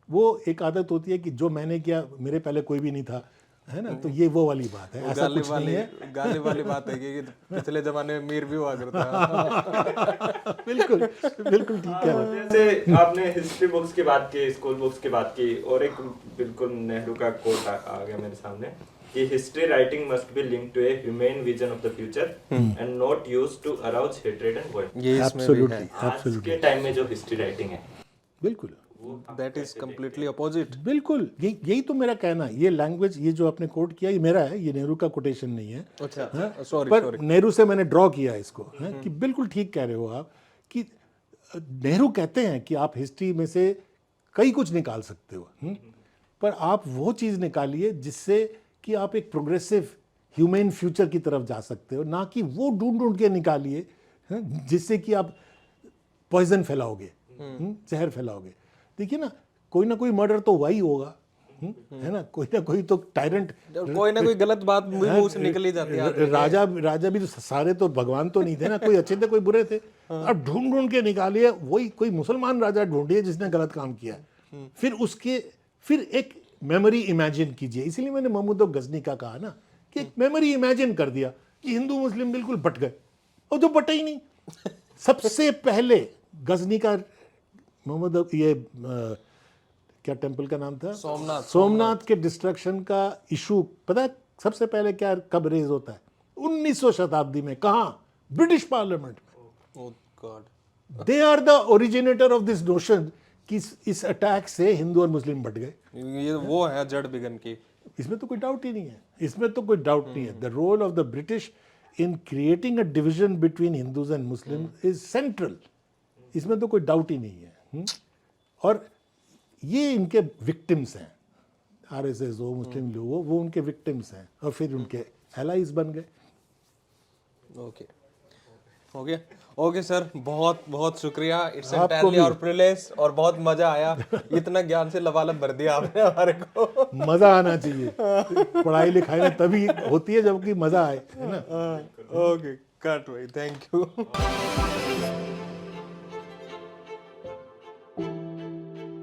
वो एक आदत होती है कि जो मैंने किया, मेरे पहले कोई भी नहीं था, है ना। तो ये वो वाली बात है, ऐसा कुछ नहीं है। गाली वाली बात है कि पिछले जमाने में मीर भी हुआ करता। बिल्कुल बिल्कुल ठीक है। जैसे आपने हिस्ट्री बुक्स की बात की, स्कूल बुक्स की बात की, और एक बिल्कुल नेहरू का कोट आ गया मेरे सामने कि history writing must be linked to a human vision of the future and not used to arouse hatred and war. ये इसमें भी है। आज के टाइम में जो हिस्ट्री राइटिंग है, बिल्कुल दैट इज कंप्लीटली अपोजिट। बिल्कुल यही तो मेरा कहना है। ये लैंग्वेज, ये जो आपने कोट किया, ये मेरा है, ये नेहरू का कोटेशन नहीं है। अच्छा, सॉरी पर नेहरू से मैंने ड्रॉ किया इसको, कि बिल्कुल ठीक कह रहे हो आप कि नेहरू कहते हैं कि आप हिस्ट्री में से कई कुछ निकाल सकते हो, पर आप वो चीज़ निकालिए जिससे कि आप एक प्रोग्रेसिव ह्यूमन फ्यूचर की तरफ जा सकते हो, ना कि वो ढूंढ के निकालिए जिससे कि आप पॉइजन फैलाओगे, जहर फैलाओगे। देखिए ना कोई मर्डर तो वही होगा, है ना, कोई तो टायरेंट, कोई ना कोई गलत बात मुंह से निकल ही जाती है। राजा भी तो सारे तो भगवान तो नहीं थे ना, कोई अच्छे थे कोई बुरे थे। अब ढूंढ के निकालिए, वही कोई मुसलमान राजा ढूंढिए जिसने गलत काम किया, फिर एक मेमोरी इमेजिन कीजिए। इसीलिए मैंने महमूद गजनी का कहा ना कि एक मेमोरी इमेजिन कर दिया कि हिंदू मुस्लिम बिल्कुल बट गए, और जो बटे ही नहीं। सबसे पहले गजनी का मोहम्मद ये क्या टेम्पल का नाम था, सोमनाथ के डिस्ट्रक्शन का इशू पता है सबसे पहले क्या कब रेज होता है? 1900 शताब्दी में। कहाँ? ब्रिटिश पार्लियामेंट में। Oh God, they are the originator of this notion कि इस अटैक से हिंदू और मुस्लिम बट गए। ये वो है जड़ बिगन की। इसमें तो कोई डाउट ही नहीं है, इसमें तो कोई डाउट नहीं है। The role of the British in creating a division between Hindus and Muslim is central, इसमें तो कोई डाउट ही नहीं है। और ये इनके विक्टिम्स हैं, आरएसएस हो, मुस्लिम लोग हो, वो उनके विक्टिम्स हैं और फिर उनके एलाइज बन गए। ओके सर, बहुत बहुत शुक्रिया। इट्स एंटायरली आवर प्रिविलेज और बहुत मजा आया। इतना ज्ञान से लबालब भर दिया आपने हमारे को। मजा आना चाहिए, पढ़ाई लिखाई में तभी होती है जबकि मजा आए, है ना। ओके, कट भाई, थैंक यू।